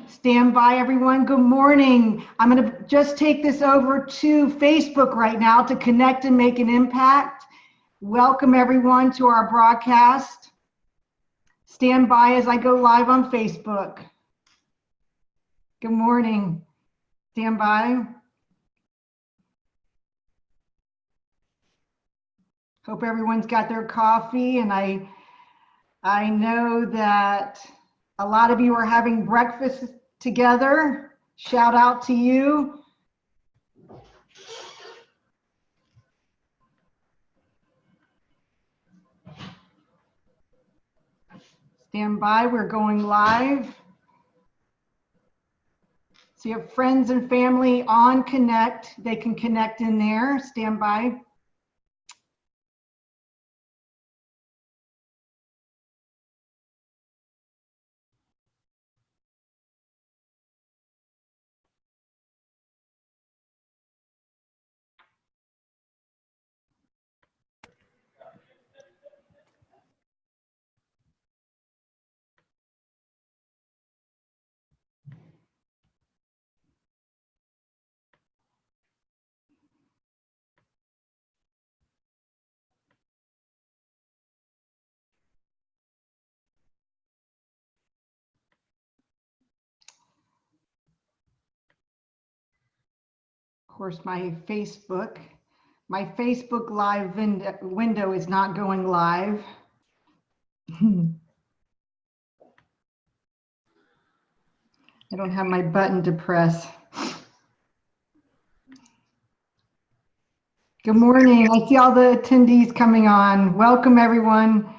Stand by, everyone. Good morning. I'm going to just take this over to Facebook right now to connect and make an impact. Welcome, everyone, to our broadcast. Stand by as I go live on Facebook. Good morning. Stand by. Hope everyone's got their coffee, and I know that a lot of you are having breakfast together. Shout out to you. Stand by, we're going live. So you have friends and family on Connect. They can connect in there. Stand by. Of course, my Facebook live window is not going live. I don't have my button to press. Good morning. I see all the attendees coming on. Welcome, everyone.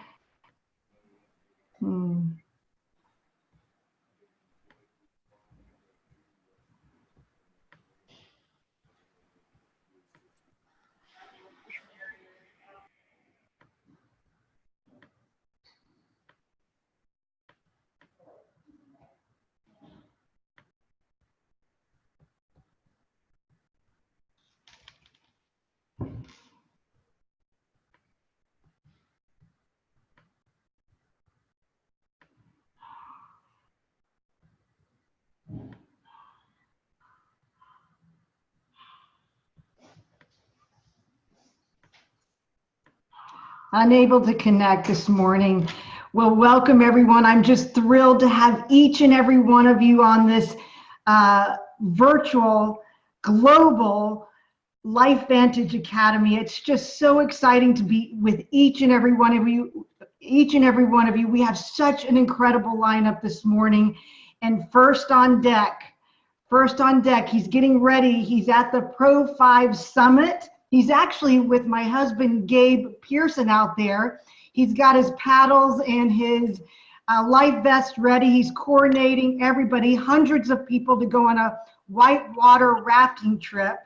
Unable to connect this morning. Well, welcome everyone. I'm just thrilled to have each and every one of you on this virtual global Life Vantage Academy. It's just so exciting to be with each and every one of you. We have such an incredible lineup this morning. And first on deck, he's getting ready. He's at the Pro 5 Summit. He's actually with my husband, Gabe Pearson, out there. He's got his paddles and his life vest ready. He's coordinating everybody, hundreds of people to go on a whitewater rafting trip.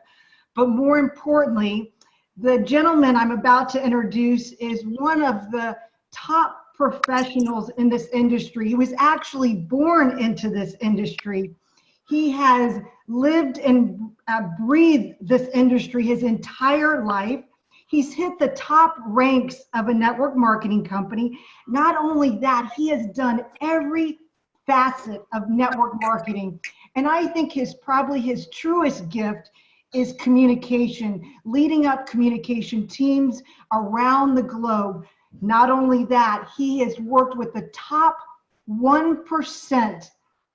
But more importantly, the gentleman I'm about to introduce is one of the top professionals in this industry. He was actually born into this industry. He has lived and breathed this industry his entire life. He's hit the top ranks of a network marketing company. Not only that, he has done every facet of network marketing. And I think probably his truest gift is communication, leading up communication teams around the globe. Not only that, he has worked with the top 1%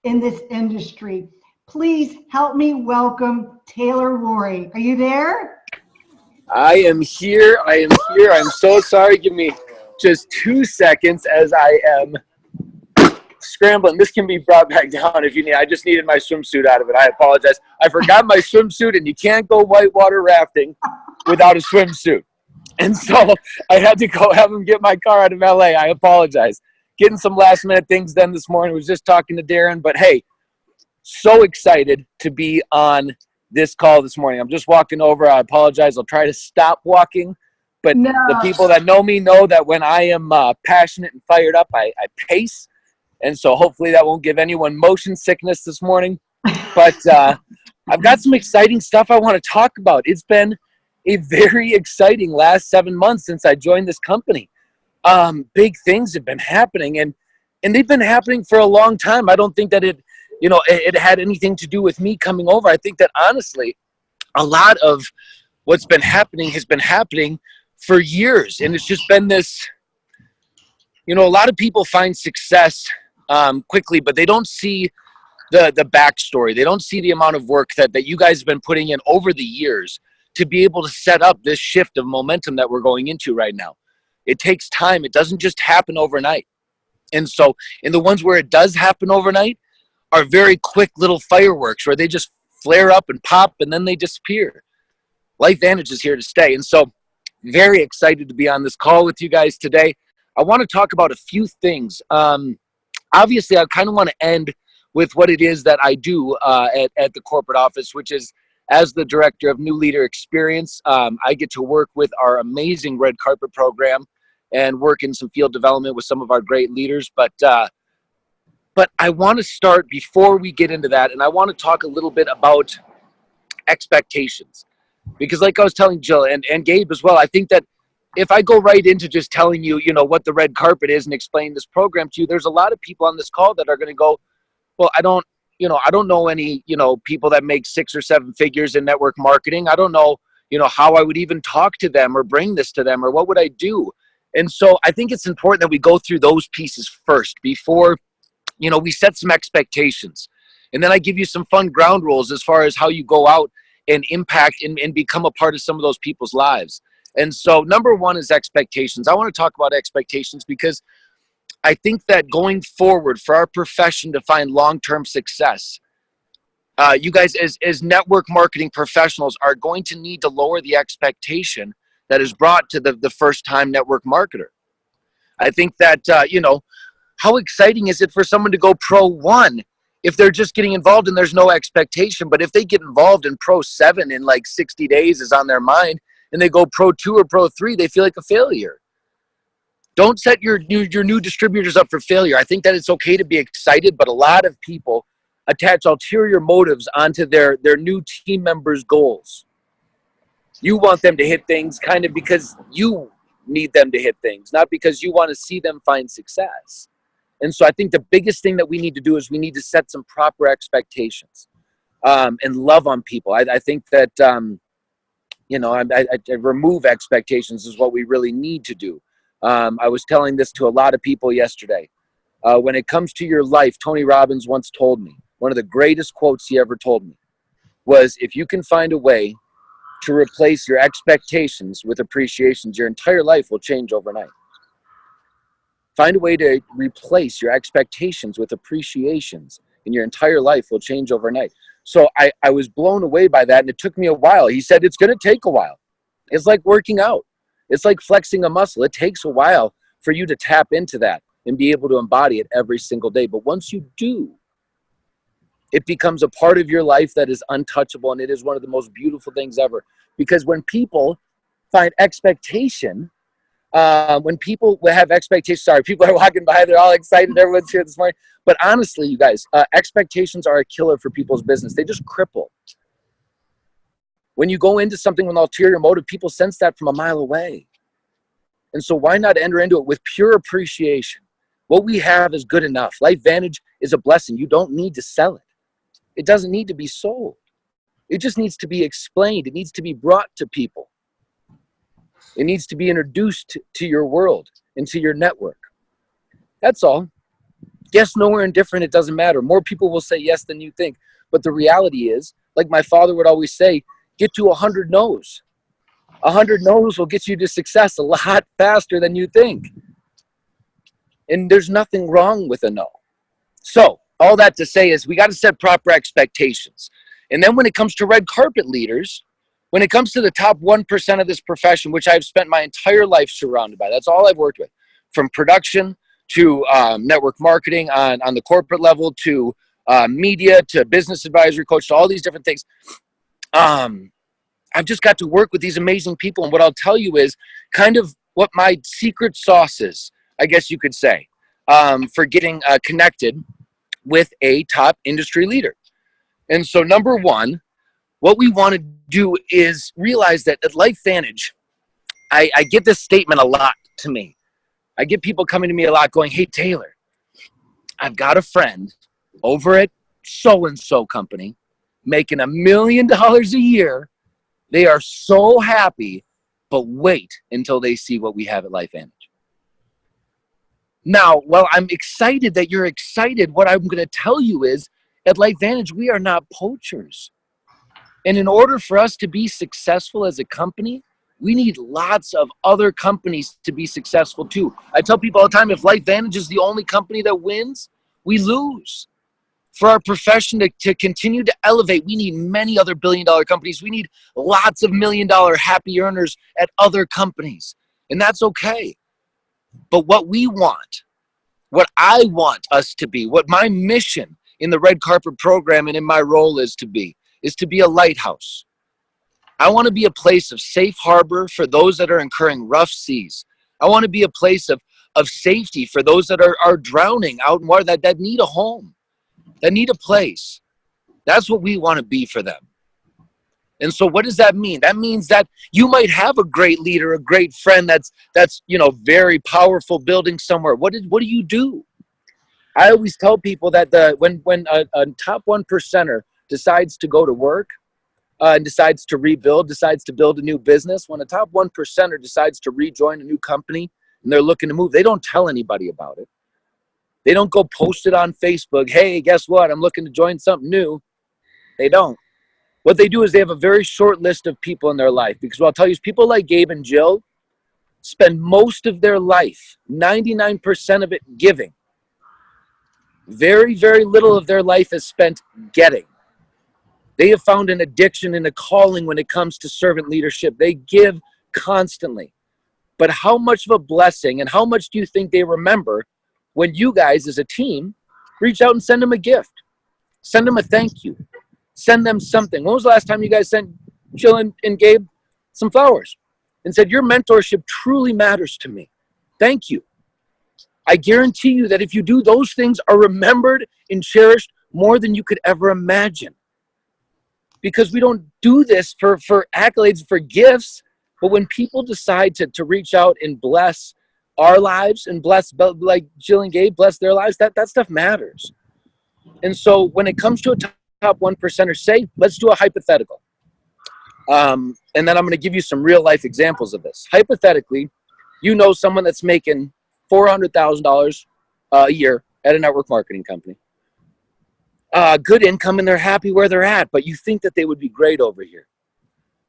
in this industry. Please help me welcome Taylor Rory. Are you there? I am here. I'm so sorry. Give me just 2 seconds as I am scrambling. This can be brought back down if you need. I just needed my swimsuit out of it. I apologize. I forgot my swimsuit, and you can't go whitewater rafting without a swimsuit. And so I had to go have him get my car out of LA. I apologize. Getting some last minute things done this morning. Was just talking to Darren, but hey, so excited to be on this call this morning. I'm just walking over. I apologize. I'll try to stop walking, but the people that know me know that when I am passionate and fired up, I pace. And so hopefully that won't give anyone motion sickness this morning. But I've got some exciting stuff I want to talk about. It's been a very exciting last 7 months since I joined this company. Big things have been happening, and they've been happening for a long time. I don't think that it it had anything to do with me coming over. I think that honestly, a lot of what's been happening has been happening for years. And it's just been this, a lot of people find success quickly, but they don't see the backstory. They don't see the amount of work that you guys have been putting in over the years to be able to set up this shift of momentum that we're going into right now. It takes time. It doesn't just happen overnight. And so, in the ones where it does happen overnight are very quick little fireworks where they just flare up and pop and then they disappear. LifeVantage is here to stay. And so, very excited to be on this call with you guys today. I want to talk about a few things. Obviously, I kind of want to end with what it is that I do at the corporate office, which is as the director of New Leader Experience. I get to work with our amazing red carpet program and work in some field development with some of our great leaders. But I want to start before we get into that, and I want to talk a little bit about expectations. Because like I was telling Jill and Gabe as well, I think that if I go right into just telling you, what the red carpet is and explain this program to you, there's a lot of people on this call that are going to go, well, I don't know any, people that make 6 or 7 figures in network marketing. I don't know, how I would even talk to them or bring this to them or what would I do? And so I think it's important that we go through those pieces first before, we set some expectations. And then I give you some fun ground rules as far as how you go out and impact and become a part of some of those people's lives. And so number one is expectations. I want to talk about expectations because I think that going forward for our profession to find long-term success, you guys as network marketing professionals are going to need to lower the expectation that is brought to the first-time network marketer. I think that, how exciting is it for someone to go Pro 1 if they're just getting involved and there's no expectation? But if they get involved in Pro 7 in like 60 days is on their mind and they go Pro 2 or Pro 3, they feel like a failure. Don't set your new distributors up for failure. I think that it's okay to be excited, but a lot of people attach ulterior motives onto their new team members' goals. You want them to hit things kind of because you need them to hit things, not because you want to see them find success. And so I think the biggest thing that we need to do is we need to set some proper expectations and love on people. I think that, I remove expectations is what we really need to do. I was telling this to a lot of people yesterday. When it comes to your life, Tony Robbins once told me, one of the greatest quotes he ever told me was, if you can find a way to replace your expectations with appreciations, your entire life will change overnight. Find a way to replace your expectations with appreciations, and your entire life will change overnight. So I was blown away by that, and it took me a while. He said, it's going to take a while. It's like working out. It's like flexing a muscle. It takes a while for you to tap into that and be able to embody it every single day. But once you do, it becomes a part of your life that is untouchable, and it is one of the most beautiful things ever. Because when people find expectation, when people have expectations, people are walking by, they're all excited, everyone's here this morning. But honestly, you guys, expectations are a killer for people's business. They just cripple. When you go into something with an ulterior motive, people sense that from a mile away. And so why not enter into it with pure appreciation? What we have is good enough. LifeVantage is a blessing. You don't need to sell it. It doesn't need to be sold. It just needs to be explained. It needs to be brought to people. It needs to be introduced to your world and to your network. That's all. Yes, no, or indifferent, it doesn't matter. More people will say yes than you think. But the reality is, like my father would always say, get to 100 no's. 100 no's will get you to success a lot faster than you think. And there's nothing wrong with a no. So all that to say is we got to set proper expectations. And then when it comes to red carpet leaders, when it comes to the top 1% of this profession, which I've spent my entire life surrounded by, that's all I've worked with, from production to network marketing on the corporate level to media to business advisory coach to all these different things. I've just got to work with these amazing people. And what I'll tell you is kind of what my secret sauce is, I guess you could say, for getting connected with a top industry leader. And so number one, what we want to do is realize that at LifeVantage, I get this statement a lot to me. I get people coming to me a lot going, hey, Taylor, I've got a friend over at so-and-so company making $1 million a year. They are so happy, but wait until they see what we have at LifeVantage. Now, while I'm excited that you're excited, what I'm going to tell you is at LifeVantage, we are not poachers. And in order for us to be successful as a company, we need lots of other companies to be successful too. I tell people all the time, if LifeVantage is the only company that wins, we lose. For our profession to continue to elevate, we need many other billion-dollar companies. We need lots of million-dollar happy earners at other companies. And that's okay. But what we want, what I want us to be, what my mission in the Red Carpet program and in my role is to be a lighthouse. I want to be a place of safe harbor for those that are incurring rough seas. I want to be a place of safety for those that are drowning out in water, that need a home, that need a place. That's what we want to be for them. And so what does that mean? That means that you might have a great leader, a great friend that's very powerful building somewhere. What do you do? I always tell people that when a top 1%er decides to go to work and decides to rebuild, decides to build a new business, when a top 1%er decides to rejoin a new company and they're looking to move, they don't tell anybody about it. They don't go post it on Facebook. Hey, guess what? I'm looking to join something new. They don't. What they do is they have a very short list of people in their life, because what I'll tell you is people like Gabe and Jill spend most of their life, 99% of it, giving. Very, very little of their life is spent getting. They have found an addiction and a calling when it comes to servant leadership. They give constantly. But how much of a blessing and how much do you think they remember when you guys as a team reach out and send them a gift? Send them a thank you. Send them something. When was the last time you guys sent Jill and Gabe some flowers and said, your mentorship truly matters to me. Thank you. I guarantee you that if you do, those things are remembered and cherished more than you could ever imagine. Because we don't do this for accolades, for gifts, but when people decide to reach out and bless our lives and bless, like Jill and Gabe, bless their lives, that stuff matters. And so when it comes to a top 1%er, say, let's do a hypothetical. And then I'm going to give you some real life examples of this. Hypothetically, you know someone that's making $400,000 a year at a network marketing company. Good income, and they're happy where they're at, but you think that they would be great over here.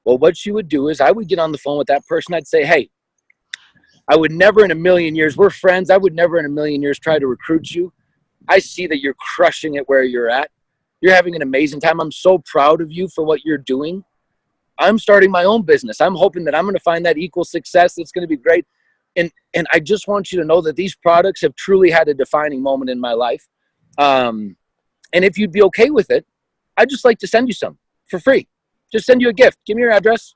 Well, what you would do is I would get on the phone with that person. I'd say, hey, I would never in a million years, we're friends, I would never in a million years try to recruit you. I see that you're crushing it where you're at. You're having an amazing time. I'm so proud of you for what you're doing. I'm starting my own business. I'm hoping that I'm going to find that equal success. That's going to be great. And I just want you to know that these products have truly had a defining moment in my life. And if you'd be okay with it, I'd just like to send you some for free. Just send you a gift. Give me your address.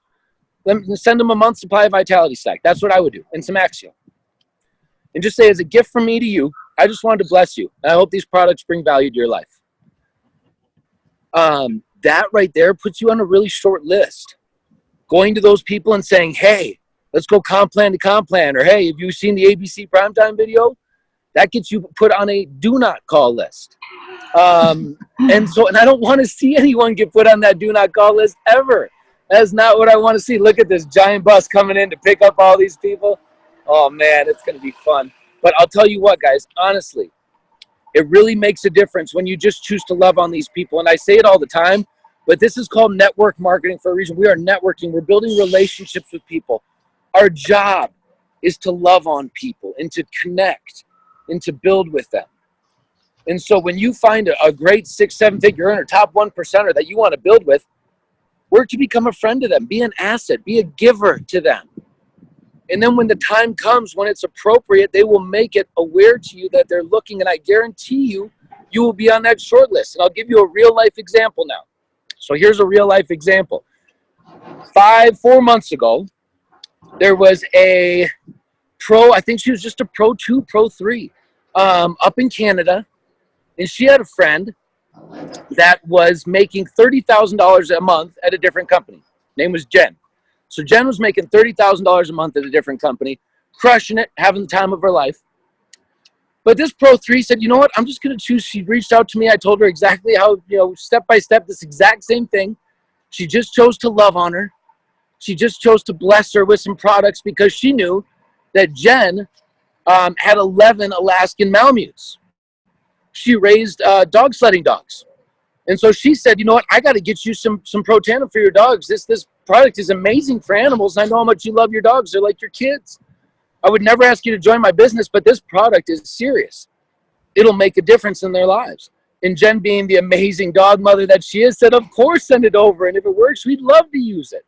Send them a month's supply of Vitality Stack. That's what I would do. And some Axial. And just say, as a gift from me to you, I just wanted to bless you. And I hope these products bring value to your life. That right there puts you on a really short list. Going to those people and saying, hey, let's go comp plan to comp plan. Or, hey, have you seen the ABC primetime video? That gets you put on a do not call list. And I don't want to see anyone get put on that do not call list ever. That's not what I want to see. Look at this giant bus coming in to pick up all these people. Oh man, it's going to be fun. But I'll tell you what, guys, honestly, it really makes a difference when you just choose to love on these people. And I say it all the time, but this is called network marketing for a reason. We are networking. We're building relationships with people. Our job is to love on people and to connect and to build with them. And so when you find a great 6-7 figure earner, top 1%er that you want to build with, work to become a friend to them, be an asset, be a giver to them. And then when the time comes, when it's appropriate, they will make it aware to you that they're looking, and I guarantee you, you will be on that short list. And I'll give you a real life example now. So here's a real life example. 4 months ago, there was a pro, I think she was just a pro 2, pro 3, up in Canada. And she had a friend that was making $30,000 a month at a different company. Name was Jen. So Jen was making $30,000 a month at a different company, crushing it, having the time of her life. But this Pro 3 said, you know what, I'm just going to choose. She reached out to me. I told her exactly how, step by step, this exact same thing. She just chose to love on her. She just chose to bless her with some products because she knew that Jen had 11 Alaskan Malamutes. She raised dog sledding dogs. And so she said, you know what, I got to get you some Pro Tandem for your dogs. This product is amazing for animals. And I know how much you love your dogs. They're like your kids. I would never ask you to join my business, but this product is serious. It'll make a difference in their lives. And Jen, being the amazing dog mother that she is, said, of course, send it over. And if it works, we'd love to use it.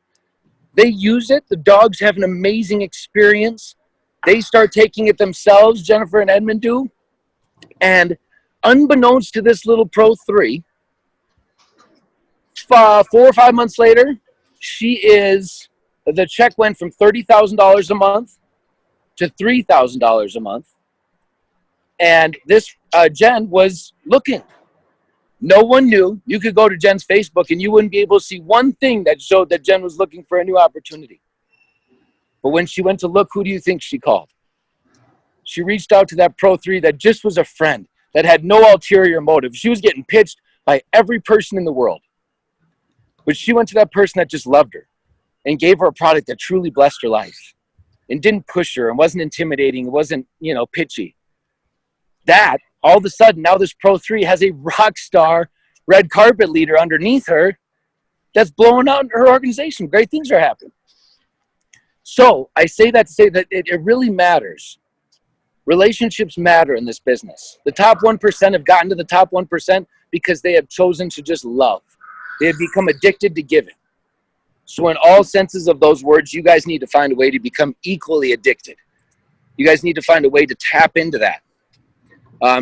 They use it. The dogs have an amazing experience. They start taking it themselves, Jennifer and Edmund do. And unbeknownst to this little Pro 3, 4 or 5 months later, the check went from $30,000 a month to $3,000 a month. And this Jen was looking. No one knew. You could go to Jen's Facebook and you wouldn't be able to see one thing that showed that Jen was looking for a new opportunity. But when she went to look, who do you think she called? She reached out to that Pro 3 that just was a friend, that had no ulterior motive. She was getting pitched by every person in the world. But she went to that person that just loved her and gave her a product that truly blessed her life and didn't push her and wasn't intimidating, wasn't, pitchy. That, all of a sudden, now this Pro 3 has a rock star red carpet leader underneath her that's blowing out her organization. Great things are happening. So I say that to say that it really matters. Relationships matter in this business. The top 1% have gotten to the top 1% because they have chosen to just love. They have become addicted to giving. So in all senses of those words, you guys need to find a way to become equally addicted. You guys need to find a way to tap into that.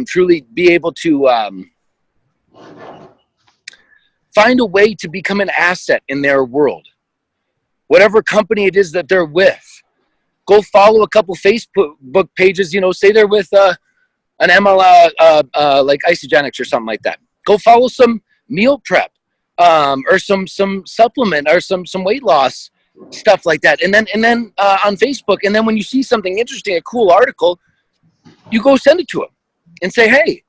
Truly be able to find a way to become an asset in their world. Whatever company it is that they're with, go follow a couple Facebook pages, say they're with an ML, like Isogenics or something like that. Go follow some meal prep or some supplement or some weight loss stuff like that. And then on Facebook, and then when you see something interesting, a cool article, you go send it to them and say, hey,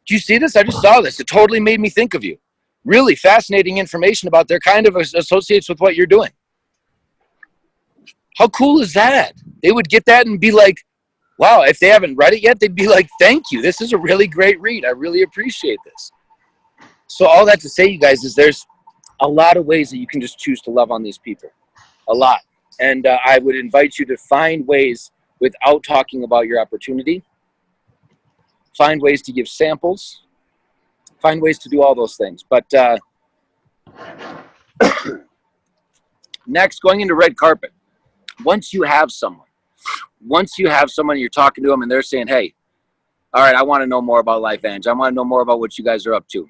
do you see this? I just saw this. It totally made me think of you. Really fascinating information about their kind of associates with what you're doing. How cool is that? They would get that and be like, wow, if they haven't read it yet, they'd be like, thank you. This is a really great read. I really appreciate this. So all that to say, you guys, is there's a lot of ways that you can just choose to love on these people. A lot. And I would invite you to find ways without talking about your opportunity. Find ways to give samples. Find ways to do all those things. But next, going into red carpet. Once you have someone, you're talking to them and they're saying, hey, all right, I want to know more about LifeVantage. I want to know more about what you guys are up to.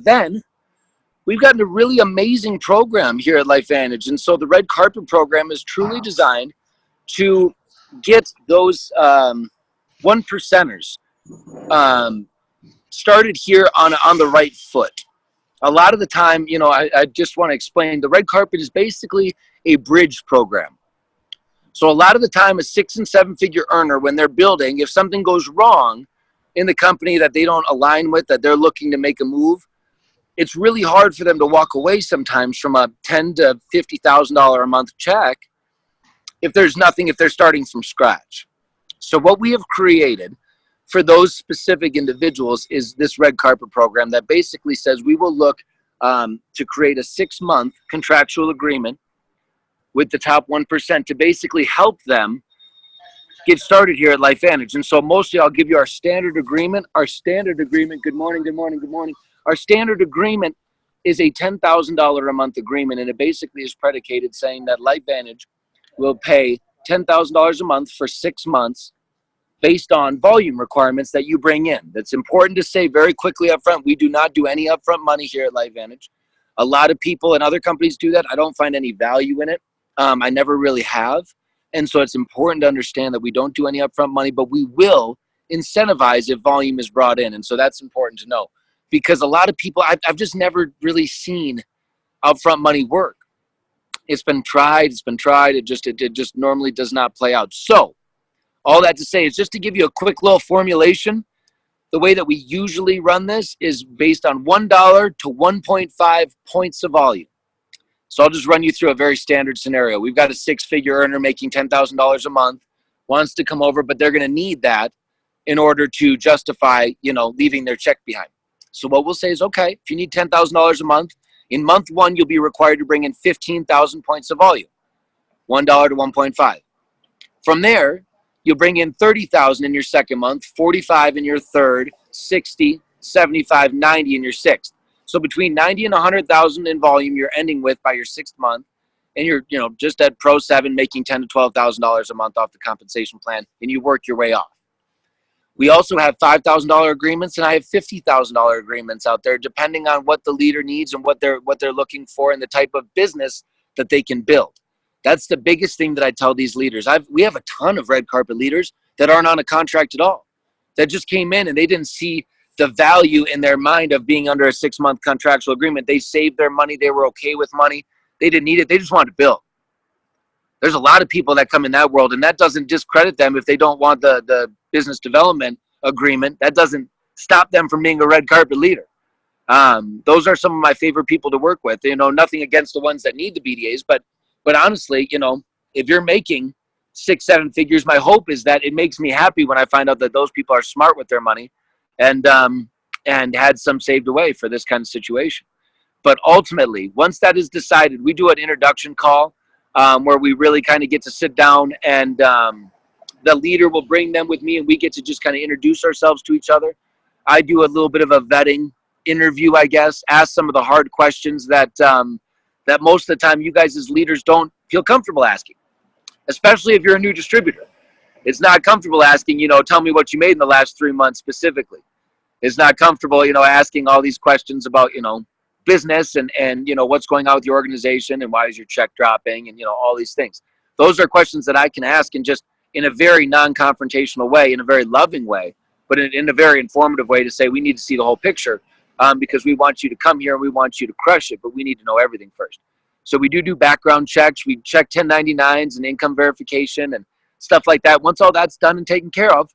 Then we've gotten a really amazing program here at LifeVantage. And so the red carpet program is truly designed to get those 1%ers started here on the right foot. A lot of the time, I just want to explain, the red carpet is basically a bridge program. So a lot of the time, a 6- and 7-figure earner, when they're building, if something goes wrong in the company that they don't align with, that they're looking to make a move, it's really hard for them to walk away sometimes from a $10,000 to $50,000 a month check if there's nothing, if they're starting from scratch. So what we have created for those specific individuals is this red carpet program that basically says we will look to create a 6-month contractual agreement with the top 1% to basically help them get started here at LifeVantage. And so mostly I'll give you our standard agreement. Our standard agreement, good morning. Our standard agreement is a $10,000 a month agreement, and it basically is predicated saying that LifeVantage will pay $10,000 a month for 6 months based on volume requirements that you bring in. That's important to say very quickly up front. We do not do any upfront money here at LifeVantage. A lot of people and other companies do that. I don't find any value in it. I never really have. And so it's important to understand that we don't do any upfront money, but we will incentivize if volume is brought in. And so that's important to know, because a lot of people, I've just never really seen upfront money work. It's been tried. It just normally does not play out. So All that to say is just to give you a quick little formulation. The way that we usually run this is based on $1 to 1.5 points of volume. So I'll just run you through a very standard scenario. We've got a six-figure earner making $10,000 a month, wants to come over, but they're going to need that in order to justify, leaving their check behind. So what we'll say is, okay, if you need $10,000 a month, in month one, you'll be required to bring in 15,000 points of volume, $1 to 1.5. From there, you'll bring in 30,000 in your second month, 45 in your third, 60, 75, 90 in your sixth. So between 90 and 100,000 in volume, you're ending with by your sixth month, and you're, just at Pro 7 making $10,000 to $12,000 a month off the compensation plan, and you work your way off. We also have $5,000 agreements, and I have $50,000 agreements out there, depending on what the leader needs and what they're looking for and the type of business that they can build. That's the biggest thing that I tell these leaders. We have a ton of red carpet leaders that aren't on a contract at all, that just came in and they didn't see the value in their mind of being under a 6-month contractual agreement. They saved their money. They were okay with money. They didn't need it. They just wanted to build. There's a lot of people that come in that world, and that doesn't discredit them if they don't want the business development agreement. That doesn't stop them from being a red carpet leader. Those are some of my favorite people to work with. Nothing against the ones that need the BDAs, but honestly, if you're making 6-7 figures, my hope is that it makes me happy when I find out that those people are smart with their money and had some saved away for this kind of situation. But ultimately, once that is decided, we do an introduction call where we really kind of get to sit down, and the leader will bring them with me, and we get to just kind of introduce ourselves to each other. I do a little bit of a vetting interview, I guess, ask some of the hard questions that most of the time you guys as leaders don't feel comfortable asking, especially if you're a new distributor. It's not comfortable asking, tell me what you made in the last 3 months specifically. It's not comfortable, asking all these questions about, business and what's going on with your organization and why is your check dropping and, all these things. Those are questions that I can ask and just in a very non-confrontational way, in a very loving way, but in a very informative way to say, we need to see the whole picture because we want you to come here and we want you to crush it, but we need to know everything first. So we do background checks. We check 1099s and income verification and stuff like that. Once all that's done and taken care of,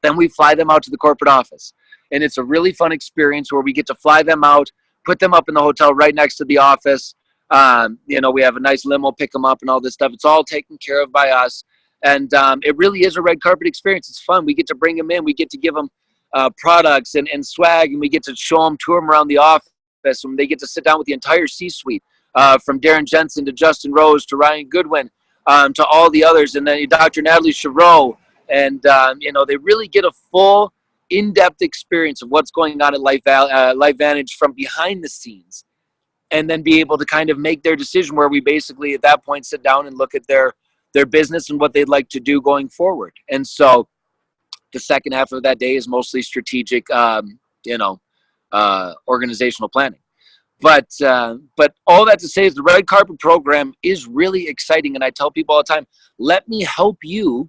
then we fly them out to the corporate office. And it's a really fun experience where we get to fly them out, put them up in the hotel right next to the office. We have a nice limo, pick them up and all this stuff. It's all taken care of by us. And it really is a red carpet experience. It's fun. We get to bring them in. We get to give them products and swag, and we get to show them, tour them around the office. And they get to sit down with the entire C-suite, from Darren Jensen to Justin Rose to Ryan Goodwin to all the others. And then Dr. Natalie Chereau. And, they really get a full, in-depth experience of what's going on at LifeVantage from behind the scenes, and then be able to kind of make their decision where we basically at that point sit down and look at their business and what they'd like to do going forward. And so the second half of that day is mostly strategic, organizational planning. But all that to say is the red carpet program is really exciting. And I tell people all the time, let me help you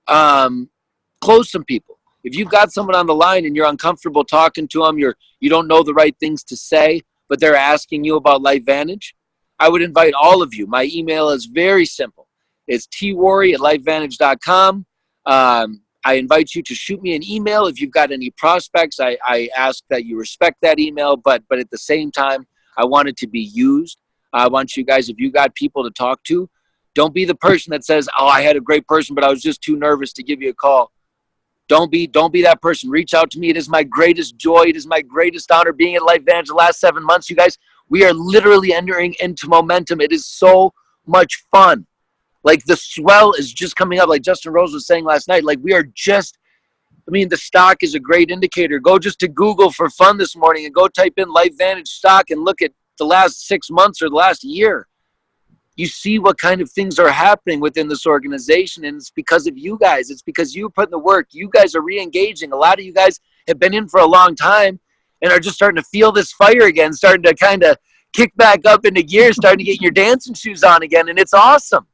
close some people. If you've got someone on the line and you're uncomfortable talking to them, you don't know the right things to say, but they're asking you about LifeVantage, I would invite all of you. My email is very simple. It's tworry@lifevantage.com. I invite you to shoot me an email if you've got any prospects. I ask that you respect that email, but at the same time, I want it to be used. I want you guys, if you got people to talk to, don't be the person that says, oh, I had a great person, but I was just too nervous to give you a call. Don't be that person. Reach out to me. It is my greatest joy. It is my greatest honor being at LifeVantage the last 7 months. You guys, we are literally entering into momentum. It is so much fun. Like the swell is just coming up. Like Justin Rose was saying last night, like we are just, the stock is a great indicator. Go just to Google for fun this morning and go type in LifeVantage stock and look at the last 6 months or the last year. You see what kind of things are happening within this organization, and it's because of you guys. It's because you put in the work. You guys are re-engaging. A lot of you guys have been in for a long time and are just starting to feel this fire again, starting to kind of kick back up into gear, starting to get your dancing shoes on again, and it's awesome.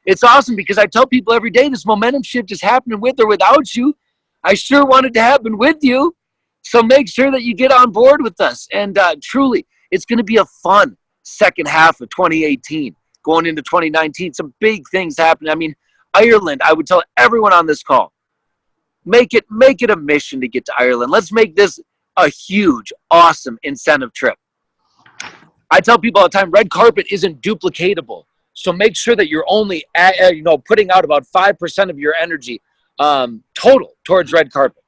It's awesome because I tell people every day this momentum shift is happening with or without you. I sure want it to happen with you, so make sure that you get on board with us. And truly, it's going to be a fun second half of 2018. Going into 2019, some big things happening. Ireland, I would tell everyone on this call, make it a mission to get to Ireland. Let's make this a huge, awesome incentive trip. I tell people all the time, red carpet isn't duplicatable. So make sure that you're only putting out about 5% of your energy total towards red carpet.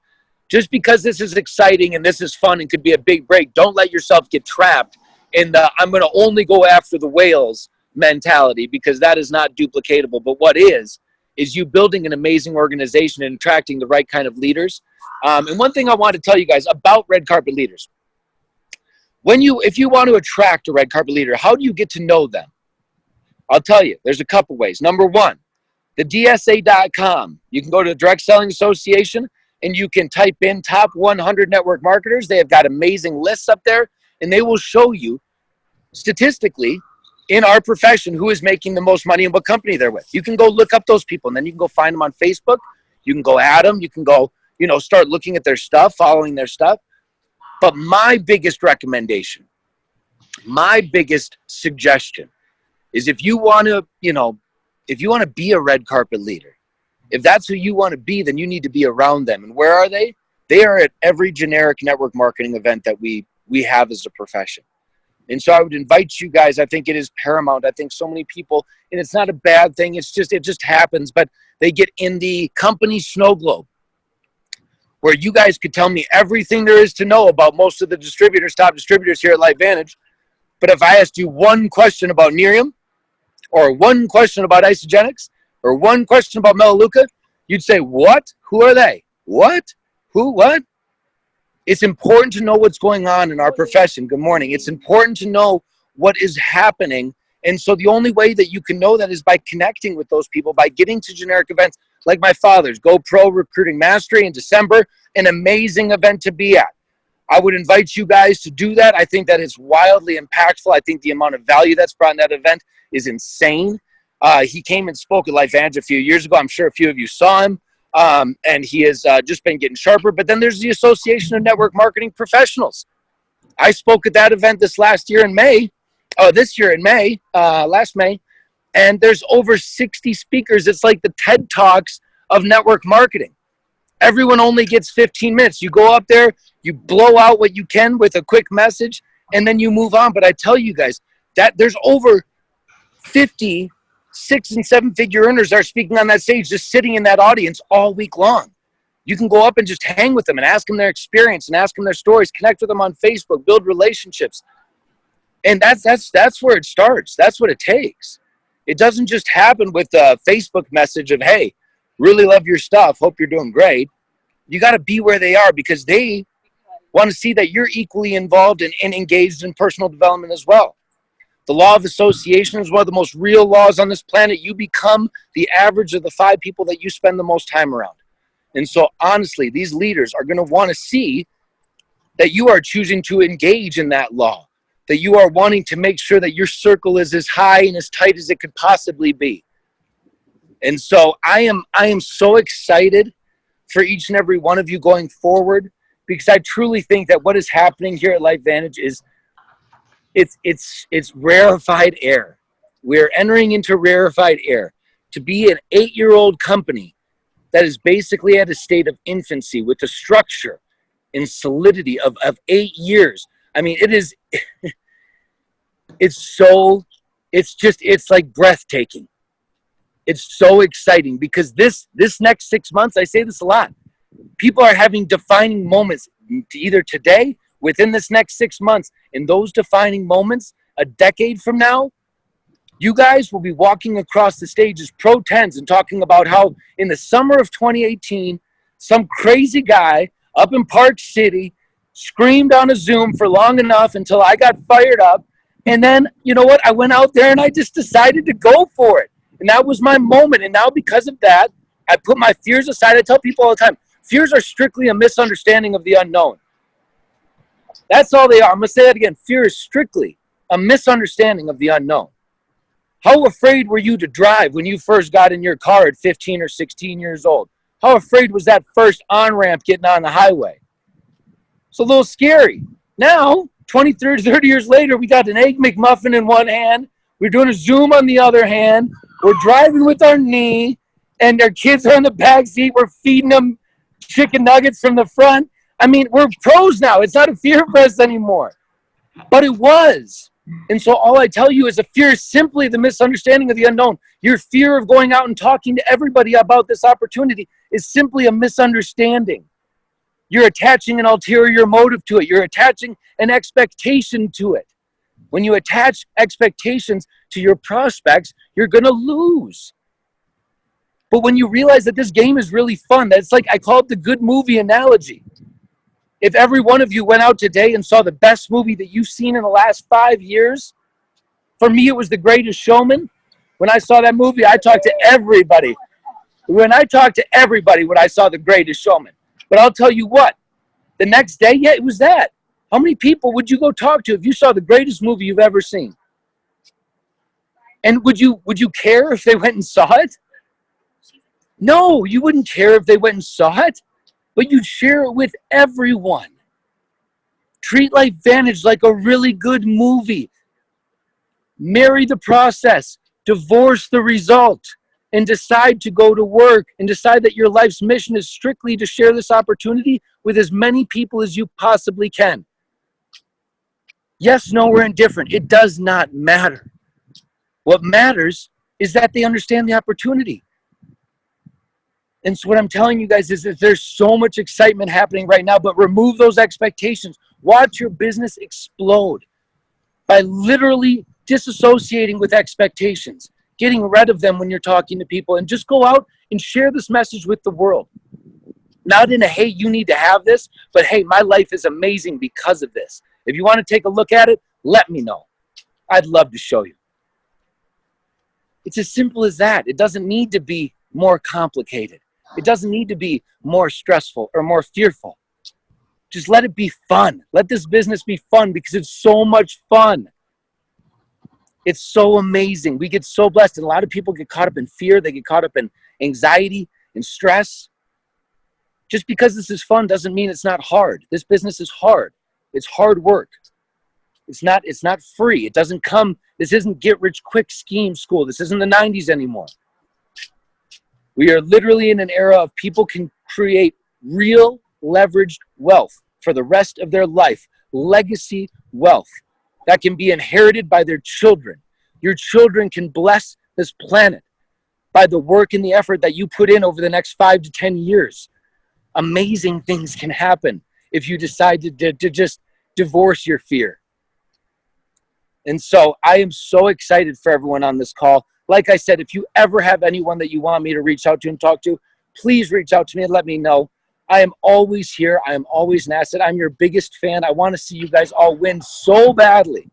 Just because this is exciting and this is fun and could be a big break, don't let yourself get trapped in the I'm going to only go after the whales mentality, because that is not duplicatable. But what is you building an amazing organization and attracting the right kind of leaders. And one thing I want to tell you guys about red carpet leaders. If you want to attract a red carpet leader, how do you get to know them? I'll tell you, there's a couple ways. Number one, the DSA.com. You can go to the Direct Selling Association and you can type in top 100 network marketers. They have got amazing lists up there, and they will show you statistically in our profession who is making the most money and what company they're with. You can go look up those people, and then you can go find them on Facebook. You can go at them. You can go, start looking at their stuff, following their stuff. But my biggest recommendation, my biggest suggestion is if you want to be a red carpet leader, if that's who you want to be, then you need to be around them. And where are they? They are at every generic network marketing event that we have as a profession. And so I would invite you guys. I think it is paramount. I think so many people, and it's not a bad thing. It just happens, but they get in the company snow globe where you guys could tell me everything there is to know about most of the distributors, top distributors here at LifeVantage. But if I asked you one question about Nerium, or one question about Isogenics, or one question about Melaleuca, you'd say, what? Who are they? What? Who? What? It's important to know what's going on in our profession. Good morning. It's important to know what is happening. And so the only way that you can know that is by connecting with those people, by getting to generic events like my father's Go Pro Recruiting Mastery in December, an amazing event to be at. I would invite you guys to do that. I think that it's wildly impactful. I think the amount of value that's brought in that event is insane. He came and spoke at LifeVantage a few years ago. I'm sure a few of you saw him. And he has just been getting sharper. But then there's the Association of Network Marketing Professionals. I spoke at that event last year in May, last May. And there's over 60 speakers. It's like the TED Talks of network marketing. Everyone only gets 15 minutes. You go up there, you blow out what you can with a quick message, and then you move on. But I tell you guys that there's over 50 6- and 7-figure earners are speaking on that stage, just sitting in that audience all week long. You can go up and just hang with them and ask them their experience and ask them their stories, connect with them on Facebook, build relationships. And that's where it starts. That's what it takes. It doesn't just happen with a Facebook message of, hey, really love your stuff, hope you're doing great. You got to be where they are, because they want to see that you're equally involved and engaged in personal development as well. The law of association is one of the most real laws on this planet. You become the average of the 5 people that you spend the most time around. And so honestly, these leaders are going to want to see that you are choosing to engage in that law, that you are wanting to make sure that your circle is as high and as tight as it could possibly be. And so I am so excited for each and every one of you going forward, because I truly think that what is happening here at LifeVantage is it's rarefied air. We're entering into rarefied air. To be an 8-year-old company that is basically at a state of infancy with a structure and solidity of 8 years. I mean, it's like breathtaking. It's so exciting, because this next 6 months, I say this a lot, people are having defining moments either today, within this next 6 months. In those defining moments, a decade from now, you guys will be walking across the stage as Pro 10s and talking about how in the summer of 2018, some crazy guy up in Park City screamed on a Zoom for long enough until I got fired up. And then, you know what? I went out there and I just decided to go for it. And that was my moment. And now because of that, I put my fears aside. I tell people all the time, fears are strictly a misunderstanding of the unknown. That's all they are. I'm going to say that again. Fear is strictly a misunderstanding of the unknown. How afraid were you to drive when you first got in your car at 15 or 16 years old? How afraid was that first on-ramp getting on the highway? It's a little scary. Now, 20, 30 years later, we got an Egg McMuffin in one hand. We're doing a Zoom on the other hand. We're driving with our knee. and their kids are in the back seat. We're feeding them chicken nuggets from the front. I mean, we're pros now. It's not a fear for us anymore. But it was. And so all I tell you is a fear is simply the misunderstanding of the unknown. Your fear of going out and talking to everybody about this opportunity is simply a misunderstanding. You're attaching an ulterior motive to it. You're attaching an expectation to it. When you attach expectations to your prospects, you're going to lose. But when you realize that this game is really fun, that's like, I call it the good movie analogy. If every one of you went out today and saw the best movie that you've seen in the last 5 years, for me, it was The Greatest Showman. When I saw that movie, I talked to everybody. When I saw The Greatest Showman. But I'll tell you what, the next day, yeah, it was that. How many people would you go talk to if you saw the greatest movie you've ever seen? And would you care if they went and saw it? No, you wouldn't care if they went and saw it, but you'd share it with everyone. Treat LifeVantage like a really good movie. Marry the process, divorce the result, and decide to go to work and decide that your life's mission is strictly to share this opportunity with as many people as you possibly can. Yes, no, we're indifferent. It does not matter. What matters is that they understand the opportunity. And so what I'm telling you guys is that there's so much excitement happening right now, but remove those expectations. Watch your business explode by literally disassociating with expectations, getting rid of them when you're talking to people, and just go out and share this message with the world. Not in a, hey, you need to have this, but hey, my life is amazing because of this. If you want to take a look at it, let me know. I'd love to show you. It's as simple as that. It doesn't need to be more complicated. It doesn't need to be more stressful or more fearful. Just let it be fun. Let this business be fun because it's so much fun. It's so amazing. We get so blessed. And a lot of people get caught up in fear. They get caught up in anxiety and stress. Just because this is fun doesn't mean it's not hard. This business is hard. It's hard work. It's not free. It doesn't come. This isn't get rich quick scheme school. This isn't the 90s anymore. We are literally in an era of people can create real leveraged wealth for the rest of their life. Legacy wealth that can be inherited by their children. Your children can bless this planet by the work and the effort that you put in over the next 5 to 10 years. Amazing things can happen if you decide to just divorce your fear. And so I am so excited for everyone on this call. Like I said, if you ever have anyone that you want me to reach out to and talk to, please reach out to me and let me know. I am always here. I am always an asset. I'm your biggest fan. I want to see you guys all win so badly.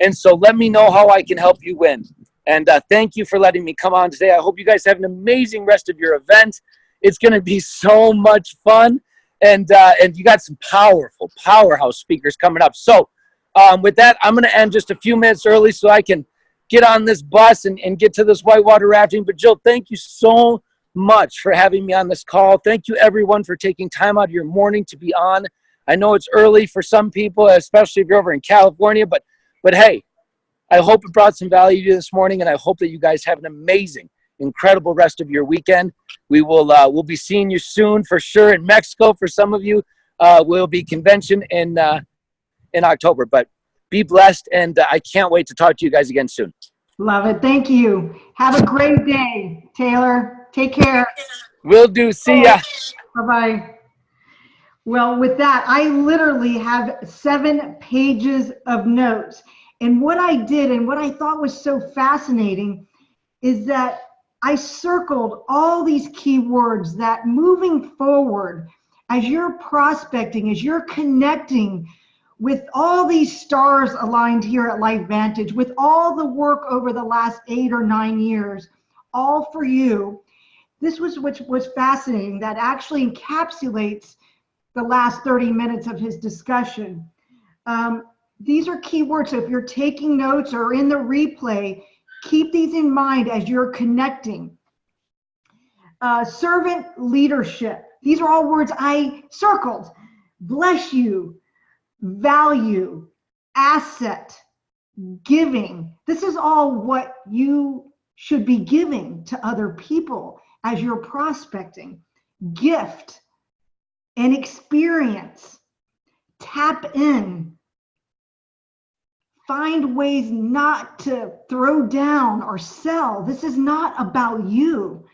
And so let me know how I can help you win. And thank you for letting me come on today. I hope you guys have an amazing rest of your event. It's going to be so much fun. And you got some powerful, powerhouse speakers coming up. So with that, I'm going to end just a few minutes early so I can get on this bus and get to this whitewater rafting. But Jill, thank you so much for having me on this call. Thank you everyone for taking time out of your morning to be on. I know it's early for some people, especially if you're over in California, but hey, I hope it brought some value to you this morning, and I hope that you guys have an amazing, incredible rest of your weekend. We'll be seeing you soon for sure in Mexico. For some of you, will be convention in October, but be blessed, and I can't wait to talk to you guys again soon. Love it. Thank you. Have a great day, Taylor. Take care. Will do. See ya. Bye-bye. Well, with that, I literally have 7 pages of notes. And what I did and what I thought was so fascinating is that I circled all these keywords that moving forward, as you're prospecting, as you're connecting with all these stars aligned here at LifeVantage, with all the work over the last 8 or 9 years, all for you. This was which was fascinating, that actually encapsulates the last 30 minutes of his discussion. These are keywords, so if you're taking notes or in the replay, keep these in mind as you're connecting. Servant leadership. These are all words I circled. Bless you, value, asset, giving. This is all what you should be giving to other people as you're prospecting. Gift and experience. Tap in. Find ways not to throw down or sell. This is not about you.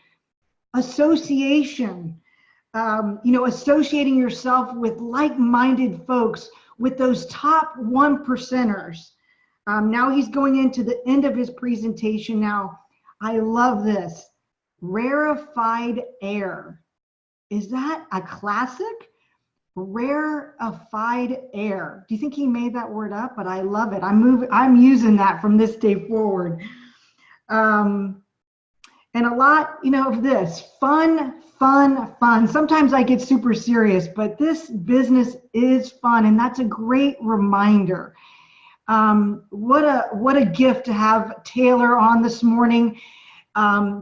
Association, associating yourself with like-minded folks, with those top 1%ers. Now he's going into the end of his presentation. Now, I love this. Rarefied air. Is that a classic? Rarefied air. Do you think he made that word up? But I love it. I'm using that from this day forward. And a lot, of this fun. Sometimes I get super serious, but this business is fun, and that's a great reminder. What a gift to have Taylor on this morning.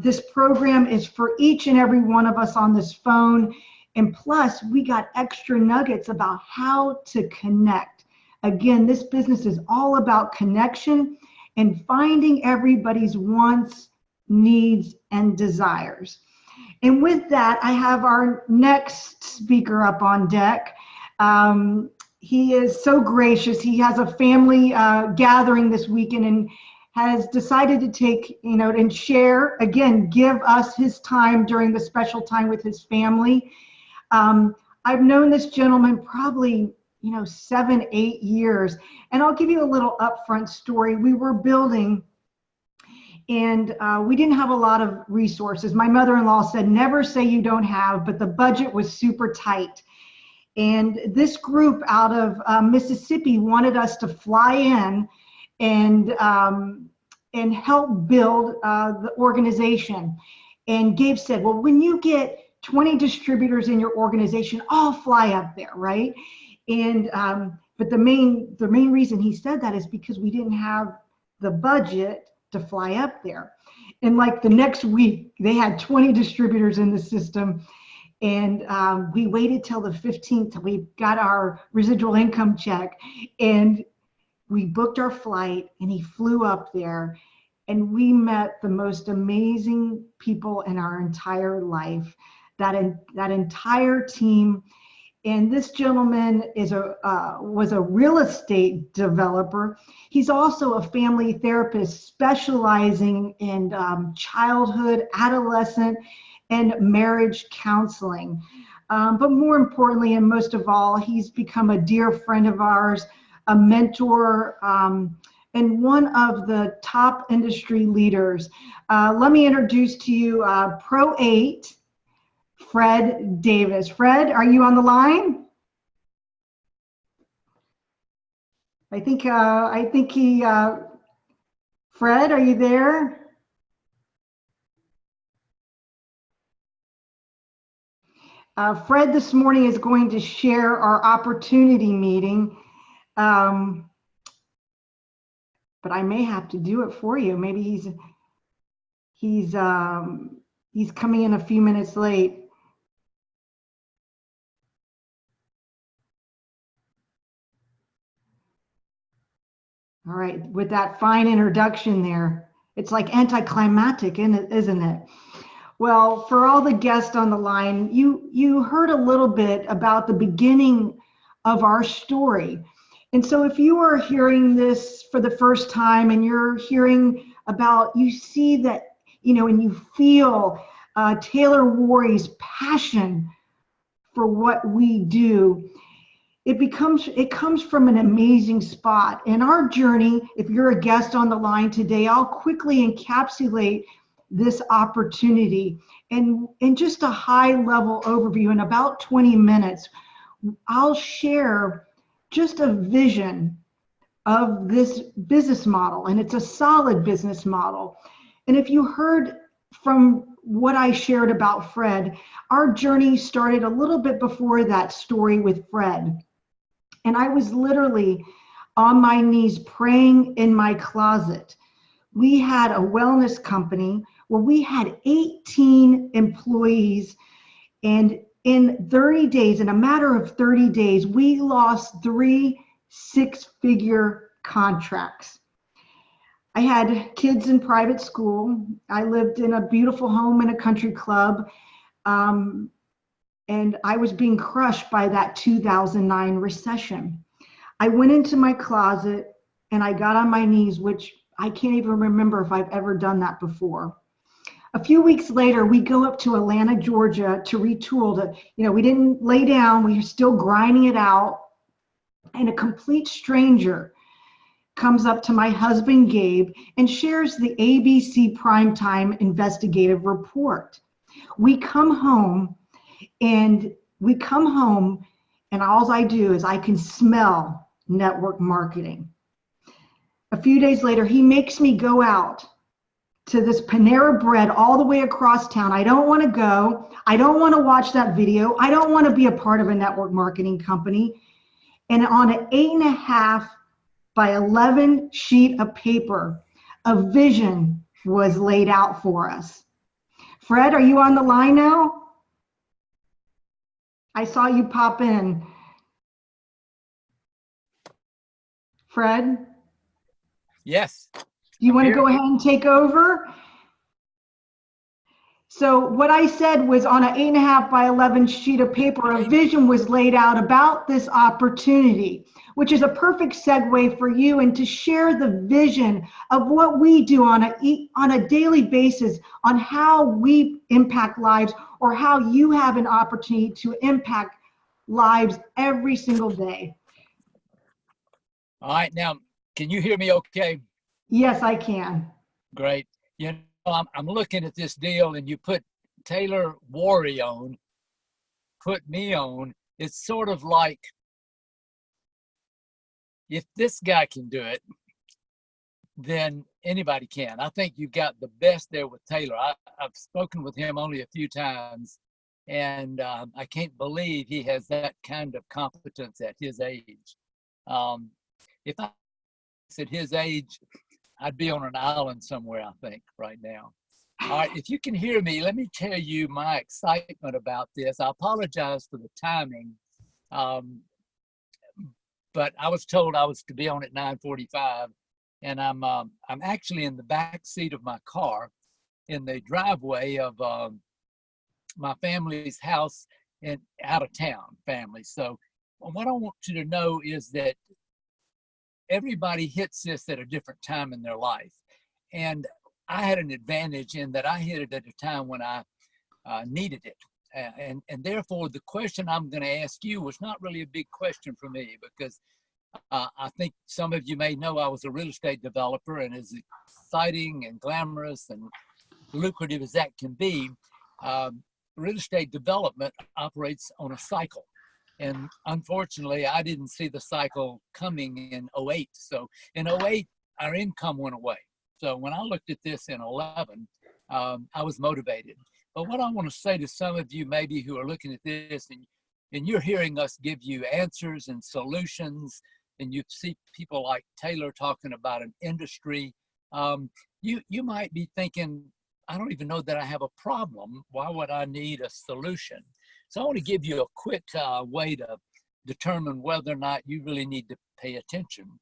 This program is for each and every one of us on this phone. And plus, we got extra nuggets about how to connect. Again, this business is all about connection and finding everybody's wants, needs, and desires. And with that, I have our next speaker up on deck. He is so gracious. He has a family gathering this weekend and has decided to take, and share, again, give us his time during the special time with his family. I've known this gentleman probably, 7, 8 years. And I'll give you a little upfront story. We were building, and we didn't have a lot of resources. My mother-in-law said, never say you don't have, but the budget was super tight. And this group out of Mississippi wanted us to fly in and help build the organization. And Gabe said, well, when you get 20 distributors in your organization, I'll fly up there, right? And but the main reason he said that is because we didn't have the budget to fly up there. And like the next week, they had 20 distributors in the system. And we waited till the 15th till we got our residual income check. And we booked our flight, and he flew up there. And we met the most amazing people in our entire life. That entire team. And this gentleman was a real estate developer. He's also a family therapist specializing in childhood, adolescent, and marriage counseling. But more importantly, and most of all, he's become a dear friend of ours, a mentor, and one of the top industry leaders. Let me introduce to you Pro 8, Fred Davis. Fred, are you on the line? I think he, Fred, are you there? Fred this morning is going to share our opportunity meeting, but I may have to do it for you. Maybe he's coming in a few minutes late. All right, with that fine introduction there, it's like anticlimactic, isn't it? Well, for all the guests on the line, you heard a little bit about the beginning of our story. And so if you are hearing this for the first time and you're hearing about, you see that, and you feel Taylor Worry's passion for what we do, it comes from an amazing spot. In our journey, if you're a guest on the line today, I'll quickly encapsulate this opportunity. And in just a high level overview, in about 20 minutes, I'll share just a vision of this business model. And it's a solid business model. And if you heard from what I shared about Fred, our journey started a little bit before that story with Fred. And I was literally on my knees praying in my closet. We had a wellness company where we had 18 employees, and in 30 days, in a matter of 30 days, we lost 3 six-figure contracts. I had kids in private school. I lived in a beautiful home in a country club. Um, and I was being crushed by that 2009 recession. I went into my closet and I got on my knees, which I can't even remember if I've ever done that before. A few weeks later, we go up to Atlanta, Georgia to retool. We didn't lay down, we were still grinding it out. And a complete stranger comes up to my husband, Gabe, and shares the ABC primetime investigative report. We come home and all I do is I can smell network marketing. A few days later, he makes me go out to this Panera Bread all the way across town. I don't want to go. I don't want to watch that video. I don't want to be a part of a network marketing company. And on an 8.5 by 11 sheet of paper, a vision was laid out for us. Fred, are you on the line now? I saw you pop in. Fred? Yes. Do you want to go ahead and take over? So what I said was on an 8.5 by 11 sheet of paper, a vision was laid out about this opportunity, which is a perfect segue for you and to share the vision of what we do on a daily basis on how we impact lives or how you have an opportunity to impact lives every single day. All right. Now, can you hear me okay? Yes, I can. Great. You know, I'm looking at this deal and you put Taylor Worry on, put me on. It's sort of like, if this guy can do it, then anybody can. I think you've got the best there with Taylor. I've spoken with him only a few times, and I can't believe he has that kind of competence at his age. If I was at his age, I'd be on an island somewhere, I think, right now. All right, if you can hear me, let me tell you my excitement about this. I apologize for the timing, but I was told I was to be on at 9:45, and I'm actually in the back seat of my car in the driveway of my family's house in out of town family. So what I want you to know is that everybody hits this at a different time in their life. And I had an advantage in that I hit it at a time when I needed it. And therefore, the question I'm going to ask you was not really a big question for me, because I think some of you may know I was a real estate developer, and as exciting and glamorous and lucrative as that can be, real estate development operates on a cycle. And unfortunately, I didn't see the cycle coming in '08. So in '08, our income went away. So when I looked at this in '11, I was motivated. But what I want to say to some of you maybe who are looking at this and you're hearing us give you answers and solutions, and you see people like Taylor talking about an industry, you might be thinking, I don't even know that I have a problem. Why would I need a solution? So I want to give you a quick way to determine whether or not you really need to pay attention.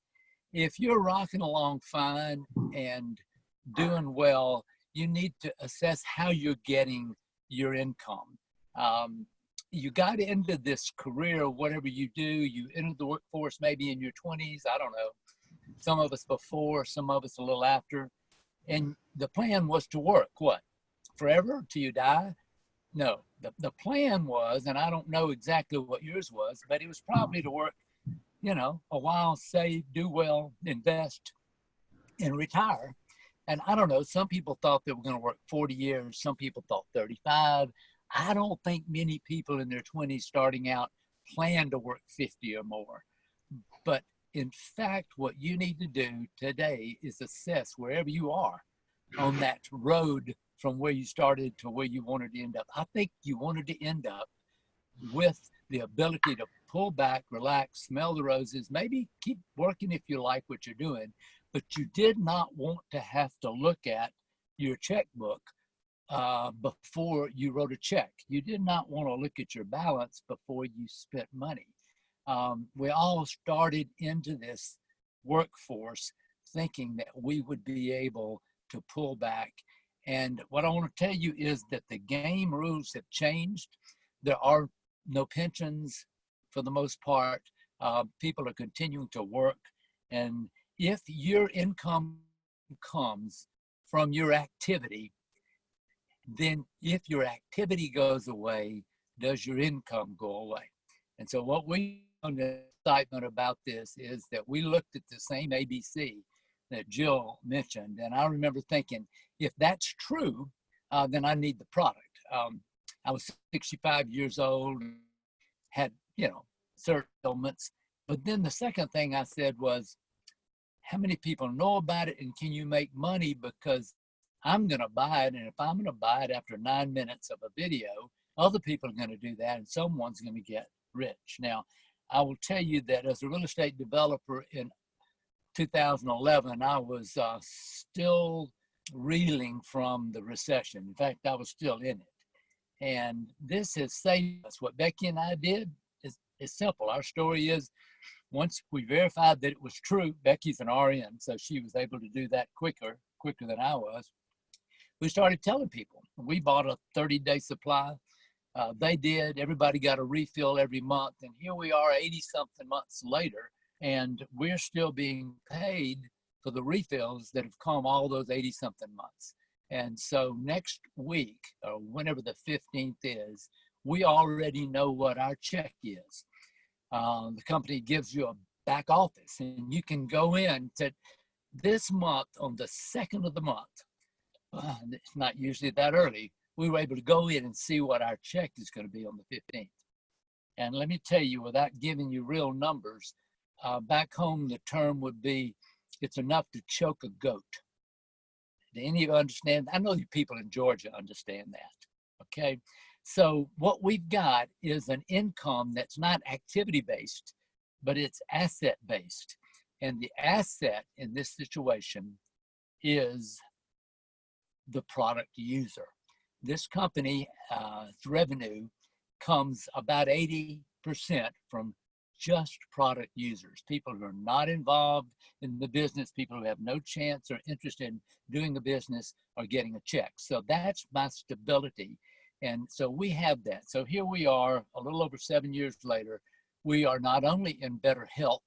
If you're rocking along fine and doing well, you need to assess how you're getting your income. You got into this career, whatever you do, you entered the workforce maybe in your 20s, I don't know. Some of us before, some of us a little after. And the plan was to work, what? Forever till you die? No, the plan was, and I don't know exactly what yours was, but it was probably to work, you know, a while, save, do well, invest, and retire. And I don't know, some people thought they were going to work 40 years. Some people thought 35. I don't think many people in their 20s starting out plan to work 50 or more. But in fact, what you need to do today is assess wherever you are on that road from where you started to where you wanted to end up. I think you wanted to end up with the ability to pull back, relax, smell the roses, maybe keep working if you like what you're doing, but you did not want to have to look at your checkbook before you wrote a check. You did not want to look at your balance before you spent money. We all started into this workforce thinking that we would be able to pull back. And what I want to tell you is that the game rules have changed. There are no pensions for the most part. People are continuing to work. And if your income comes from your activity, then if your activity goes away, does your income go away? And so what we found excitement about this is that we looked at the same ABC that Jill mentioned. And I remember thinking, if that's true, then I need the product. I was 65 years old, had, certain ailments. But then the second thing I said was, how many people know about it, and can you make money? Because I'm going to buy it. And if I'm going to buy it after 9 minutes of a video, other people are going to do that, and someone's going to get rich. Now, I will tell you that as a real estate developer in 2011, I was still reeling from the recession. In fact, I was still in it. And this has saved us. What Becky and I did is simple. Our story is, once we verified that it was true, Becky's an RN, so she was able to do that quicker than I was. We started telling people. We bought a 30-day supply. They did. Everybody got a refill every month. And here we are 80-something months later, and we're still being paid for the refills that have come all those 80-something months. And so next week, or whenever the 15th is, we already know what our check is. The company gives you a back office, and you can go in to this month on the 2nd of the month. It's not usually that early. We were able to go in and see what our check is going to be on the 15th. And let me tell you, without giving you real numbers, back home the term would be, it's enough to choke a goat. Do any of you understand? I know you people in Georgia understand that, okay? So what we've got is an income that's not activity-based, but it's asset-based. And the asset in this situation is the product user. This company's revenue comes about 80% from just product users, people who are not involved in the business, people who have no chance or interest in doing the business or getting a check. So that's my stability. And so we have that. So here we are, a little over 7 years later. We are not only in better health.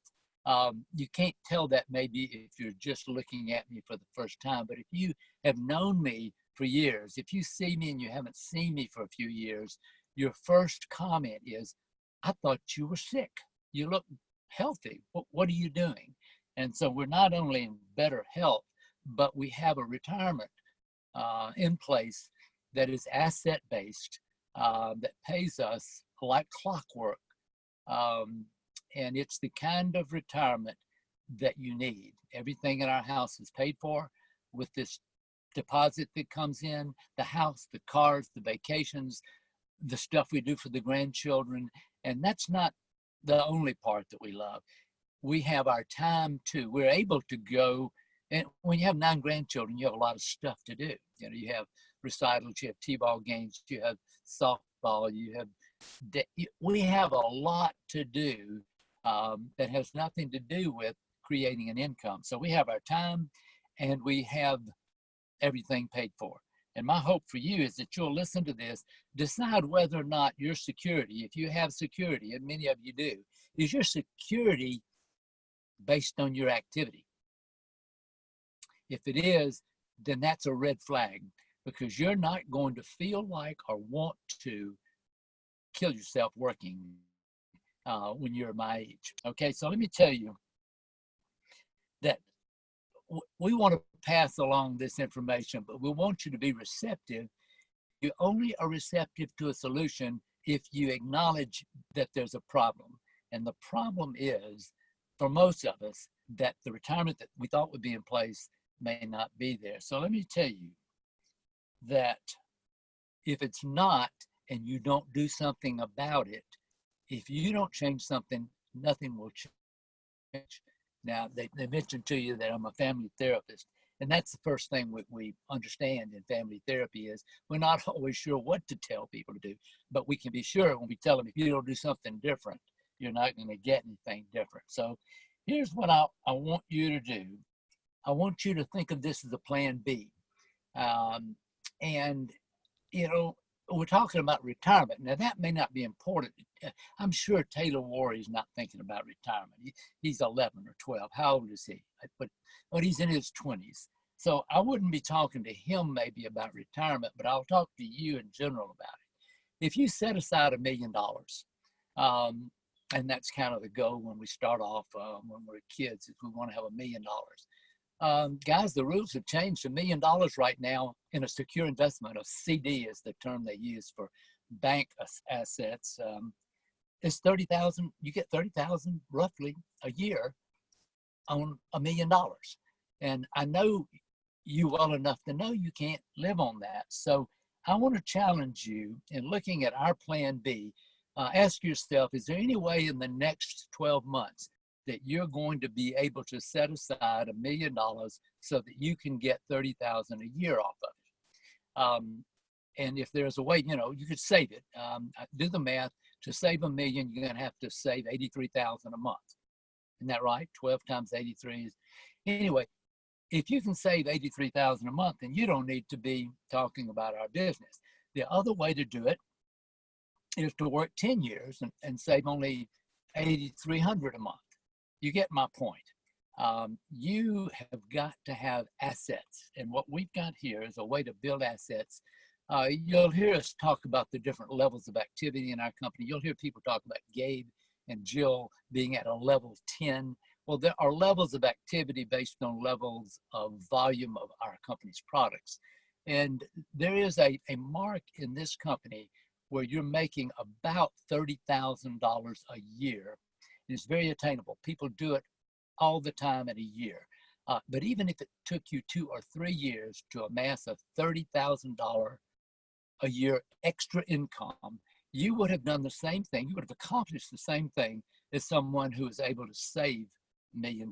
You can't tell that maybe if you're just looking at me for the first time, but if you have known me for years, if you see me and you haven't seen me for a few years, your first comment is, I thought you were sick. You look healthy. What are you doing? And so we're not only in better health, but we have a retirement in place that is asset-based, that pays us like clockwork. And it's the kind of retirement that you need. Everything in our house is paid for with this deposit that comes in, the house, the cars, the vacations, the stuff we do for the grandchildren. And that's not the only part that we love. We have our time too. We're able to go, and when you have 9 grandchildren, you have a lot of stuff to do. You have recitals, you have t-ball games, you have softball, we have a lot to do that has nothing to do with creating an income. So we have our time and we have everything paid for. And my hope for you is that you'll listen to this, decide whether or not your security, if you have security, and many of you do, is your security based on your activity? If it is, then that's a red flag, because you're not going to feel like or want to kill yourself working when you're my age. Okay, so let me tell you that we want to pass along this information, but we want you to be receptive. You only are receptive to a solution if you acknowledge that there's a problem. And the problem is, for most of us, that the retirement that we thought would be in place may not be there. So let me tell you that if it's not, and you don't do something about it, if you don't change something, nothing will change. Now, they mentioned to you that I'm a family therapist, and that's the first thing we understand in family therapy is we're not always sure what to tell people to do, but we can be sure when we tell them, if you don't do something different, you're not going to get anything different. So here's what I want you to do. I want you to think of this as a plan B. And, you know, we're talking about retirement. Now, that may not be important. I'm sure Taylor Worry's not thinking about retirement. He's 11 or 12. How old is he? But he's in his 20s. So I wouldn't be talking to him maybe about retirement, but I'll talk to you in general about it. If you set aside $1 million, and that's kind of the goal when we start off when we're kids, is we want to have $1 million. Guys, the rules have changed. $1 million right now in a secure investment, a CD is the term they use for bank assets, is 30,000. You get 30,000 roughly a year on $1 million. And I know you well enough to know you can't live on that. So I want to challenge you in looking at our plan B. Ask yourself, is there any way in the next 12 months that you're going to be able to set aside $1 million so that you can get 30,000 a year off of it? And if there's a way, you know, you could save it. Do the math. To save $1 million, you're going to have to save 83,000 a month. Isn't that right? 12 times 83 is, anyway, if you can save 83,000 a month, then you don't need to be talking about our business. The other way to do it is to work 10 years and save only 8,300 a month. You get my point. You have got to have assets. And what we've got here is a way to build assets. You'll hear us talk about the different levels of activity in our company. You'll hear people talk about Gabe and Jill being at a level 10. Well, there are levels of activity based on levels of volume of our company's products. And there is a mark in this company where you're making about $30,000 a year. It's very attainable. People do it all the time in a year. But even if it took you 2 or 3 years to amass a $30,000 a year extra income, you would have done the same thing. You would have accomplished the same thing as someone who is able to save $1 million.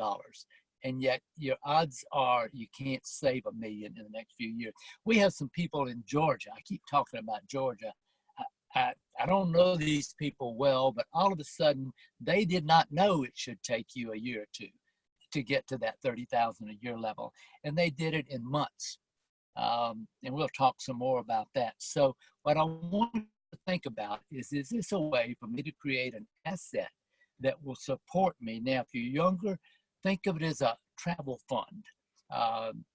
And yet your odds are you can't save $1 million in the next few years. We have some people in Georgia. I keep talking about Georgia. I don't know these people well, but all of a sudden they did not know it should take you a year or two to get to that 30,000 a year level. And they did it in months. And we'll talk some more about that. So what I want to think about is this a way for me to create an asset that will support me? Now, if you're younger, think of it as a travel fund.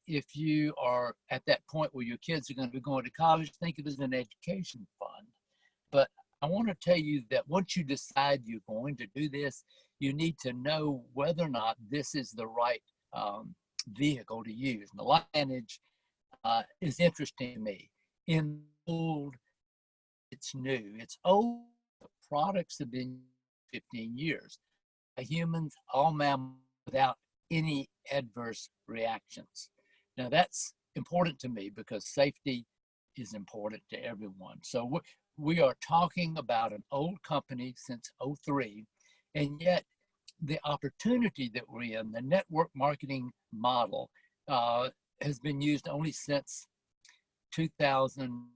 If you are at that point where your kids are going to be going to college, think of it as an education fund. But I want to tell you that once you decide you're going to do this, you need to know whether or not this is the right vehicle to use. And the Lineage is interesting to me. In old, it's new. It's old. The products have been 15 years. Humans, all mammals, without any adverse reactions. Now that's important to me because safety is important to everyone. So we are talking about an old company since '03, and yet the opportunity that we're in, the network marketing model, has been used only since 2000,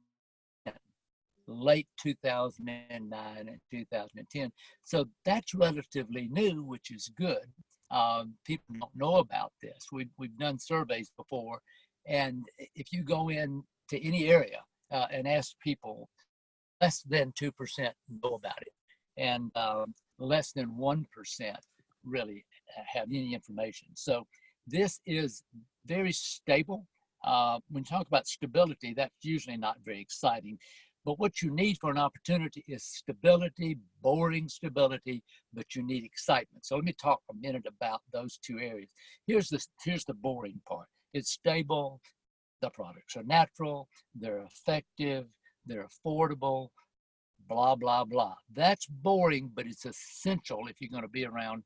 late 2009 and 2010. So that's relatively new, which is good. People don't know about this. We've done surveys before, and if you go in to any area and ask people, less than 2% know about it, and less than 1% really have any information. So this is very stable. When you talk about stability, that's usually not very exciting. But what you need for an opportunity is stability, boring stability, but you need excitement. So let me talk a minute about those two areas. Here's the boring part. It's stable. The products are natural. They're effective. They're affordable. Blah, blah, blah. That's boring, but it's essential if you're going to be around,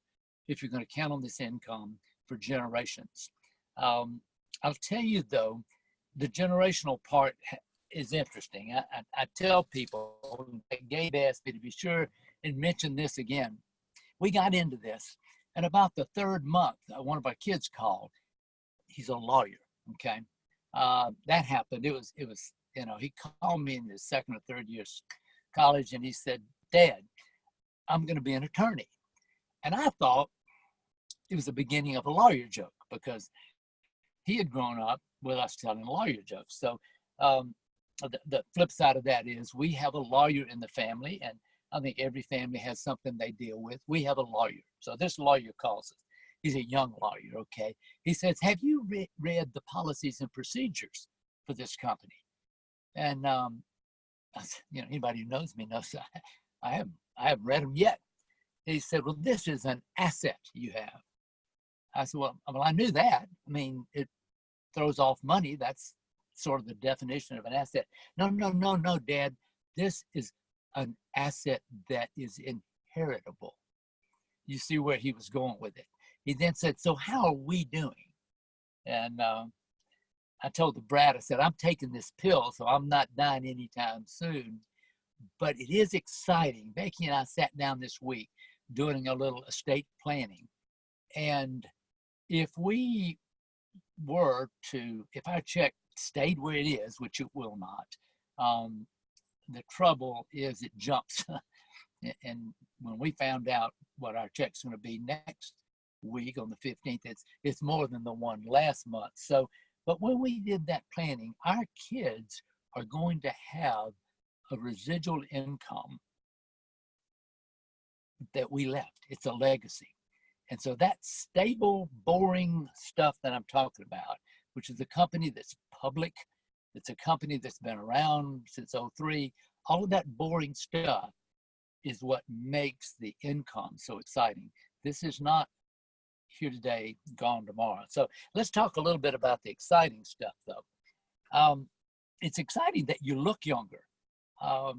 if you're going to count on this income for generations. I'll tell you, though, the generational part is interesting. I tell people, Gabe asked me to be sure and mention this again. We got into this, and about the third month, one of our kids called. He's a lawyer, okay? That happened. It was, you know, he called me in his second or third year college, and he said, "Dad, I'm going to be an attorney." And I thought it was the beginning of a lawyer joke, because he had grown up with us telling lawyer jokes. So the flip side of that is we have a lawyer in the family, and I think every family has something they deal with. We have a lawyer. So this lawyer calls us. He's a young lawyer, okay? He says, have you read the policies and procedures for this company? And anybody who knows me knows I haven't read them yet. He said, well, this is an asset you have. I said, well, I knew that. I mean, it throws off money. That's sort of the definition of an asset. No, Dad. This is an asset that is inheritable. You see where he was going with it. He then said, so how are we doing? And I told the brat, I said, I'm taking this pill, so I'm not dying anytime soon. But it is exciting. Becky and I sat down this week doing a little estate planning. And if our check stayed where it is, which it will not, the trouble is it jumps. And when we found out what our check's going to be next week on the 15th, it's more than the one last month. So, but when we did that planning, our kids are going to have a residual income that we left. It's a legacy. And so that stable, boring stuff that I'm talking about, which is a company that's public, it's a company that's been around since '03, all of that boring stuff is what makes the income so exciting. This is not here today, gone tomorrow. So let's talk a little bit about the exciting stuff, though. It's exciting that you look younger. I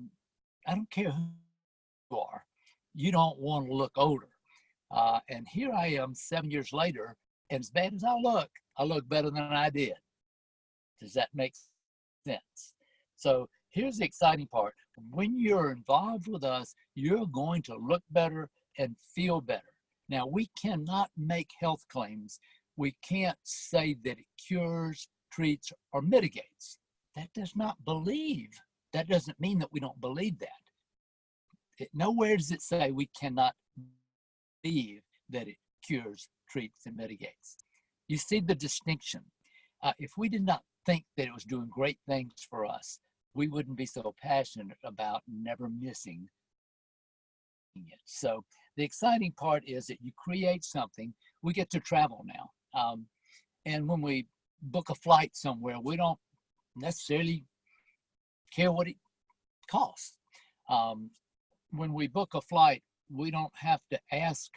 don't care who you are. You don't want to look older. And here I am 7 years later, and as bad as I look better than I did. Does that make sense? So here's the exciting part. When you're involved with us, you're going to look better and feel better. Now, we cannot make health claims. We can't say that it cures, treats, or mitigates. That doesn't mean that we don't believe that. Nowhere does it say we cannot believe that it cures, treats, and mitigates. You see the distinction. If we did not think that it was doing great things for us, we wouldn't be so passionate about never missing it. So the exciting part is that you create something. We get to travel now. And when we book a flight somewhere, we don't necessarily care what it costs. When we book a flight, we don't have to ask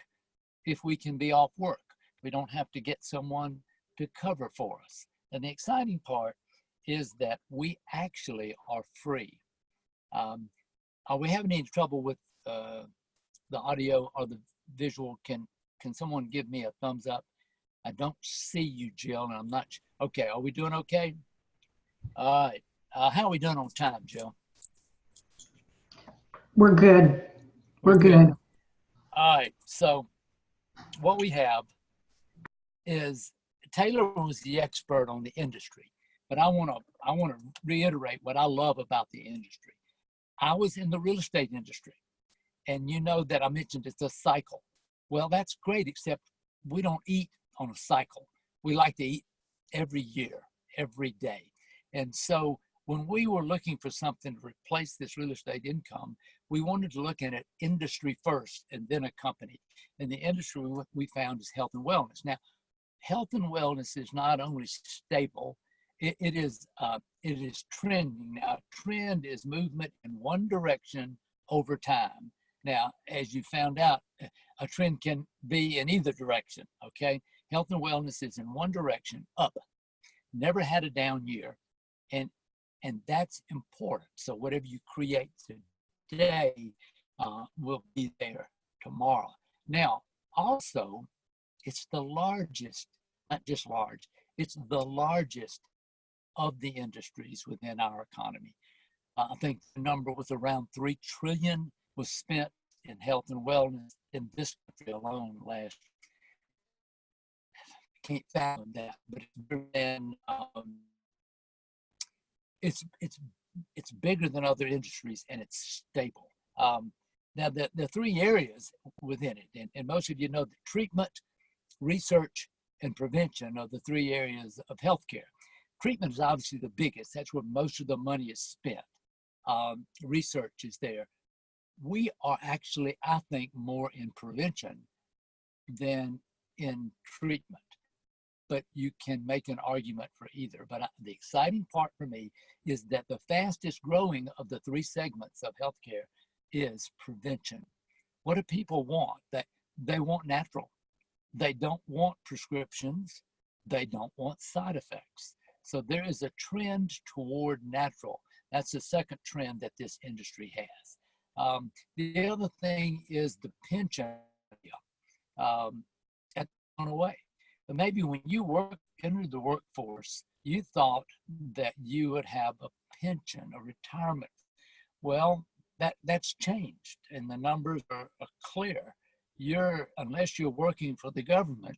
if we can be off work. We don't have to get someone to cover for us. And the exciting part is that we actually are free. Are we having any trouble with the audio or the visual? Can someone give me a thumbs up? I don't see you, Jill, and I'm not. Okay, are we doing okay? All right. How are we doing on time, Jill? We're good. We're good. All right. So what we have is Taylor was the expert on the industry, but I want to reiterate what I love about the industry. I was in the real estate industry, and you know that I mentioned it's a cycle. Well, that's great, except we don't eat on a cycle. We like to eat every year, every day. And so when we were looking for something to replace this real estate income, we wanted to look at it industry first and then a company. And the industry we found is health and wellness. Now, health and wellness is not only stable, it is trending. Now, trend is movement in one direction over time. Now, as you found out, a trend can be in either direction, okay? Health and wellness is in one direction, up. Never had a down year, and that's important. So whatever you create today will be there tomorrow. Now, also, it's the largest, not just large, it's the largest of the industries within our economy. I think the number was around 3 trillion was spent in health and wellness in this country alone last year. Can't fathom that, but it's bigger than other industries, and it's stable. Now, the 3 areas within it, and most of you know, the treatment, research, and prevention are the three areas of healthcare. Treatment is obviously the biggest. That's where most of the money is spent. Research is there. We are actually, I think, more in prevention than in treatment. But you can make an argument for either. But the exciting part for me is that the fastest growing of the three segments of healthcare is prevention. What do people want? They want natural. They don't want prescriptions. They don't want side effects. So there is a trend toward natural. That's the second trend that this industry has. The other thing is the pension. That's gone away. But maybe when you entered the workforce, you thought that you would have a pension, a retirement. Well, that's changed, and the numbers are clear. Unless you're working for the government,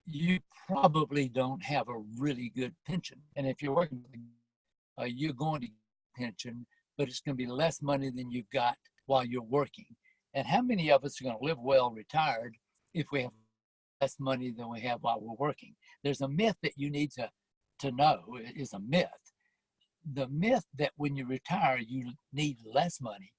you probably don't have a really good pension. And if you're working, you're going to get a pension, but it's going to be less money than you've got while you're working. And how many of us are going to live well retired if we have less money than we have while we're working? There's a myth that you need to know is a myth. The myth that when you retire, you need less money,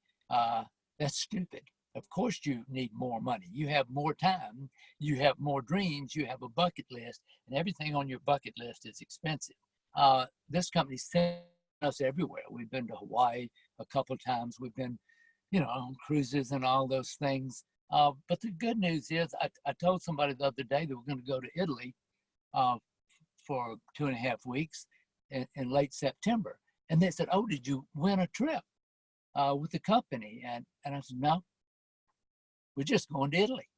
that's stupid. Of course you need more money. You have more time, you have more dreams, you have a bucket list, and everything on your bucket list is expensive. This company sends us everywhere. We've been to Hawaii a couple of times. We've been, on cruises and all those things. But the good news is I told somebody the other day that we're going to go to Italy for 2.5 weeks in late September. And they said, "Oh, did you win a trip with the company?" And I said, "No, we're just going to Italy."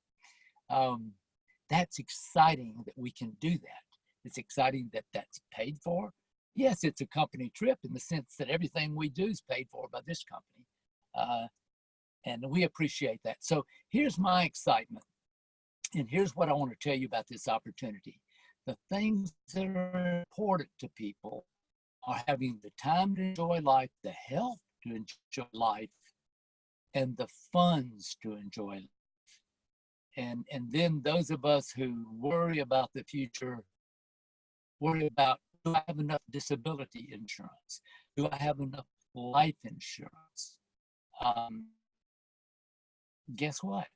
That's exciting that we can do that. It's exciting that that's paid for. Yes, it's a company trip in the sense that everything we do is paid for by this company. And we appreciate that. So here's my excitement. And here's what I want to tell you about this opportunity. The things that are important to people are having the time to enjoy life, the health to enjoy life, and the funds to enjoy life. And then those of us who worry about the future, worry about, do I have enough disability insurance? Do I have enough life insurance? Guess what?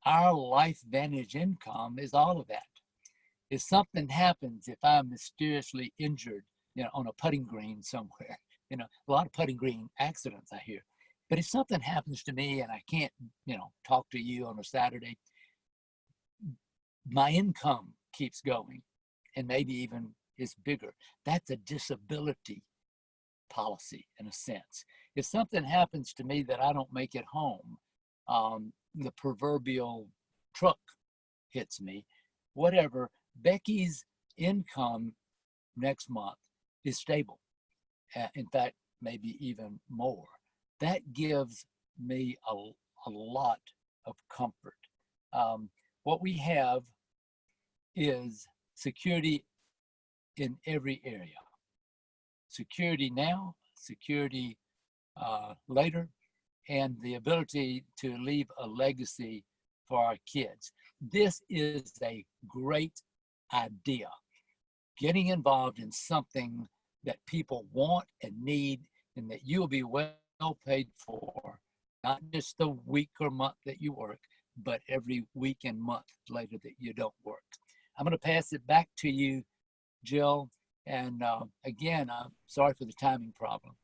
Our Life Vantage income is all of that. If something happens, if I'm mysteriously injured, on a putting green somewhere, a lot of putting green accidents I hear. But if something happens to me and I can't, talk to you on a Saturday, my income keeps going and maybe even is bigger. That's a disability policy in a sense. If something happens to me that I don't make it home, the proverbial truck hits me, whatever, Becky's income next month is stable. In fact, maybe even more. That gives me a lot of comfort. What we have is security in every area. Security now, security later, and the ability to leave a legacy for our kids. This is a great idea. Getting involved in something that people want and need, and that you'll be well paid for, not just the week or month that you work, but every week and month later that you don't work. I'm going to pass it back to you, Jill. And again, I'm sorry for the timing problem.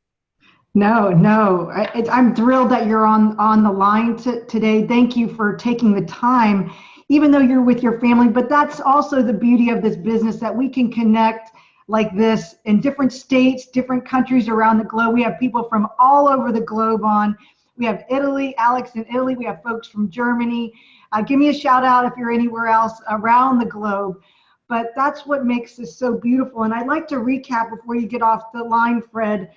No, I'm thrilled that you're on the line today. Thank you for taking the time, even though you're with your family. But that's also the beauty of this business, that we can connect like this in different states, different countries around the globe. We have people from all over the globe on. We have Italy, Alex in Italy. We have folks from Germany. Give me a shout out if you're anywhere else around the globe. But that's what makes this so beautiful. And I'd like to recap before you get off the line, Fred.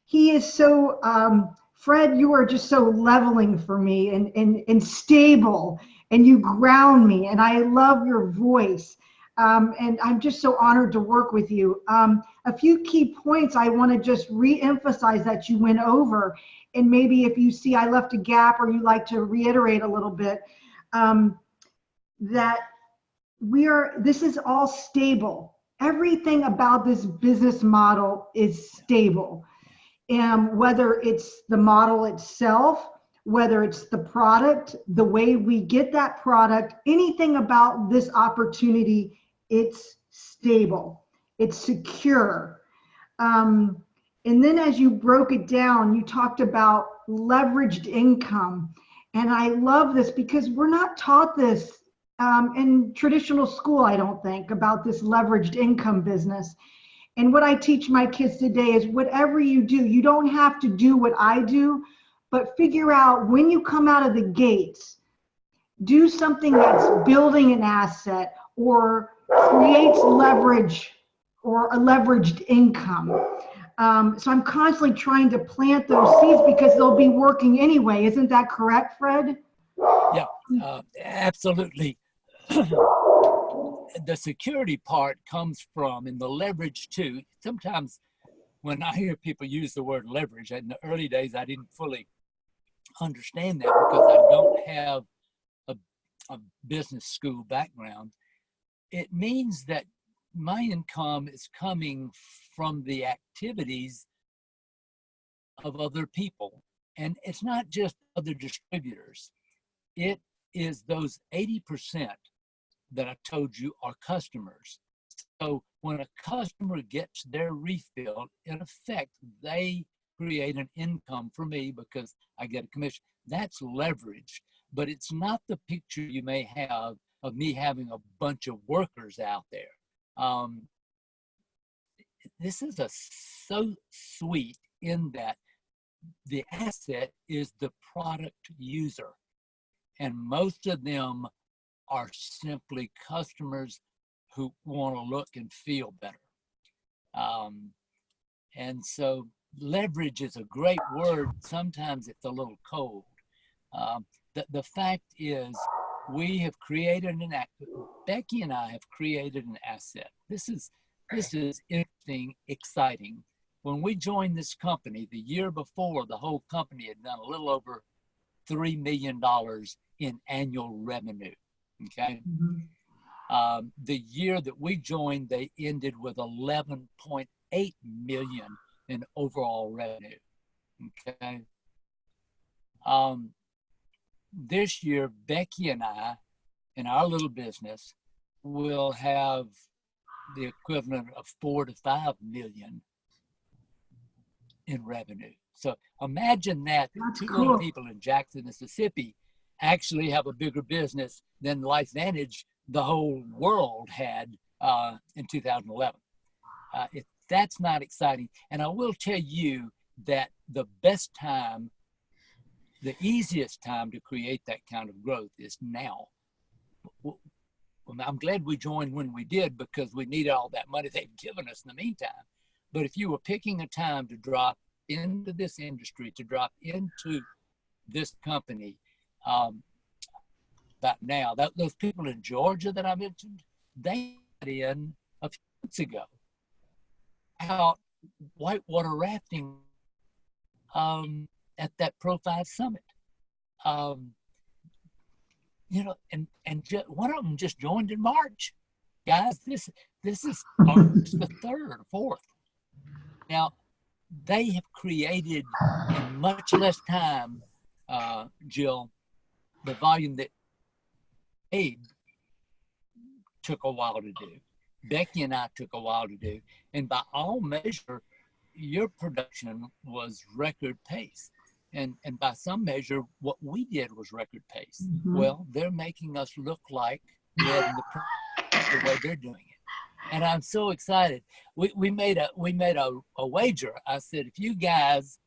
He is so, Fred, you are just so leveling for me and stable, and you ground me, and I love your voice. And I'm just so honored to work with you. A few key points I want to just re-emphasize that you went over, and maybe if you see I left a gap or you like to reiterate a little bit. that this is all stable. Everything about this business model is stable. And whether it's the model itself, whether it's the product, the way we get that product, anything about this opportunity, it's stable, it's secure. And then as you broke it down, you talked about leveraged income. And I love this because we're not taught this in traditional school, I don't think, about this leveraged income business. And what I teach my kids today is whatever you do, you don't have to do what I do, but figure out when you come out of the gates, do something that's building an asset or creates leverage or a leveraged income. So I'm constantly trying to plant those seeds because they'll be working anyway. Isn't that correct, Fred? Yeah, absolutely. The security part comes from, and the leverage too. Sometimes when I hear people use the word leverage, in the early days, I didn't fully understand that because I don't have a business school background. It means that my income is coming from the activities of other people. And it's not just other distributors. It is those 80% that I told you are customers. So when a customer gets their refill, in effect, they create an income for me because I get a commission. That's leverage, but it's not the picture you may have of me having a bunch of workers out there. This is so sweet in that the asset is the product user, and most of them are simply customers who want to look and feel better. And so leverage is a great word. Sometimes it's a little cold. The fact is, we have created Becky and I have created an asset. This is interesting, exciting. When we joined this company, the year before, the whole company had done a little over $3 million in annual revenue. Okay. Mm-hmm. The year that we joined, they ended with 11.8 million in overall revenue. Okay. This year, Becky and I, in our little business, will have the equivalent of 4 to 5 million in revenue. So imagine that two little people in Jackson, Mississippi, actually have a bigger business than LifeVantage the whole world had in 2011. That's not exciting. And I will tell you that the best time, the easiest time to create that kind of growth is now. I'm glad we joined when we did because we needed all that money they've given us in the meantime. But if you were picking a time to drop into this industry, to drop into this company, about now, those people in Georgia that I mentioned, they got in a few months ago out whitewater rafting at that Pro 5 Summit. One of them just joined in March. Guys, this is August the 3rd or 4th. Now, they have created in much less time, Jill, the volume that Abe took a while to do. Becky and I took a while to do. And by all measure, your production was record pace. And by some measure, what we did was record pace. Mm-hmm. Well, they're making us look like the way they're doing it. And I'm so excited. We made a wager. I said, if you guys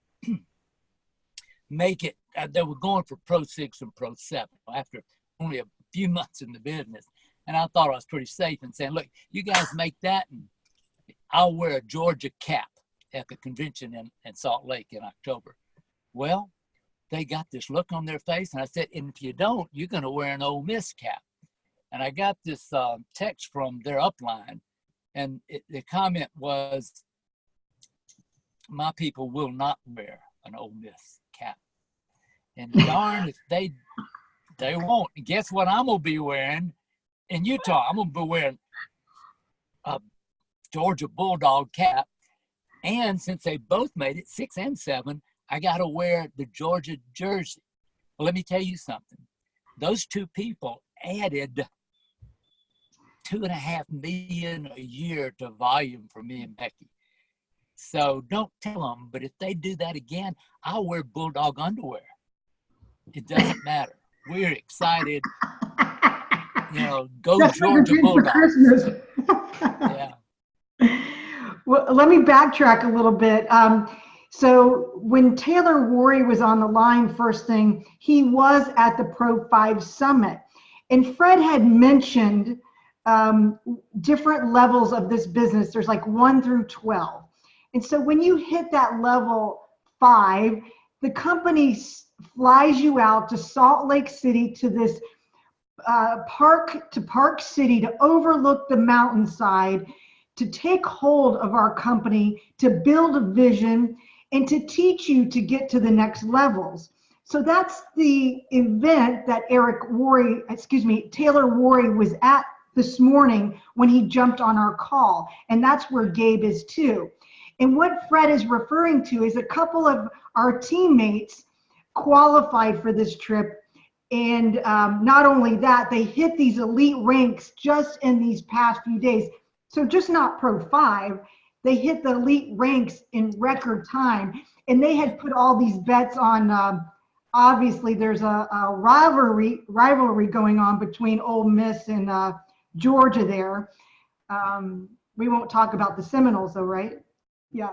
make it, they were going for Pro 6 and Pro 7 after only a few months in the business. And I thought I was pretty safe in saying, look, you guys make that and I'll wear a Georgia cap at the convention in Salt Lake in October. Well, they got this look on their face. And I said, and if you don't, you're going to wear an Ole Miss cap. And I got this text from their upline. And the comment was, my people will not wear an Ole Miss cap. And darn if they won't. Guess what I'm going to be wearing? in Utah, I'm gonna be wearing a Georgia Bulldog cap, and since they both made it 6 and 7, I gotta wear the Georgia jersey. Well, let me tell you something. Those two people added $2.5 million a year to volume for me and Becky. So don't tell them, but if they do that again, I'll wear Bulldog underwear. It doesn't matter. We're excited. You know, go That's what Georgia we did for Bulldogs. Christmas. Yeah. Well, let me backtrack a little bit. So when Taylor Worry was on the line first thing, he was at the Pro 5 Summit. And Fred had mentioned different levels of this business. There's like 1 through 12. And so when you hit that level 5, the company flies you out to Salt Lake City to this Park City to overlook the mountainside, to take hold of our company, to build a vision, and to teach you to get to the next levels. So that's the event that Taylor Worry was at this morning when he jumped on our call. And that's where Gabe is too. And what Fred is referring to is a couple of our teammates qualified for this trip. And not only that, they hit these elite ranks just in these past few days. So just not Pro 5, they hit the elite ranks in record time. And they had put all these bets on, obviously there's a rivalry going on between Ole Miss and Georgia there. We won't talk about the Seminoles though, right? Yeah.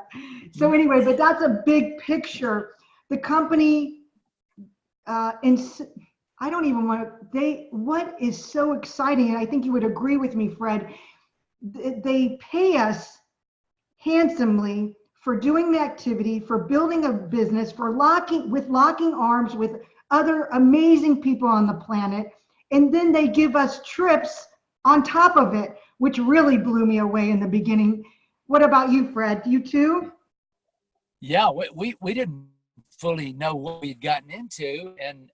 So anyway, but that's a big picture. The company, I don't even want to, what is so exciting, and I think you would agree with me, Fred, they pay us handsomely for doing the activity, for building a business, for locking arms with other amazing people on the planet. And then they give us trips on top of it, which really blew me away in the beginning. What about you, Fred? You too? Yeah, we didn't fully know what we'd gotten into, and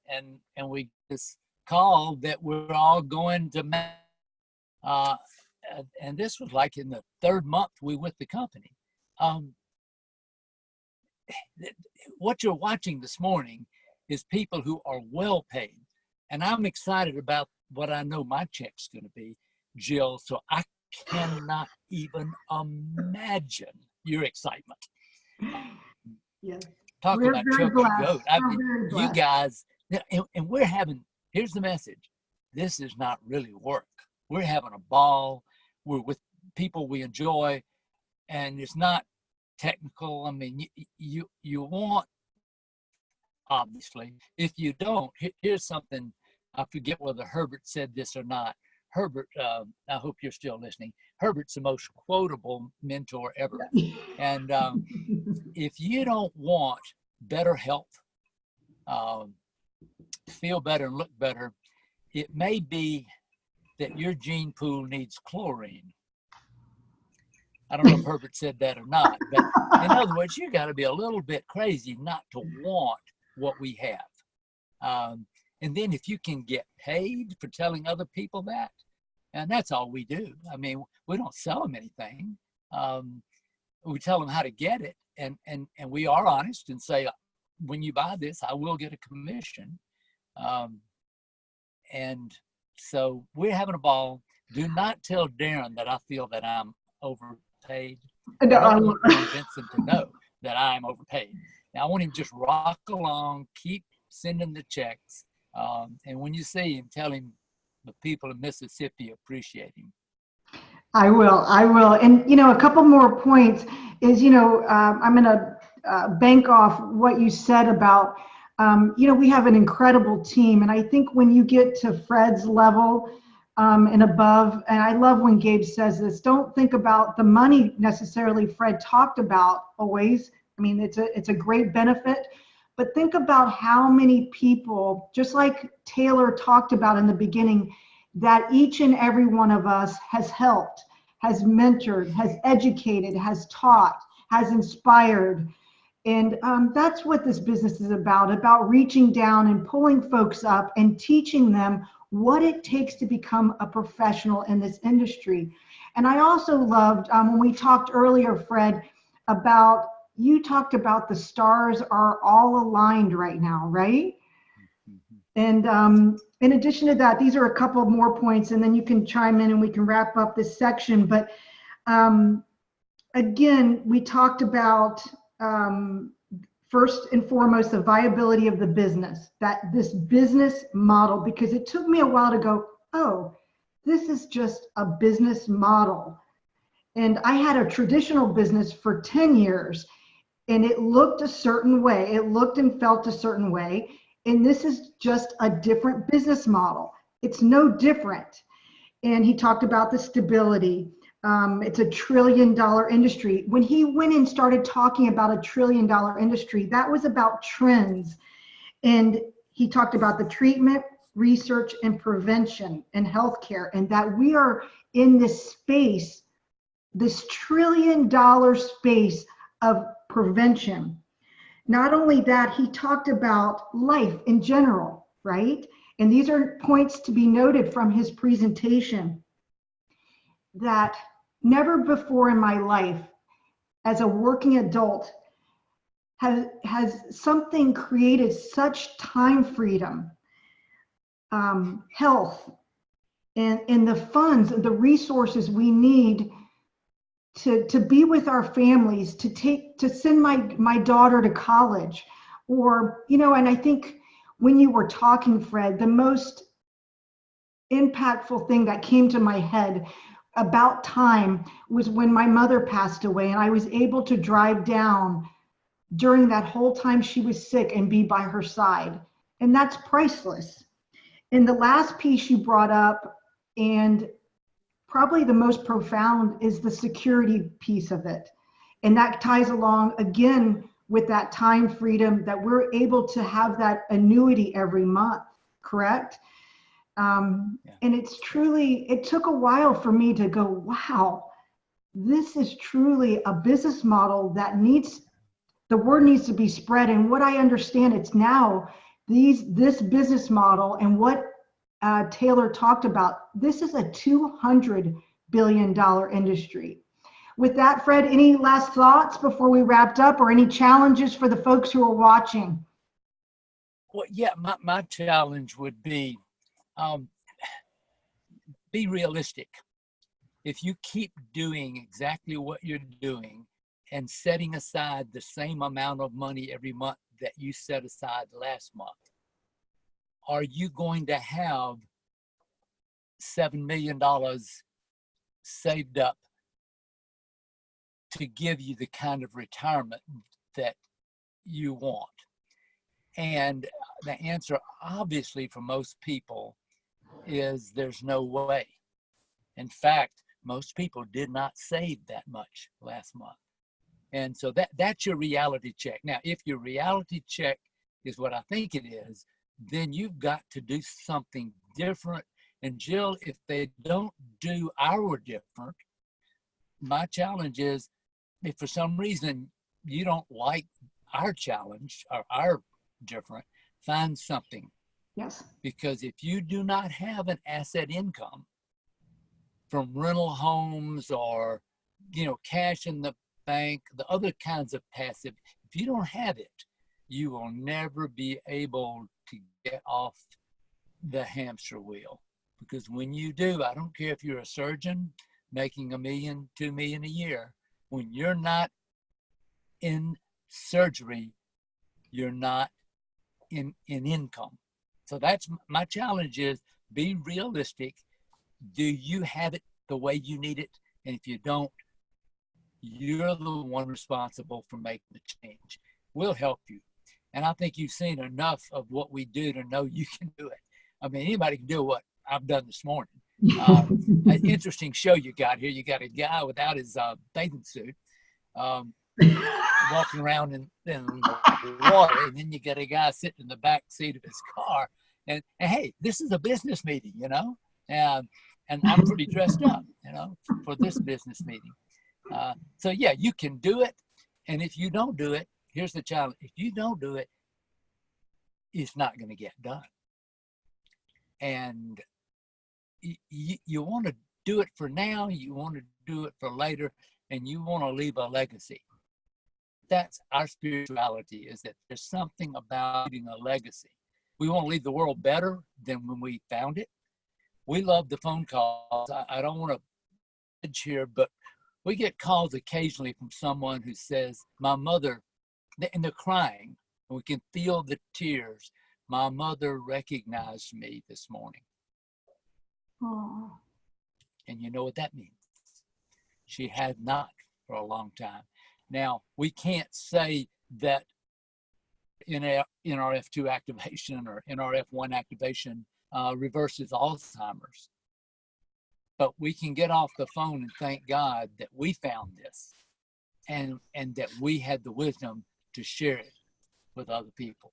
we just called that we're all going to and this was like in the 3rd month we with the company. What you're watching this morning is people who are well paid, and I'm excited about what I know my check's going to be, Jill. So I cannot even imagine your excitement. Yes. Talk We're about very choking blessed. goat. I We're mean, very you blessed. guys, and we're having, here's the message. This is not really work. We're having a ball. We're with people we enjoy, and it's not technical. I mean, you want, obviously, if you don't, here's something, I forget whether Herbert said this or not. Herbert, I hope you're still listening. Herbert's the most quotable mentor ever. And if you don't want better health, feel better and look better, it may be that your gene pool needs chlorine. I don't know if Herbert said that or not, but in other words, you got to be a little bit crazy not to want what we have. And then if you can get paid for telling other people that, and that's all we do. I mean, we don't sell them anything. We tell them how to get it, and we are honest and say, when you buy this, I will get a commission. And so we're having a ball. Do not tell Darren that I feel that I'm overpaid. I don't want Vincent to know that I'm overpaid. Now, I want him to just rock along, keep sending the checks. And when you see him, tell him the people in Mississippi appreciate him. I will. And, a couple more points is, I'm going to bank off what you said about, we have an incredible team. And I think when you get to Fred's level and above, and I love when Gabe says this, don't think about the money necessarily Fred talked about always. I mean, it's a great benefit, but think about how many people, just like Taylor talked about in the beginning, that each and every one of us has helped, has mentored, has educated, has taught, has inspired. And that's what this business is about reaching down and pulling folks up and teaching them what it takes to become a professional in this industry. And I also loved when we talked earlier, Fred, you talked about the stars are all aligned right now, right? And in addition to that, these are a couple more points, and then you can chime in and we can wrap up this section. But again, we talked about first and foremost the viability of the business, that this business model, because it took me a while to go, oh, this is just a business model. And I had a traditional business for 10 years, and it looked a certain way. It looked and felt a certain way. And this is just a different business model. It's no different. And he talked about the stability. It's $1 trillion industry. When he went and started talking about $1 trillion industry, that was about trends. And he talked about the treatment, research, and prevention and healthcare, and that we are in this space, this $1 trillion space of prevention. Not only that, he talked about life in general, right? And these are points to be noted from his presentation, that never before in my life as a working adult has something created such time freedom, health, and the funds and the resources we need to be with our families, to send my daughter to college, or, and I think when you were talking, Fred, the most impactful thing that came to my head about time was when my mother passed away, and I was able to drive down during that whole time she was sick and be by her side. And that's priceless. And the last piece you brought up, and probably the most profound, is the security piece of it. And that ties along again with that time freedom, that we're able to have that annuity every month, correct? And it took a while for me to go, wow, this is truly a business model that the word needs to be spread. And what I understand, it's now this business model, and what Taylor talked about, this is a $200 billion industry. With that, Fred, any last thoughts before we wrapped up, or any challenges for the folks who are watching? Well, yeah, my challenge would be realistic. If you keep doing exactly what you're doing and setting aside the same amount of money every month that you set aside last month, are you going to have $7 million saved up to give you the kind of retirement that you want? And the answer, obviously, for most people is there's no way. In fact, most people did not save that much last month. And so that's your reality check. Now, if your reality check is what I think it is, then you've got to do something different. And Jill, if they don't do our different, my challenge is, if for some reason you don't like our challenge or our different, find something. Yes. Because if you do not have an asset income from rental homes or, cash in the bank, the other kinds of passive, if you don't have it, you will never be able to get off the hamster wheel. Because when you do, I don't care if you're a surgeon making $1 million, $2 million a year, when you're not in surgery, you're not in income. So that's my challenge, is be realistic. Do you have it the way you need it? And if you don't, you're the one responsible for making the change. We'll help you. And I think you've seen enough of what we do to know you can do it. I mean, anybody can do what I've done this morning. An interesting show you got here. You got a guy without his bathing suit walking around in the water, and then you get a guy sitting in the back seat of his car. And hey, this is a business meeting, and I'm pretty dressed up, for this business meeting. So yeah, you can do it. And if you don't do it, here's the challenge. If you don't do it, it's not going to get done. And you want to do it for now, you want to do it for later, and you want to leave a legacy. That's our spirituality, is that there's something about leaving a legacy. We want to leave the world better than when we found it. We love the phone calls. I don't want to edge here, but we get calls occasionally from someone who says, my mother, and they're crying, and we can feel the tears. My mother recognized me this morning. Oh. And you know what that means? She had not for a long time. Now, we can't say that NRF2 activation or NRF1 activation reverses Alzheimer's. But we can get off the phone and thank God that we found this and that we had the wisdom to share it with other people.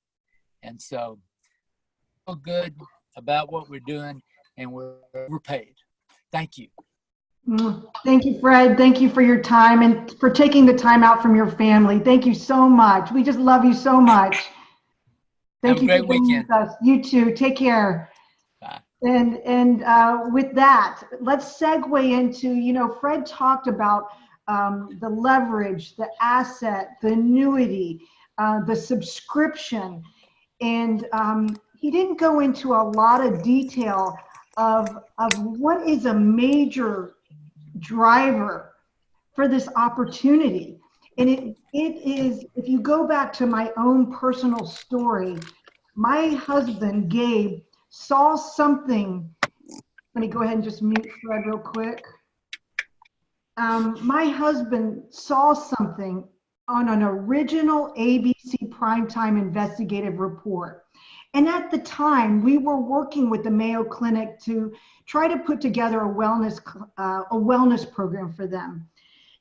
And so, feel good about what we're doing, and we're overpaid. Thank you. Thank you, Fred. Thank you for your time and for taking the time out from your family. Thank you so much. We just love you so much. Thank you Have a great for being weekend. with us. You too. Take care. Bye. And with that, let's segue into, Fred talked about the leverage, the asset, the annuity, the subscription. And he didn't go into a lot of detail of what is a major driver for this opportunity. And it is, if you go back to my own personal story, my husband, Gabe, saw something. Let me go ahead and just mute Fred real quick. My husband saw something on an original ABC primetime investigative report. And at the time, we were working with the Mayo Clinic to try to put together a wellness program for them.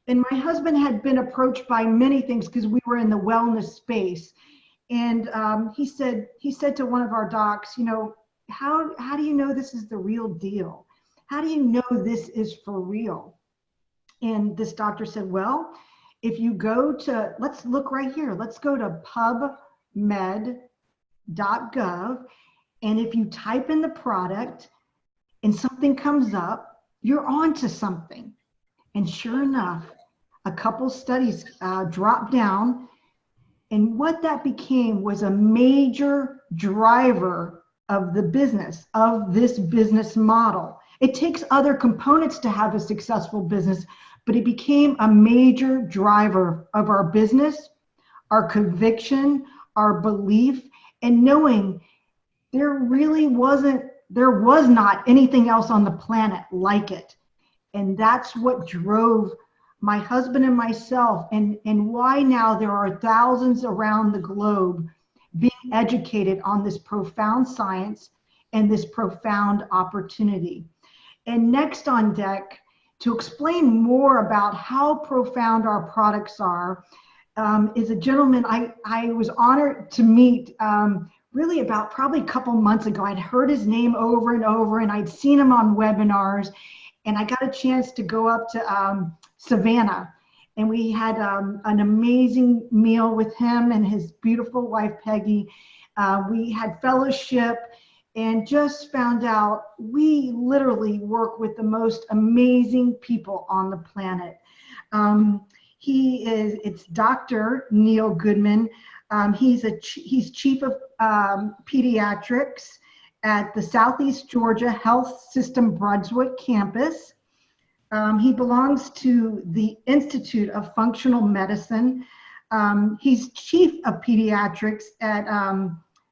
And my husband had been approached by many things because we were in the wellness space. And he said to one of our docs, how do you know this is the real deal? How do you know this is for real? And this doctor said, well, if you go to, let's look right here. Let's go to pubmed.gov. And if you type in the product and something comes up, you're on to something. And sure enough, a couple studies dropped down. And what that became was a major driver of the business, of this business model. It takes other components to have a successful business, but it became a major driver of our business, our conviction, our belief, and knowing there was not anything else on the planet like it. And that's what drove my husband and myself, and why now there are thousands around the globe being educated on this profound science and this profound opportunity. And next on deck to explain more about how profound our products are is a gentleman I was honored to meet really about probably a couple months ago. I'd heard his name over and over, and I'd seen him on webinars, and I got a chance to go up to Savannah, and we had an amazing meal with him and his beautiful wife, Peggy. We had fellowship and just found out we literally work with the most amazing people on the planet. It's Dr. Neil Goodman. He's chief of pediatrics at the Southeast Georgia Health System Brunswick campus. He belongs to the Institute of Functional Medicine. He's chief of pediatrics at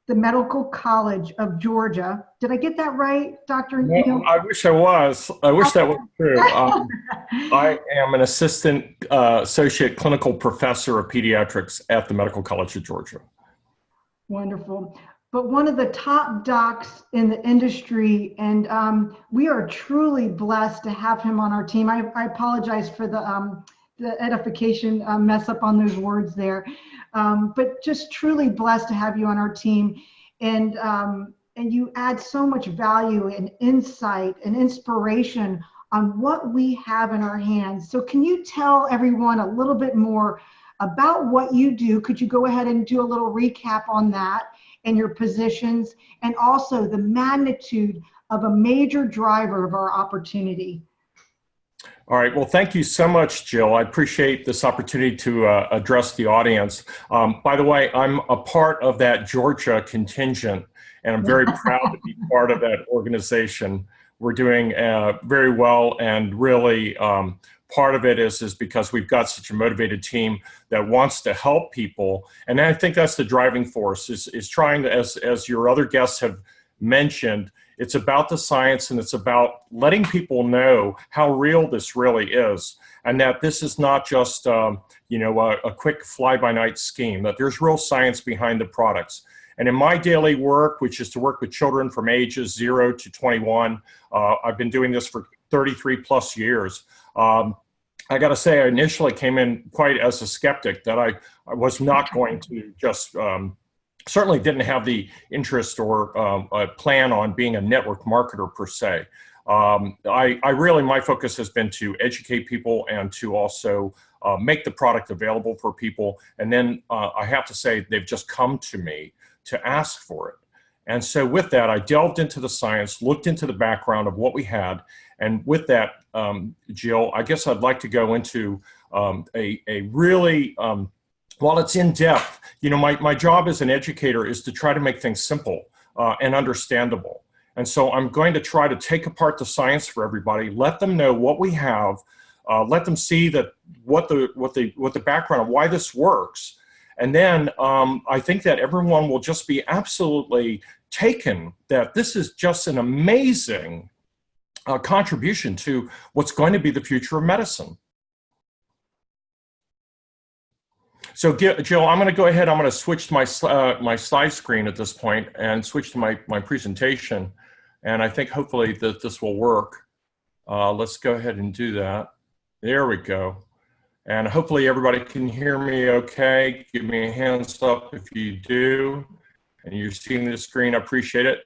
the Medical College of Georgia. Did I get that right, Dr. Neil? I wish I was. I wish that was true. I am an associate clinical professor of pediatrics at the Medical College of Georgia. Wonderful. But one of the top docs in the industry, and we are truly blessed to have him on our team. I apologize for the edification mess up on those words there, but just truly blessed to have you on our team, and you add so much value and insight and inspiration on what we have in our hands. So can you tell everyone a little bit more about what you do? Could you go ahead and do a little recap on that? and your positions, and also the magnitude of a major driver of our opportunity. All right. Well, thank you so much, Jill. I appreciate this opportunity to address the audience. By the way, I'm a part of that Georgia contingent, and I'm very proud to be part of that organization. We're doing very well, and really part of it is because we've got such a motivated team that wants to help people. And I think that's the driving force, is trying to, as your other guests have mentioned, it's about the science, and it's about letting people know how real this really is, and that this is not just a quick fly-by-night scheme, that there's real science behind the products. And in my daily work, which is to work with children from ages 0 to 21, I've been doing this for 33 plus years. I got to say, I initially came in quite as a skeptic, that I was not going to just certainly didn't have the interest or a plan on being a network marketer per se. My focus has been to educate people and to also make the product available for people. And then I have to say, they've just come to me to ask for it. And so with that, I delved into the science, looked into the background of what we had. And with that, Jill, I guess I'd like to go into a really, while it's in depth, my job as an educator is to try to make things simple and understandable. And so I'm going to try to take apart the science for everybody, let them know what we have, let them see that what the background of why this works. And then I think that everyone will just be absolutely taken that this is just an amazing contribution to what's going to be the future of medicine. So Jill, I'm going to go ahead. I'm going to switch to my slide screen at this point and switch to my presentation. And I think hopefully that this will work. Let's go ahead and do that. There we go. And hopefully everybody can hear me okay. Give me a hands up if you do. And you're seeing the screen, I appreciate it.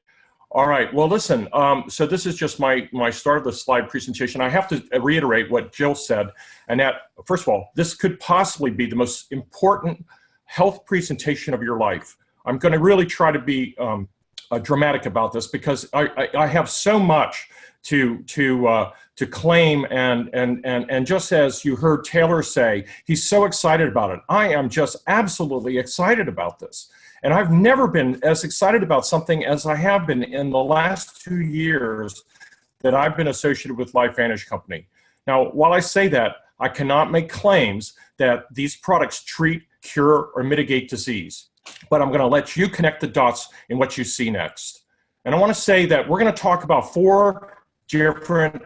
All right, well, listen, so this is just my start of the slide presentation. I have to reiterate what Jill said, and that, first of all, this could possibly be the most important health presentation of your life. I'm gonna really try to be dramatic about this, because I have so much to claim, and just as you heard Taylor say, he's so excited about it. I am just absolutely excited about this. And I've never been as excited about something as I have been in the last 2 years that I've been associated with LifeVantage Company. Now, while I say that, I cannot make claims that these products treat, cure, or mitigate disease. But I'm going to let you connect the dots in what you see next. And I want to say that we're going to talk about 4 different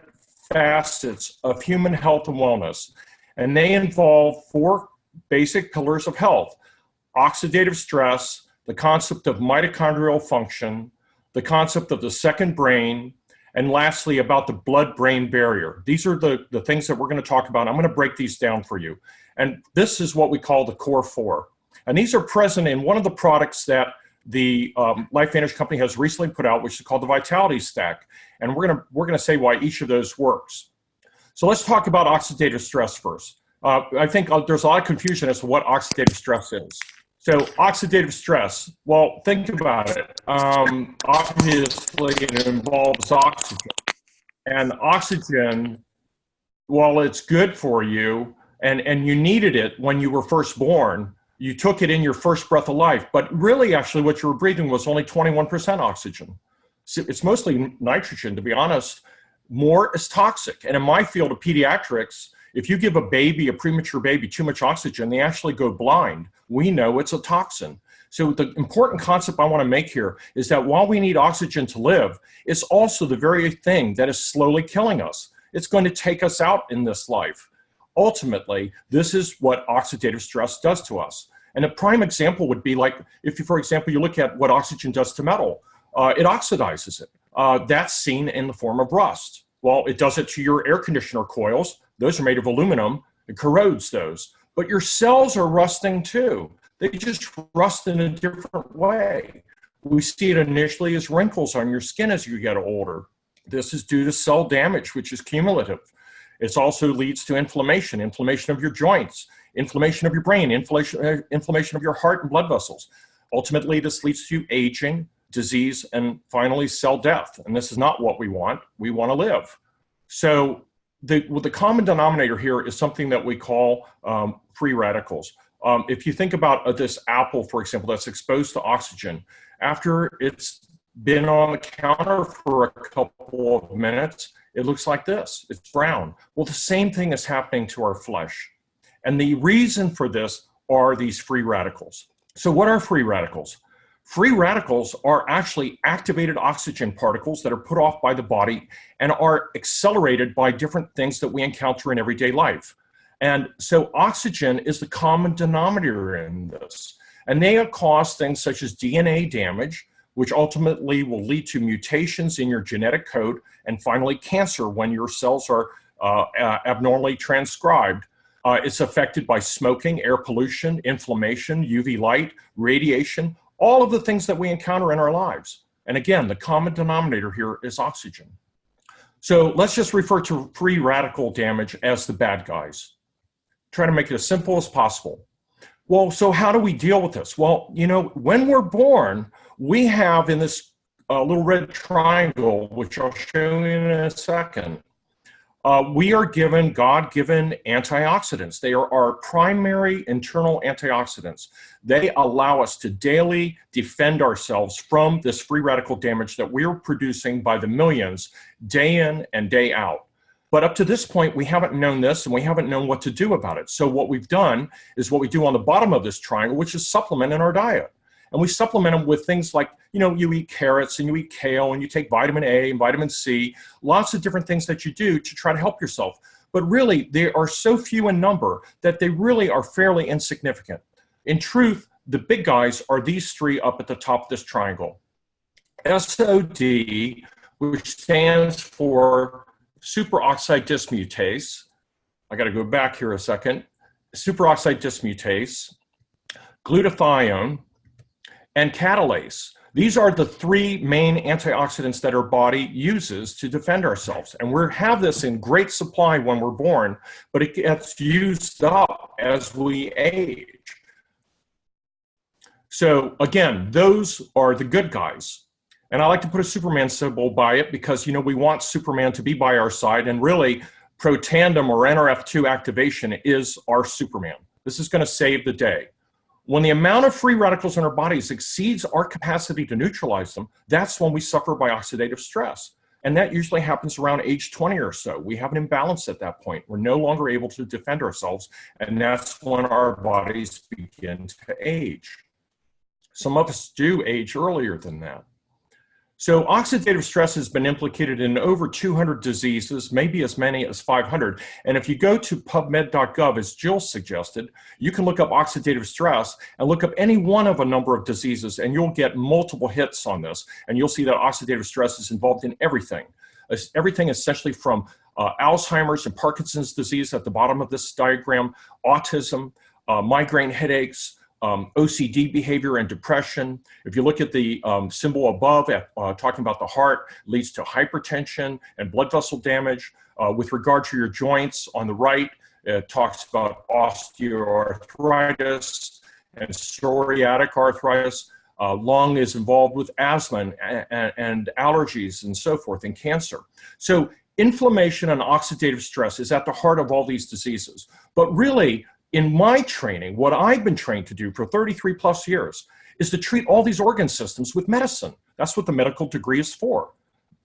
facets of human health and wellness. And they involve 4 basic pillars of health: oxidative stress, the concept of mitochondrial function, the concept of the second brain, and lastly, about the blood-brain barrier. These are the things that we're going to talk about. I'm going to break these down for you. And this is what we call the core 4. And these are present in one of the products that the LifeVantage Company has recently put out, which is called the Vitality Stack. And we're going to say why each of those works. So let's talk about oxidative stress first. I think there's a lot of confusion as to what oxidative stress is. So oxidative stress, well, think about it. Obviously, it involves oxygen. And oxygen, while it's good for you, and you needed it when you were first born, you took it in your first breath of life. But really, actually, what you were breathing was only 21% oxygen. So it's mostly nitrogen, to be honest. More is toxic. And in my field of pediatrics, if you give a baby, a premature baby, too much oxygen, they actually go blind. We know it's a toxin. So the important concept I want to make here is that while we need oxygen to live, it's also the very thing that is slowly killing us. It's going to take us out in this life. Ultimately, this is what oxidative stress does to us. And a prime example would be like, if you, for example, you look at what oxygen does to metal, it oxidizes it. That's seen in the form of rust. Well, it does it to your air conditioner coils. Those are made of aluminum. It corrodes those. But your cells are rusting too. They just rust in a different way. We see it initially as wrinkles on your skin as you get older. This is due to cell damage, which is cumulative. It also leads to inflammation of your joints, inflammation of your brain, inflammation of your heart and blood vessels. Ultimately, this leads to aging, disease, and finally cell death. And this is not what we want. We want to live. So the common denominator here is something that we call free radicals. If you think about this apple, for example, that's exposed to oxygen, after it's been on the counter for a couple of minutes, it looks like this. It's brown. Well, the same thing is happening to our flesh. And the reason for this are these free radicals. So what are free radicals? Free radicals are actually activated oxygen particles that are put off by the body and are accelerated by different things that we encounter in everyday life. And so oxygen is the common denominator in this. And they cause things such as DNA damage, which ultimately will lead to mutations in your genetic code, and finally cancer when your cells are abnormally transcribed. It's affected by smoking, air pollution, inflammation, UV light, radiation, all of the things that we encounter in our lives. And again, the common denominator here is oxygen. So let's just refer to free radical damage as the bad guys. Try to make it as simple as possible. Well, so how do we deal with this? Well, you know, when we're born, we have in this little red triangle, which I'll show you in a second, we are given God-given antioxidants. They are our primary internal antioxidants. They allow us to daily defend ourselves from this free radical damage that we're producing by the millions, day in and day out. But up to this point, we haven't known this and we haven't known what to do about it. So what we've done is what we do on the bottom of this triangle, which is supplement in our diet. And we supplement them with things like, you know, you eat carrots and you eat kale and you take vitamin A and vitamin C, lots of different things that you do to try to help yourself. But really, they are so few in number that they really are fairly insignificant. In truth, the big guys are these three up at the top of this triangle. SOD, which stands for superoxide dismutase. I got to go back here a second. Superoxide dismutase, glutathione, and catalase. These are the three main antioxidants that our body uses to defend ourselves. And we have this in great supply when we're born, but it gets used up as we age. So again, those are the good guys. And I like to put a Superman symbol by it because, you know, we want Superman to be by our side, and really protandem or NRF2 activation is our Superman. This is going to save the day. When the amount of free radicals in our bodies exceeds our capacity to neutralize them, that's when we suffer by oxidative stress. And that usually happens around age 20 or so. We have an imbalance at that point. We're no longer able to defend ourselves, and that's when our bodies begin to age. Some of us do age earlier than that. So oxidative stress has been implicated in over 200 diseases, maybe as many as 500. And if you go to pubmed.gov, as Jill suggested, you can look up oxidative stress and look up any one of a number of diseases, and you'll get multiple hits on this. And you'll see that oxidative stress is involved in everything. Everything essentially from Alzheimer's and Parkinson's disease at the bottom of this diagram, autism, migraine headaches, OCD behavior and depression. If you look at the symbol above, talking about the heart, leads to hypertension and blood vessel damage. With regard to your joints on the right, it talks about osteoarthritis and psoriatic arthritis. Lung is involved with asthma and allergies and so forth, and cancer. So inflammation and oxidative stress is at the heart of all these diseases. But really, in my training, what I've been trained to do for 33 plus years is to treat all these organ systems with medicine. That's what the medical degree is for.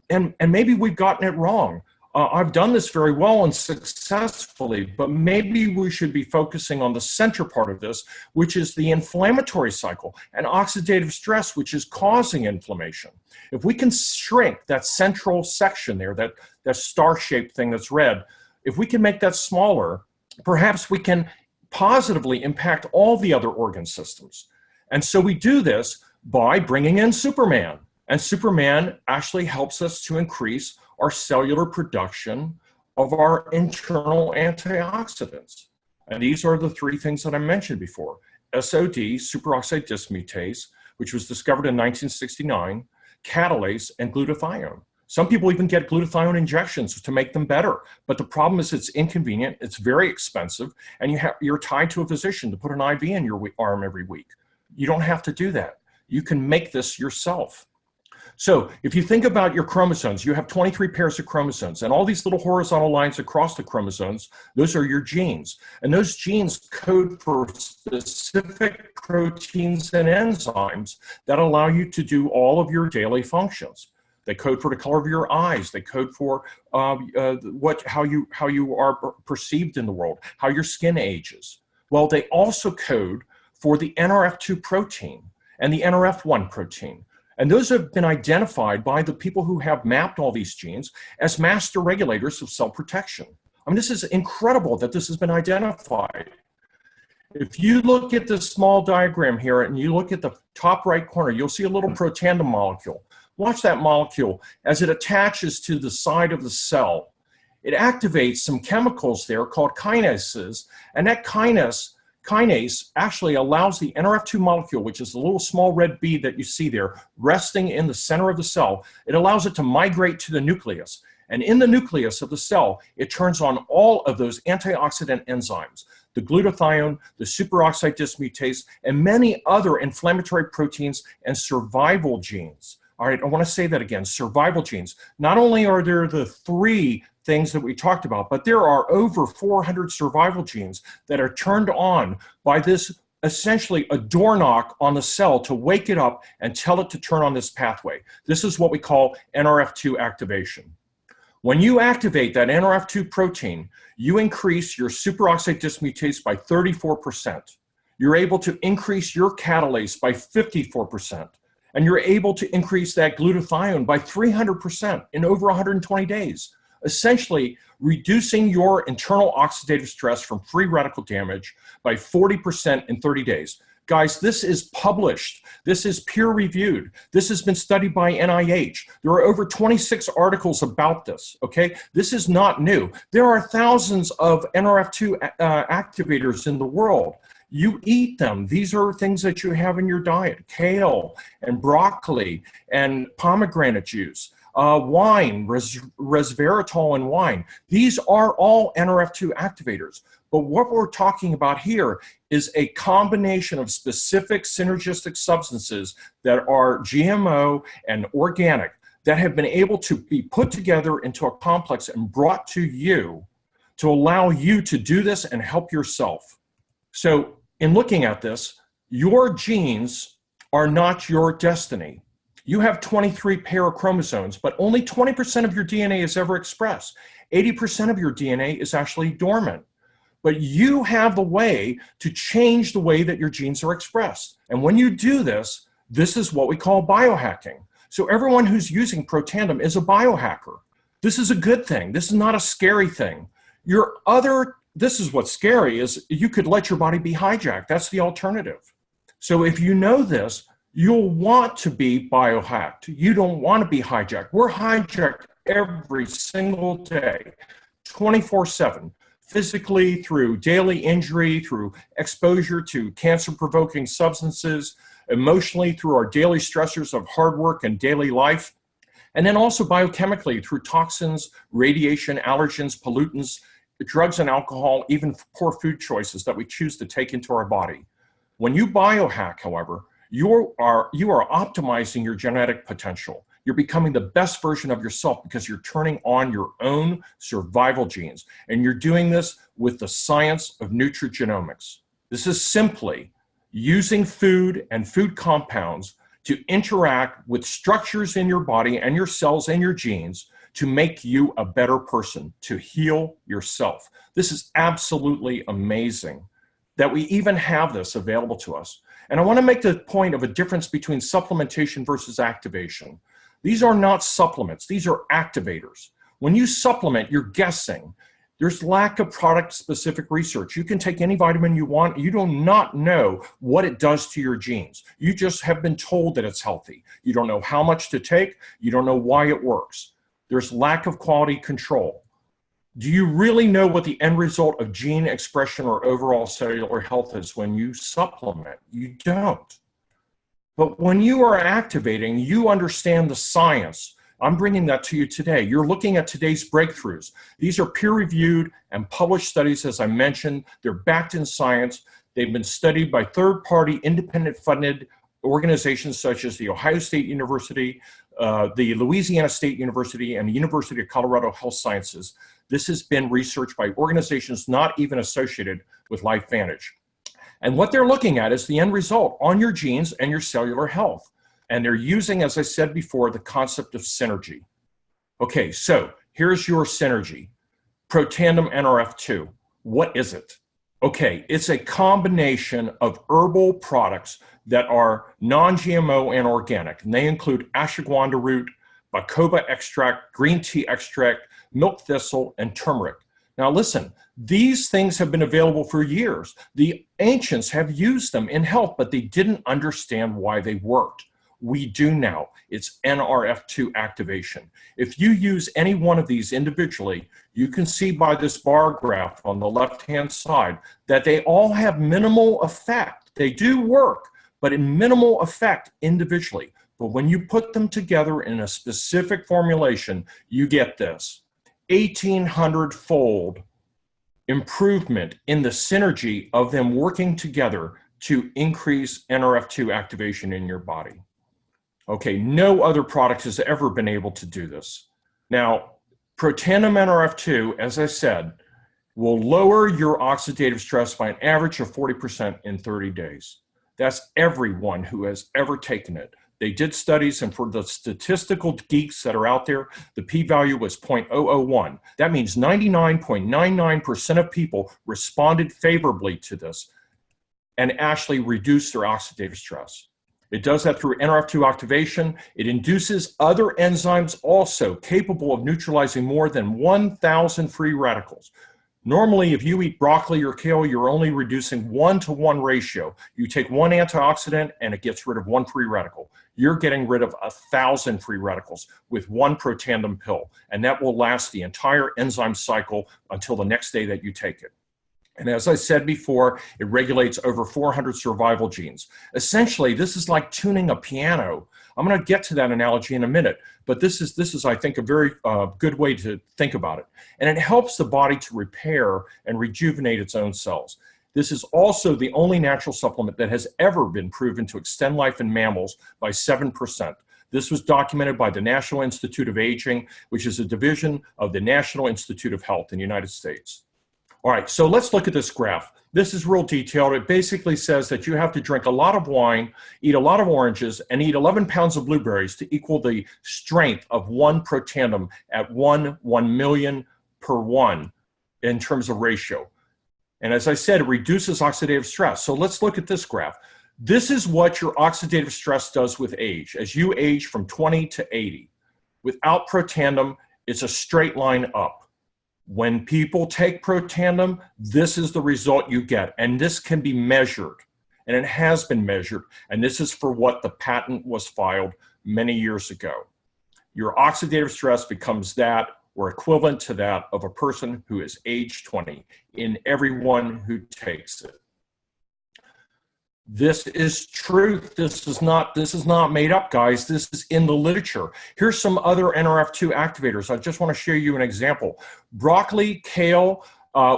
And maybe we've gotten it wrong. I've done this very well and successfully, but maybe we should be focusing on the center part of this, which is the inflammatory cycle and oxidative stress, which is causing inflammation. If we can shrink that central section there, that star-shaped thing that's red, if we can make that smaller, perhaps we can positively impact all the other organ systems. And so we do this by bringing in Superman. And Superman actually helps us to increase our cellular production of our internal antioxidants. And these are the three things that I mentioned before. SOD, superoxide dismutase, which was discovered in 1969, catalase, and glutathione. Some people even get glutathione injections to make them better. But the problem is it's inconvenient, it's very expensive, and you're tied to a physician to put an IV in your arm every week. You don't have to do that. You can make this yourself. So if you think about your chromosomes, you have 23 pairs of chromosomes, and all these little horizontal lines across the chromosomes, those are your genes. And those genes code for specific proteins and enzymes that allow you to do all of your daily functions. They code for the color of your eyes. They code for how you are perceived in the world, how your skin ages. Well, they also code for the NRF2 protein and the NRF1 protein. And those have been identified by the people who have mapped all these genes as master regulators of cell protection. I mean, this is incredible that this has been identified. If you look at this small diagram here and you look at the top right corner, you'll see a little protandem molecule. Watch that molecule as it attaches to the side of the cell. It activates some chemicals there called kinases, and that kinase actually allows the NRF2 molecule, which is the little small red bead that you see there, resting in the center of the cell. It allows it to migrate to the nucleus. And in the nucleus of the cell, it turns on all of those antioxidant enzymes, the glutathione, the superoxide dismutase, and many other inflammatory proteins and survival genes. All right, I want to say that again, survival genes. Not only are there the 3 things that we talked about, but there are over 400 survival genes that are turned on by this, essentially a door knock on the cell to wake it up and tell it to turn on this pathway. This is what we call NRF2 activation. When you activate that NRF2 protein, you increase your superoxide dismutase by 34%. You're able to increase your catalase by 54%. And you're able to increase that glutathione by 300% in over 120 days. Essentially reducing your internal oxidative stress from free radical damage by 40% in 30 days. Guys, this is published. This is peer-reviewed. This has been studied by NIH. There are over 26 articles about this, okay? This is not new. There are thousands of NRF2 activators in the world. You eat them. These are things that you have in your diet: kale and broccoli and pomegranate juice. Wine, resveratrol in wine. These are all NRF2 activators. But what we're talking about here is a combination of specific synergistic substances that are GMO and organic that have been able to be put together into a complex and brought to you to allow you to do this and help yourself. So in looking at this, your genes are not your destiny. You have 23 pair of chromosomes, but only 20% of your DNA is ever expressed. 80% of your DNA is actually dormant. But you have the way to change the way that your genes are expressed. And when you do this, this is what we call biohacking. So everyone who's using Protandem is a biohacker. This is a good thing. This is not a scary thing. This is what's scary, is you could let your body be hijacked. That's the alternative. So if you know this, you'll want to be biohacked. You don't want to be hijacked. We're hijacked every single day, 24/7, physically, through daily injury, through exposure to cancer-provoking substances, emotionally through our daily stressors of hard work and daily life, and then also biochemically through toxins, radiation, allergens, pollutants, drugs and alcohol, even poor food choices that we choose to take into our body. When you biohack, however, you are optimizing your genetic potential. You're becoming the best version of yourself because you're turning on your own survival genes. And you're doing this with the science of nutrigenomics. This is simply using food and food compounds to interact with structures in your body and your cells and your genes to make you a better person, to heal yourself. This is absolutely amazing that we even have this available to us. And I want to make the point of a difference between supplementation versus activation. These are not supplements. These are activators. When you supplement, you're guessing. There's lack of product-specific research. You can take any vitamin you want. You do not know what it does to your genes. You just have been told that it's healthy. You don't know how much to take. You don't know why it works. There's lack of quality control. Do you really know what the end result of gene expression or overall cellular health is when you supplement? You don't. But when you are activating, you understand the science. I'm bringing that to you today. You're looking at today's breakthroughs. These are peer-reviewed and published studies, as I mentioned. They're backed in science. They've been studied by third-party independent funded organizations such as the Ohio State University, the Louisiana State University, and the University of Colorado Health Sciences. This has been researched by organizations not even associated with LifeVantage. And what they're looking at is the end result on your genes and your cellular health. And they're using, as I said before, the concept of synergy. Okay, so here's your synergy. Protandim NRF2. What is it? Okay, it's a combination of herbal products that are non-GMO and organic. And they include ashwagandha root, bacopa extract, green tea extract, milk thistle, and turmeric. Now listen, these things have been available for years. The ancients have used them in health, but they didn't understand why they worked. We do now. It's NRF2 activation. If you use any one of these individually, you can see by this bar graph on the left-hand side that they all have minimal effect. They do work, but in minimal effect individually. But when you put them together in a specific formulation, you get this 1,800-fold improvement in the synergy of them working together to increase NRF2 activation in your body. Okay, no other product has ever been able to do this. Now, Protandim NRF2, as I said, will lower your oxidative stress by an average of 40% in 30 days. That's everyone who has ever taken it. They did studies, and for the statistical geeks that are out there, the p-value was 0.001. That means 99.99% of people responded favorably to this and actually reduced their oxidative stress. It does that through NRF2 activation. It induces other enzymes also capable of neutralizing more than 1,000 free radicals. Normally, if you eat broccoli or kale, you're only reducing 1-to-1 ratio. You take one antioxidant and it gets rid of one free radical. You're getting rid of 1,000 free radicals with one Protandim pill, and that will last the entire enzyme cycle until the next day that you take it. And as I said before, it regulates over 400 survival genes. Essentially, this is like tuning a piano. I'm going to get to that analogy in a minute, but this is I think, a very good way to think about it. And it helps the body to repair and rejuvenate its own cells. This is also the only natural supplement that has ever been proven to extend life in mammals by 7%. This was documented by the National Institute of Aging, which is a division of the National Institute of Health in the United States. All right, so let's look at this graph. This is real detailed. It basically says that you have to drink a lot of wine, eat a lot of oranges, and eat 11 pounds of blueberries to equal the strength of one Protandim at 1 million per 1 in terms of ratio. And as I said, it reduces oxidative stress. So let's look at this graph. This is what your oxidative stress does with age. As you age from 20 to 80, without Protandim, it's a straight line up. When people take Protandim, this is the result you get, and this can be measured, and it has been measured, and this is for what the patent was filed many years ago. Your oxidative stress becomes that or equivalent to that of a person who is age 20 in everyone who takes it. This is truth. This is not made up, guys. This is in the literature. Here's some other NRF2 activators. I just want to show you an example. Broccoli, kale,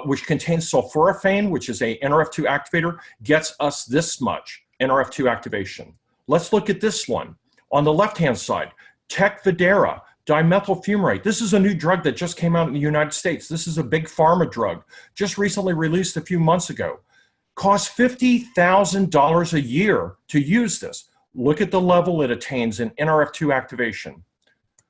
which contains sulforaphane, which is a NRF2 activator, gets us this much NRF2 activation. Let's look at this one. On the left-hand side, Tecfidera, dimethyl fumarate. This is a new drug that just came out in the United States. This is a big pharma drug, just recently released a few months ago. Costs $50,000 a year to use this. Look at the level it attains in NRF2 activation.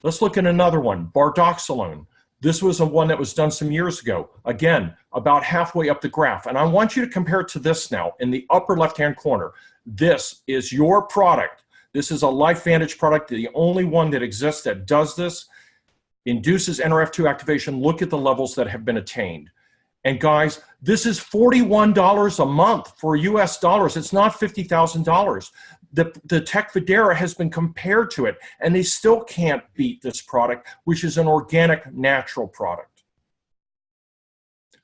Let's look at another one, bardoxolone. This was one that was done some years ago. Again, about halfway up the graph. And I want you to compare it to this now in the upper left-hand corner. This is your product. This is a LifeVantage product, the only one that exists that does this, induces NRF2 activation. Look at the levels that have been attained. And guys, this is $41 a month for US dollars. It's not $50,000. The Tecfidera has been compared to it, and they still can't beat this product, which is an organic, natural product.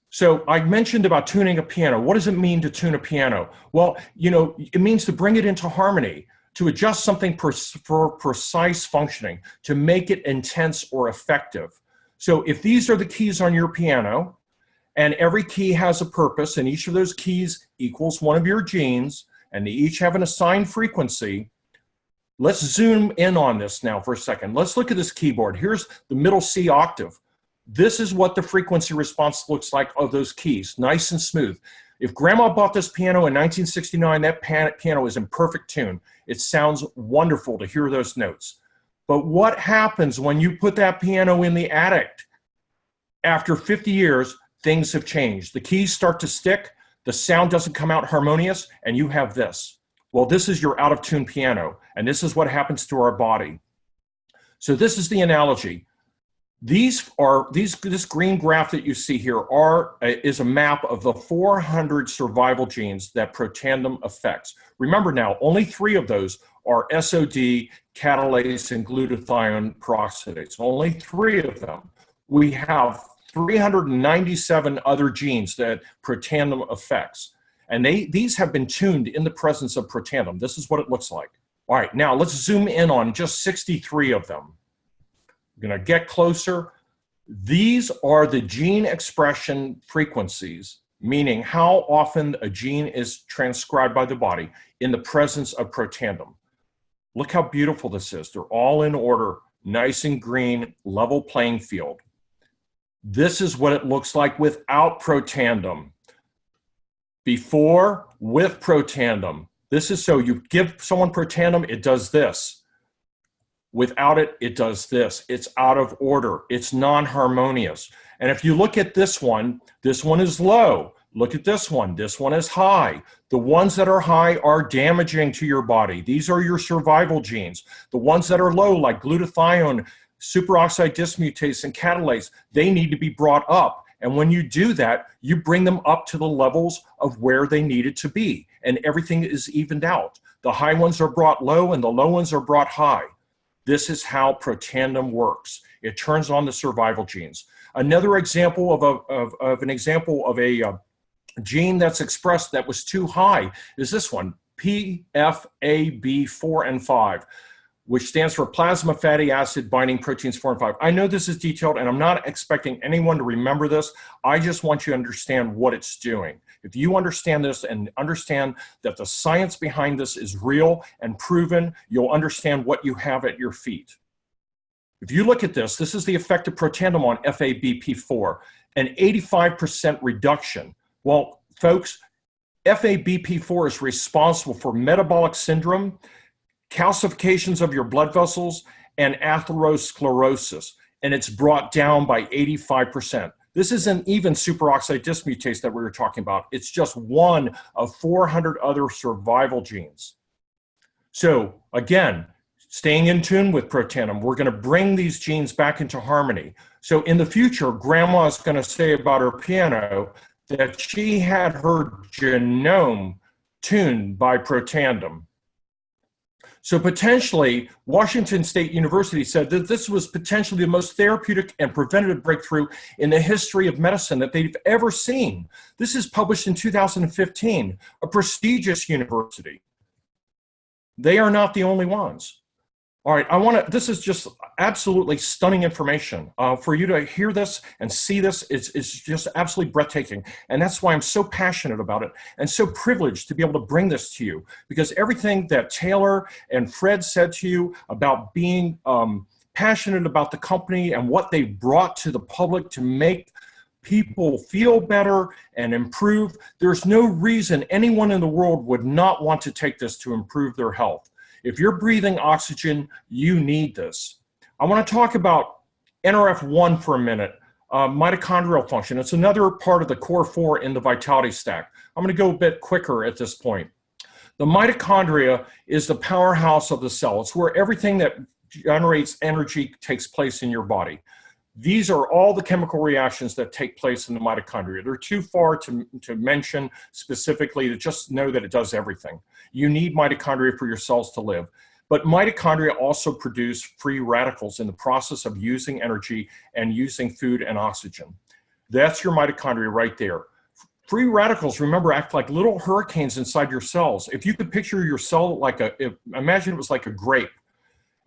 So I mentioned about tuning a piano. What does it mean to tune a piano? Well, you know, it means to bring it into harmony, to adjust something for precise functioning, to make it intense or effective. So if these are the keys on your piano, And every key has a purpose, and each of those keys equals one of your genes, and they each have an assigned frequency. Let's zoom in on this now for a second. Let's look at this keyboard. Here's the middle C octave. This is what the frequency response looks like of those keys, nice and smooth. If Grandma bought this piano in 1969, that piano is in perfect tune. It sounds wonderful to hear those notes. But what happens when you put that piano in the attic? After 50 years, things have changed. The keys start to stick, the sound doesn't come out harmonious, and you have this. Well, this is your out-of-tune piano, and this is what happens to our body. So this is the analogy. This green graph that you see here is a map of the 400 survival genes that protandem affects. Remember now, only 3 of those are SOD, catalase, and glutathione peroxidase. Only 3 of them. We have 397 other genes that protandem affects. And these have been tuned in the presence of protandem. This is what it looks like. All right, now let's zoom in on just 63 of them. I'm going to get closer. These are the gene expression frequencies, meaning how often a gene is transcribed by the body in the presence of protandem. Look how beautiful this is. They're all in order, nice and green, level playing field. This is what it looks like without protandem. Before, with protandem. This is so you give someone protandem, it does this. Without it, it does this. It's out of order. It's non-harmonious. And if you look at this one is low. Look at this one is high. The ones that are high are damaging to your body. These are your survival genes. The ones that are low, like glutathione, superoxide dismutase, and catalase, they need to be brought up. And when you do that, you bring them up to the levels of where they needed to be. And everything is evened out. The high ones are brought low and the low ones are brought high. This is how protandem works. It turns on the survival genes. Another example of a gene that's expressed that was too high is this one, PFAB4 and 5, which stands for plasma fatty acid binding proteins 4 and 5. I know this is detailed, and I'm not expecting anyone to remember this. I just want you to understand what it's doing. If you understand this and understand that the science behind this is real and proven, you'll understand what you have at your feet. If you look at this, this is the effect of protandem on FABP4, an 85% reduction. Well, folks, FABP4 is responsible for metabolic syndrome, calcifications of your blood vessels, and atherosclerosis, and it's brought down by 85%. This isn't even superoxide dismutase that we were talking about. It's just one of 400 other survival genes. So again, staying in tune with protandem, we're going to bring these genes back into harmony. So in the future, Grandma is going to say about her piano that she had her genome tuned by protandem. So potentially, Washington State University said that this was potentially the most therapeutic and preventative breakthrough in the history of medicine that they've ever seen. This is published in 2015, a prestigious university. They are not the only ones. All right, this is just absolutely stunning information. For you to hear this and see this, it's just absolutely breathtaking. And that's why I'm so passionate about it and so privileged to be able to bring this to you, because everything that Taylor and Fred said to you about being passionate about the company and what they brought to the public to make people feel better and improve, there's no reason anyone in the world would not want to take this to improve their health. If you're breathing oxygen, you need this. I want to talk about NRF1 for a minute, mitochondrial function. It's another part of the core 4 in the vitality stack. I'm going to go a bit quicker at this point. The mitochondria is the powerhouse of the cell. It's where everything that generates energy takes place in your body. These are all the chemical reactions that take place in the mitochondria. They're too far to mention specifically, to just know that it does everything. You need mitochondria for your cells to live. But mitochondria also produce free radicals in the process of using energy and using food and oxygen. That's your mitochondria right there. Free radicals, remember, act like little hurricanes inside your cells. If you could picture your cell like imagine it was like a grape.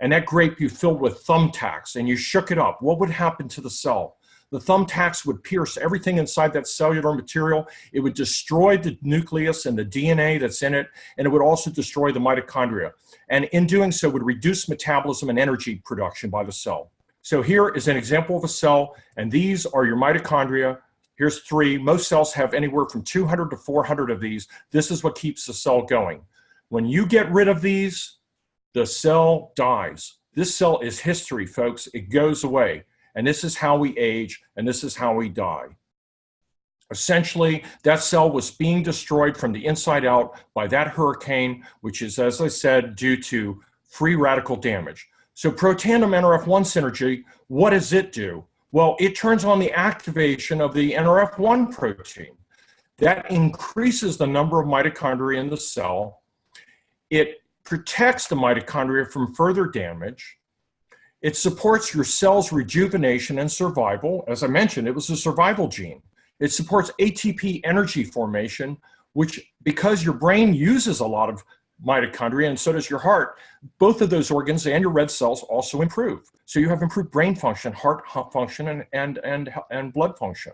And that grape you filled with thumbtacks and you shook it up, what would happen to the cell? The thumbtacks would pierce everything inside that cellular material. It would destroy the nucleus and the DNA that's in it, and it would also destroy the mitochondria. And in doing so, would reduce metabolism and energy production by the cell. So here is an example of a cell, and these are your mitochondria. Here's 3. Most cells have anywhere from 200 to 400 of these. This is what keeps the cell going. When you get rid of these, the cell dies. This cell is history, folks. It goes away. And this is how we age, and this is how we die. Essentially, that cell was being destroyed from the inside out by that hurricane, which is, as I said, due to free radical damage. So protandem NRF1 synergy, what does it do? Well, it turns on the activation of the NRF1 protein. That increases the number of mitochondria in the cell. It protects the mitochondria from further damage. It supports your cell's rejuvenation and survival. As I mentioned, it was a survival gene. It supports ATP energy formation, which, because your brain uses a lot of mitochondria and so does your heart, both of those organs and your red cells also improve. So you have improved brain function, heart function, and blood function.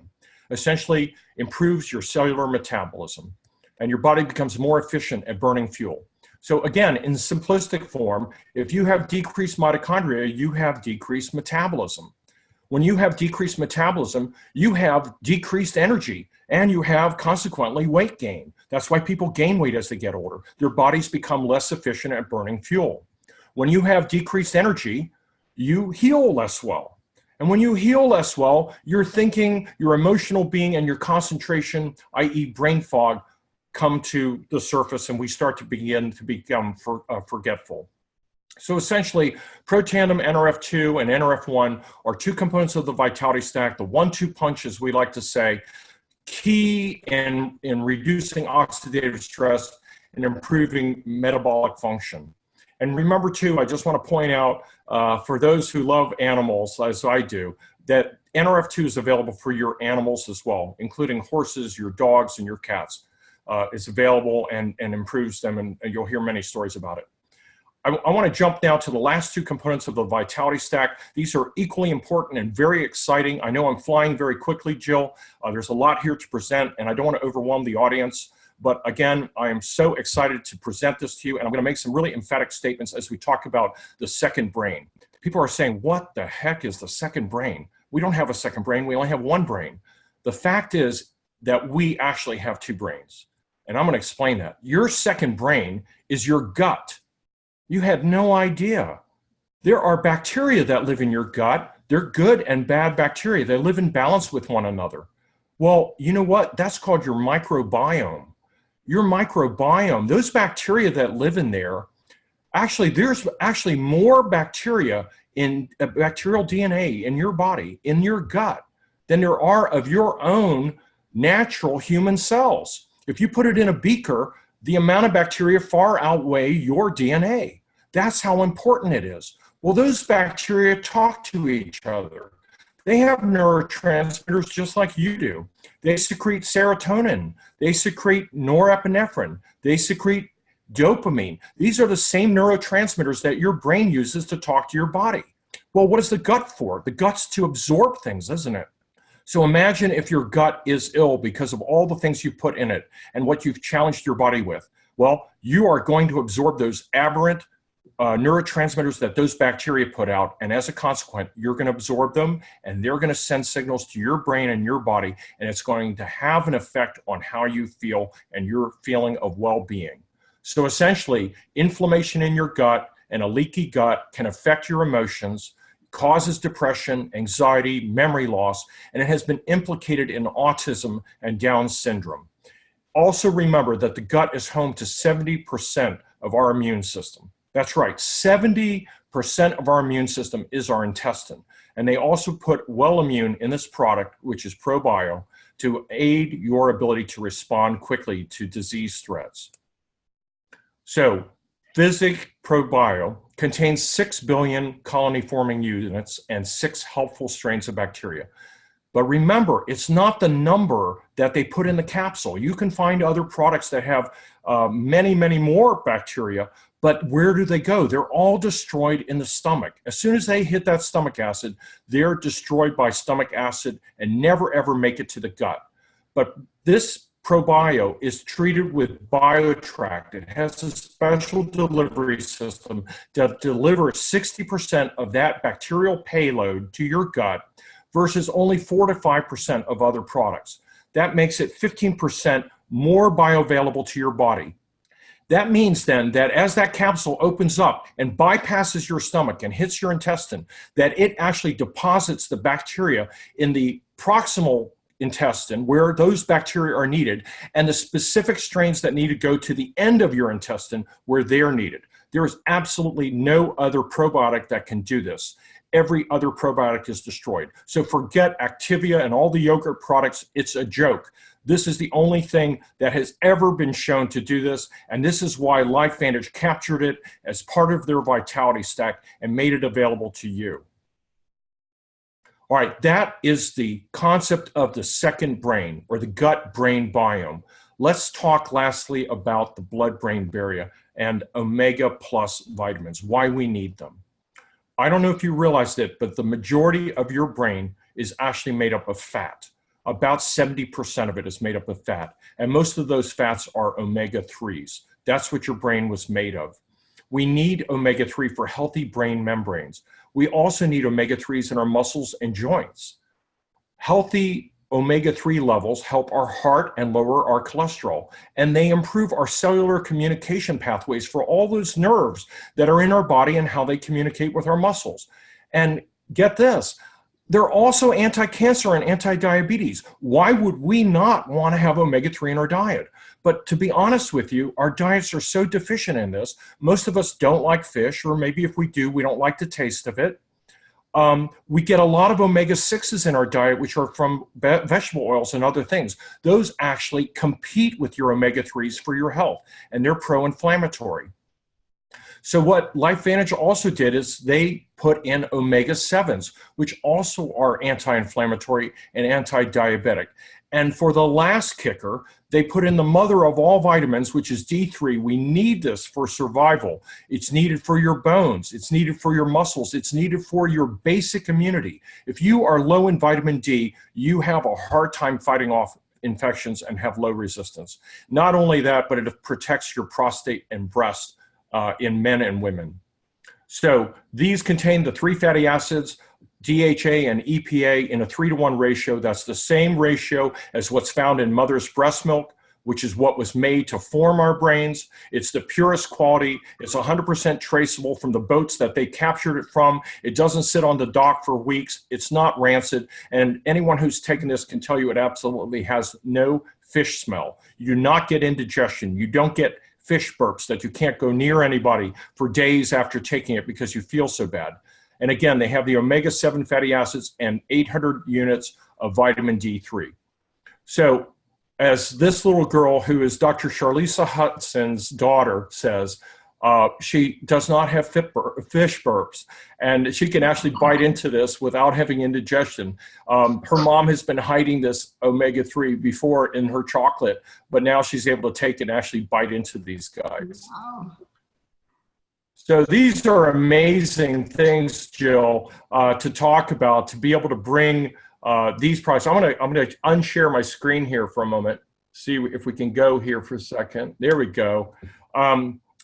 Essentially improves your cellular metabolism, and your body becomes more efficient at burning fuel. So again, in simplistic form, if you have decreased mitochondria, you have decreased metabolism. When you have decreased metabolism, you have decreased energy, and you have consequently weight gain. That's why people gain weight as they get older. Their bodies become less efficient at burning fuel. When you have decreased energy, you heal less well. And when you heal less well, your thinking, your emotional being, and your concentration, i.e. brain fog, come to the surface, and we start to begin to become forgetful. So essentially, protandem NRF2 and NRF1 are 2 components of the vitality stack, the 1-2 punch, as we like to say, key in reducing oxidative stress and improving metabolic function. And remember too, I just want to point out, for those who love animals, as I do, that NRF2 is available for your animals as well, including horses, your dogs, and your cats. Is available and improves them, and you'll hear many stories about it. I want to jump now to the last 2 components of the vitality stack. These are equally important and very exciting. I know I'm flying very quickly, Jill. There's a lot here to present, and I don't want to overwhelm the audience. But again, I am so excited to present this to you, and I'm going to make some really emphatic statements as we talk about the second brain. People are saying, what the heck is the second brain? We don't have a second brain. We only have one brain. The fact is that we actually have 2 brains. And I'm going to explain that. Your second brain is your gut. You had no idea. There are bacteria that live in your gut. They're good and bad bacteria. They live in balance with one another. Well, you know what? That's called your microbiome. Your microbiome, those bacteria that live in there, actually, there's actually more bacteria in bacterial DNA in your body, in your gut, than there are of your own natural human cells. If you put it in a beaker, the amount of bacteria far outweigh your DNA. That's how important it is. Well, those bacteria talk to each other. They have neurotransmitters just like you do. They secrete serotonin. They secrete norepinephrine. They secrete dopamine. These are the same neurotransmitters that your brain uses to talk to your body. Well, what is the gut for? The gut's to absorb things, isn't it? So imagine if your gut is ill because of all the things you put in it and what you've challenged your body with. Well, you are going to absorb those aberrant neurotransmitters that those bacteria put out, and as a consequence, you're going to absorb them, and they're going to send signals to your brain and your body, and it's going to have an effect on how you feel and your feeling of well-being. So essentially, inflammation in your gut and a leaky gut can affect your emotions, causes depression, anxiety, memory loss, and it has been implicated in autism and Down syndrome. Also remember that the gut is home to 70% of our immune system. That's right, 70% of our immune system is our intestine. And they also put Wellimmune in this product, which is ProBio, to aid your ability to respond quickly to disease threats. So, Physic ProBio contains 6 billion colony-forming units and 6 helpful strains of bacteria. But remember, it's not the number that they put in the capsule. You can find other products that have many, many more bacteria, but where do they go? They're all destroyed in the stomach. As soon as they hit that stomach acid, they're destroyed by stomach acid and never ever make it to the gut. But this ProBio is treated with BioTract. It has a special delivery system that delivers 60% of that bacterial payload to your gut versus only 4 to 5% of other products. That makes it 15% more bioavailable to your body. That means then that as that capsule opens up and bypasses your stomach and hits your intestine, that it actually deposits the bacteria in the proximal intestine where those bacteria are needed, and the specific strains that need to go to the end of your intestine where they're needed. There is absolutely no other probiotic that can do this. Every other probiotic is destroyed. So forget Activia and all the yogurt products. It's a joke. This is the only thing that has ever been shown to do this, and this is why LifeVantage captured it as part of their Vitality Stack and made it available to you. All right, that is the concept of the second brain, or the gut-brain biome. Let's talk lastly about the blood-brain barrier and omega plus vitamins, why we need them. I don't know if you realized it, but the majority of your brain is actually made up of fat. About 70% of it is made up of fat, and most of those fats are omega-3s. That's what your brain was made of. We need omega-3 for healthy brain membranes. We also need omega-3s in our muscles and joints. Healthy omega-3 levels help our heart and lower our cholesterol, and they improve our cellular communication pathways for all those nerves that are in our body and how they communicate with our muscles. And get this, they're also anti-cancer and anti-diabetes. Why would we not want to have omega-3 in our diet? But to be honest with you, our diets are so deficient in this. Most of us don't like fish, or maybe if we do, we don't like the taste of it. We get a lot of omega-6s in our diet, which are from vegetable oils and other things. Those actually compete with your omega-3s for your health, and they're pro-inflammatory. So what LifeVantage also did is they put in omega-7s, which also are anti-inflammatory and anti-diabetic. And for the last kicker, they put in the mother of all vitamins, which is D3. We need this for survival. It's needed for your bones. It's needed for your muscles. It's needed for your basic immunity. If you are low in vitamin D, you have a hard time fighting off infections and have low resistance. Not only that, but it protects your prostate and breast in men and women. So these contain the 3 fatty acids, DHA and EPA, in a 3-to-1 ratio. That's the same ratio as what's found in mother's breast milk, which is what was made to form our brains. It's the purest quality. It's 100% traceable from the boats that they captured it from. It doesn't sit on the dock for weeks. It's not rancid. And anyone who's taken this can tell you it absolutely has no fish smell. You do not get indigestion. You don't get fish burps that you can't go near anybody for days after taking it because you feel so bad. And again, they have the omega-7 fatty acids and 800 units of vitamin D3. So as this little girl, who is Dr. Charlisa Hudson's daughter, says, she does not have fish burps, and she can actually bite into this without having indigestion. Her mom has been hiding this omega-3 before in her chocolate, but now she's able to take it and actually bite into these guys. Wow. So these are amazing things, Jill, to talk about, to be able to bring these products. I'm gonna unshare my screen here for a moment. See if we can go here for a second. There we go.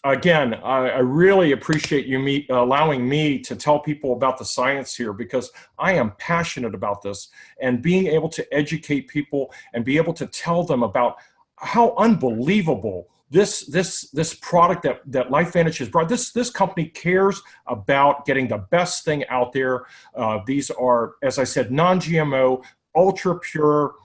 Again, I really appreciate you allowing me to tell people about the science here, because I am passionate about this, and being able to educate people and be able to tell them about how unbelievable this product that LifeVantage has brought. This company cares about getting the best thing out there. These are, as I said, non-GMO, ultra pure,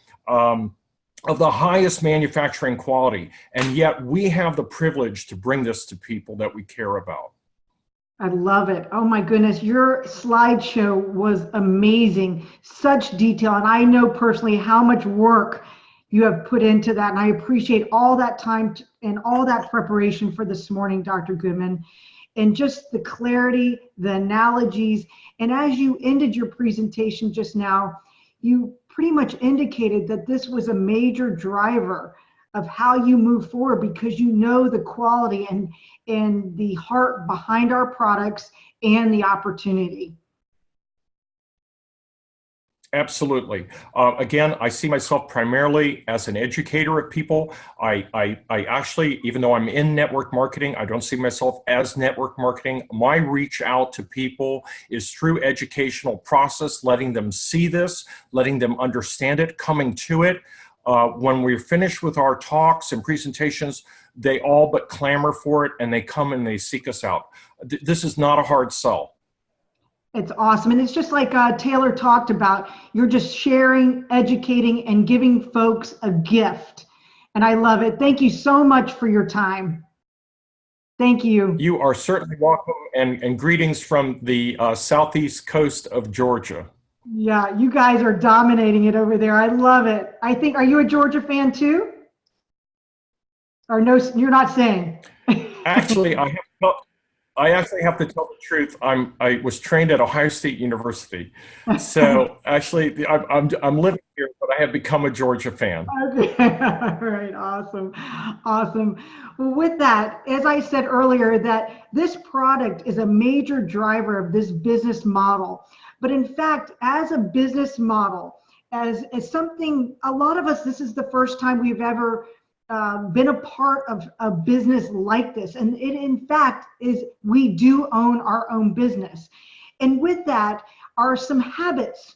of the highest manufacturing quality, and yet we have the privilege to bring this to people that we care about. I love it. Oh my goodness, your slideshow was amazing. Such detail, and I know personally how much work you have put into that, and I appreciate all that time and all that preparation for this morning, Dr. Goodman, and just the clarity, the analogies, and as you ended your presentation just now, you pretty much indicated that this was a major driver of how you move forward, because you know the quality and the heart behind our products and the opportunity. Absolutely. Again, I see myself primarily as an educator of people. I actually, even though I'm in network marketing, I don't see myself as network marketing. My reach out to people is through educational process, letting them see this, letting them understand it, coming to it. When we're finished with our talks and presentations, they all but clamor for it, and they come and they seek us out. This is not a hard sell. It's awesome. And it's just like Taylor talked about, you're just sharing, educating, and giving folks a gift. And I love it. Thank you so much for your time. Thank you. You are certainly welcome, and greetings from the southeast coast of Georgia. Yeah, you guys are dominating it over there. I love it. I think, are you a Georgia fan too? Or no, you're not saying? Actually, I actually have to tell the truth. I was trained at Ohio State University, so actually I'm living here, but I have become a Georgia fan. Okay. All right. Awesome. Awesome. Well, with that, as I said earlier, that this product is a major driver of this business model. But in fact, as a business model, as something, a lot of us, this is the first time we've ever been a part of a business like this. And it, in fact, is we do own our own business. And with that are some habits,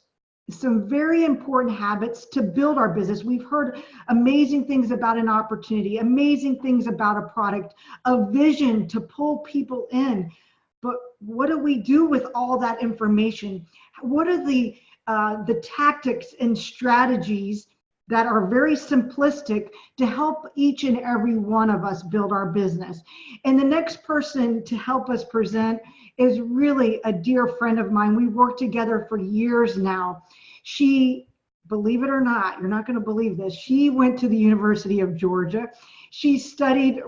some very important habits to build our business. We've heard amazing things about an opportunity, amazing things about a product, a vision to pull people in. But what do we do with all that information? What are the tactics and strategies that are very simplistic to help each and every one of us build our business? And the next person to help us present is really a dear friend of mine. We worked together for years now. She, believe it or not, you're not going to believe this, she went to the University of Georgia. She studied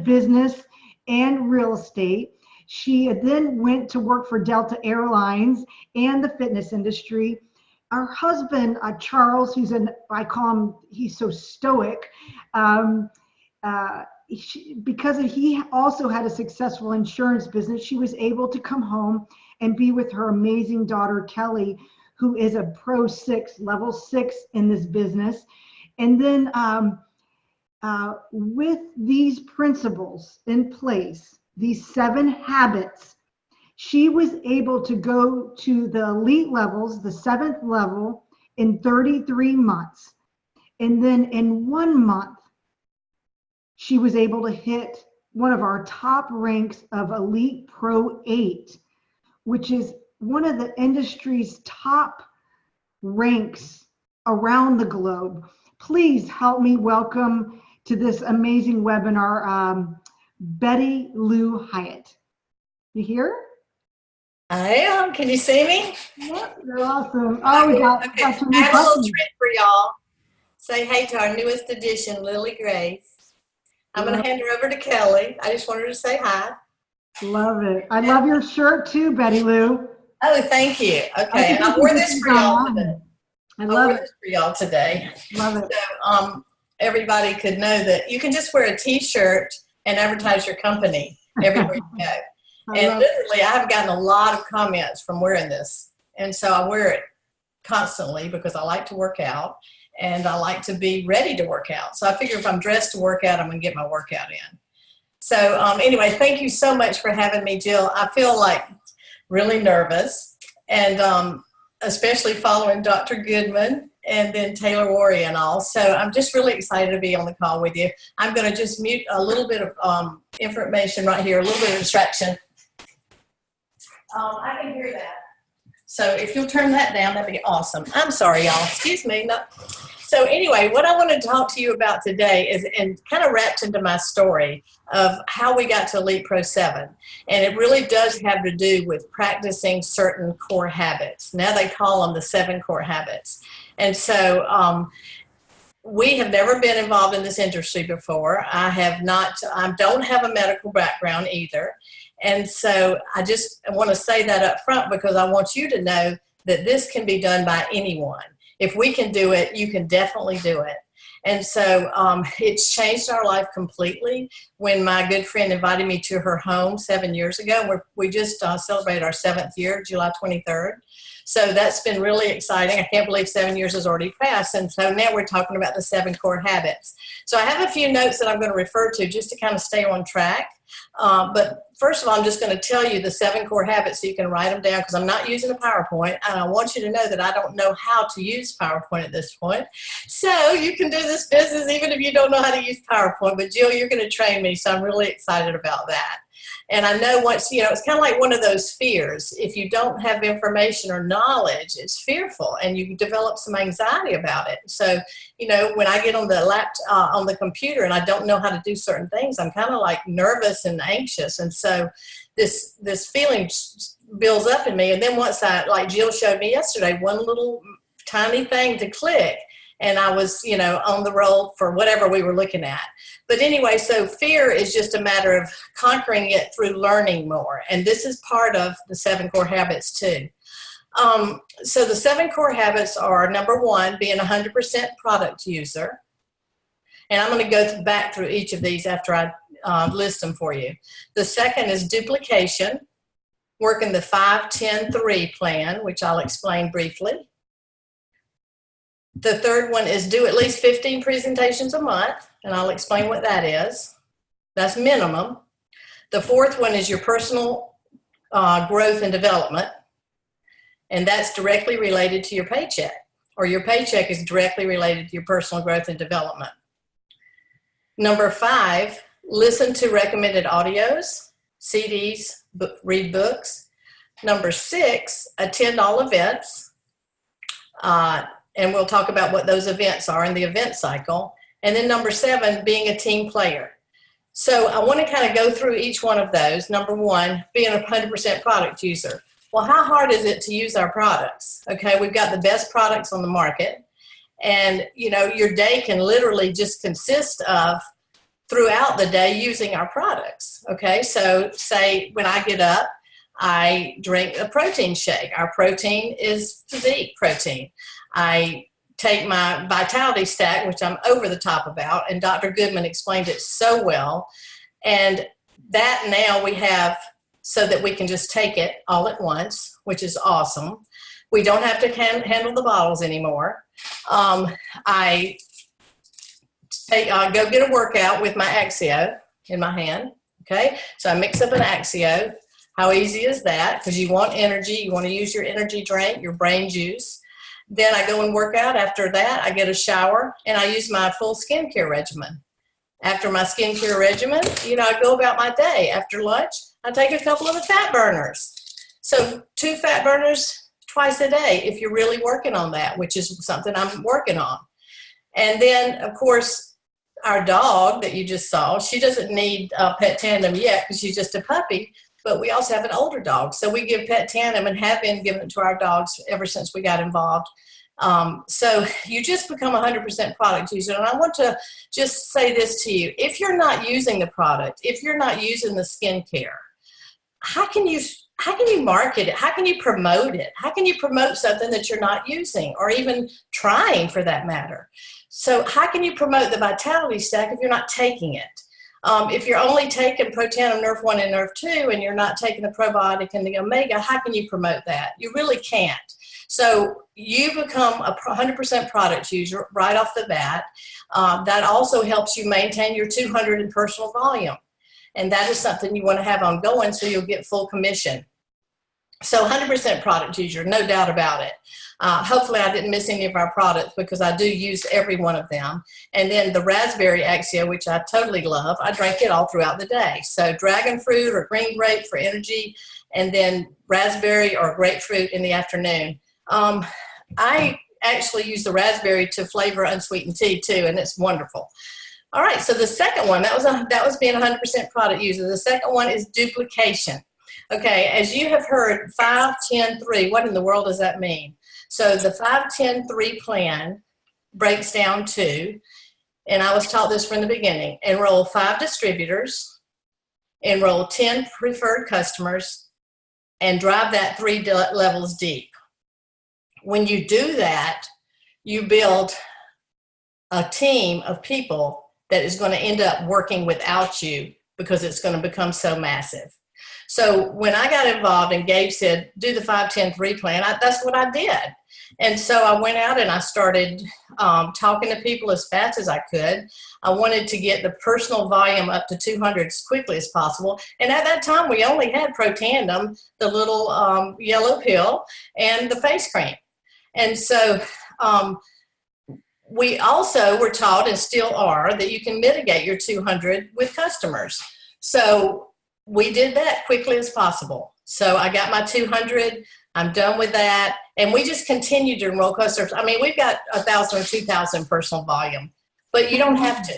business and real estate. She then went to work for Delta Airlines and the fitness industry. Our husband, Charles, I call him, he's so stoic, because he also had a successful insurance business. She was able to come home and be with her amazing daughter, Kelly, who is a Pro 6, level 6 in this business. And then with these principles in place, these 7 habits, she was able to go to the elite levels, the 7th level, in 33 months. And then in 1 month, she was able to hit one of our top ranks of Elite Pro 8, which is one of the industry's top ranks around the globe. Please help me welcome to this amazing webinar, Betty Lou Hyatt. You here? I am. Can you see me? Yep, you're awesome. Oh, we got some I new have a little buttons. treat for y'all. Say hey to our newest addition, Lily Grace. I'm going to hand her over to Kelly. I just wanted to say hi. Love it. I love your shirt too, Betty Lou. Oh, thank you. Okay, and I wore this for y'all today. I love it. This for y'all today. Love it. So everybody could know that you can just wear a T-shirt and advertise your company everywhere you go. And literally, I have gotten a lot of comments from wearing this. And so I wear it constantly because I like to work out and I like to be ready to work out. So I figure if I'm dressed to work out, I'm going to get my workout in. So anyway, thank you so much for having me, Jill. I feel like really nervous, and especially following Dr. Goodman and then Taylor Worry and all. So I'm just really excited to be on the call with you. I'm going to just mute a little bit of information right here, a little bit of distraction. I can hear that. So if you'll turn that down, that'd be awesome. I'm sorry, y'all. Excuse me. No. So anyway, what I want to talk to you about today is, and kind of wrapped into my story of how we got to Elite Pro 7. And it really does have to do with practicing certain core habits. Now they call them the 7 core habits. And so we have never been involved in this industry before. I don't have a medical background either. And so I just want to say that up front because I want you to know that this can be done by anyone. If we can do it, you can definitely do it. And so it's changed our life completely. When my good friend invited me to her home 7 years ago, we just celebrated our 7th year, July 23rd. So that's been really exciting. I can't believe 7 years has already passed. And so now we're talking about the 7 core habits. So I have a few notes that I'm going to refer to just to kind of stay on track. But first of all, I'm just going to tell you the 7 core habits so you can write them down, because I'm not using a PowerPoint. And I want you to know that I don't know how to use PowerPoint at this point. So you can do this business even if you don't know how to use PowerPoint. But Jill, you're going to train me, so I'm really excited about that. And I know once, you know, it's kind of like one of those fears. If you don't have information or knowledge, it's fearful and you develop some anxiety about it. So, you know, when I get on the laptop, on the computer and I don't know how to do certain things, I'm kind of like nervous and anxious. And so this feeling builds up in me. And then once like Jill showed me yesterday, one little tiny thing to click, and I was, you know, on the roll for whatever we were looking at. But anyway, so fear is just a matter of conquering it through learning more. And this is part of the 7 core habits too. So the 7 core habits are, number 1, being 100% product user. And I'm going to go back through each of these after I list them for you. The second is duplication, working the 5-10-3 plan, which I'll explain briefly. The third one is do at least 15 presentations a month, and I'll explain what that is. That's minimum. The fourth one is your personal growth and development, and that's directly related to your paycheck, or your paycheck is directly related to your personal growth and development. Number 5, listen to recommended audios, CDs, read books. Number 6, attend all events. And we'll talk about what those events are in the event cycle. And then number 7, being a team player. So I want to kind of go through each one of those. Number 1, being a 100% product user. Well, how hard is it to use our products? Okay, we've got the best products on the market. And, you know, your day can literally just consist of, throughout the day, using our products. Okay, so say when I get up, I drink a protein shake. Our protein is physique protein. I take my Vitality Stack, which I'm over the top about, and Dr. Goodman explained it so well. And that now we have so that we can just take it all at once, which is awesome. We don't have to handle the bottles anymore. I go get a workout with my Axio in my hand. Okay, so I mix up an Axio. How easy is that? Because you want energy. You want to use your energy drink, your brain juice. Then I go and work out. After that, I get a shower, and I use my full skincare regimen. After my skincare regimen, you know, I go about my day. After lunch, I take a couple of the fat burners. So 2 fat burners twice a day if you're really working on that, which is something I'm working on. And then, of course, our dog that you just saw, she doesn't need Pet Tandem yet because she's just a puppy. But we also have an older dog. So we give Pet Tandem and have been giving it to our dogs ever since we got involved. So you just become a 100% product user. And I want to just say this to you. If you're not using the product, if you're not using the skincare, how can you market it? How can you promote it? How can you promote something that you're not using or even trying for that matter? So how can you promote the Vitality Stack if you're not taking it? If you're only taking Protandim Nerve 1 and Nerve 2 and you're not taking the probiotic and the omega, how can you promote that? You really can't. So you become a 100% product user right off the bat. That also helps you maintain your 200 in personal volume. And that is something you want to have ongoing so you'll get full commission. So 100% product user, no doubt about it. Hopefully I didn't miss any of our products because I do use every one of them. And then the raspberry Axio, which I totally love, I drink it all throughout the day. So dragon fruit or green grape for energy, and then raspberry or grapefruit in the afternoon. I actually use the raspberry to flavor unsweetened tea too, and it's wonderful. All right, so the second one, that was being a 100% product user. The second one is duplication. Okay, as you have heard, 5-10-3, what in the world does that mean? So the 5-10-3 plan breaks down to, and I was taught this from the beginning, enroll 5 distributors, enroll 10 preferred customers, and drive that 3 levels deep. when you do that, you build a team of people that is going to end up working without you because it's going to become so massive. So when I got involved and Gabe said, do the 5-10-3 plan, that's what I did. And so I went out and I started talking to people as fast as I could. I wanted to get the personal volume up to 200 as quickly as possible. And at that time, we only had Protandim, the little yellow pill, and the face cream. And so we also were taught, and still are, that you can mitigate your 200 with customers. So we did that quickly as possible. So I got my 200. I'm done with that. And we just continue to enroll customers. I mean, we've got 1,000 or 2,000 personal volume, but you don't have to.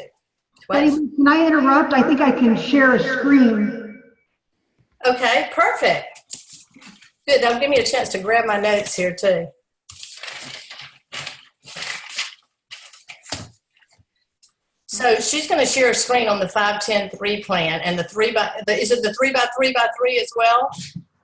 Betty, can I interrupt? I think I can share a screen. Okay, perfect. Good. That'll give me a chance to grab my notes here too. So she's going to share a screen on the 5-10-3 plan and the is it the 3x3x3 as well?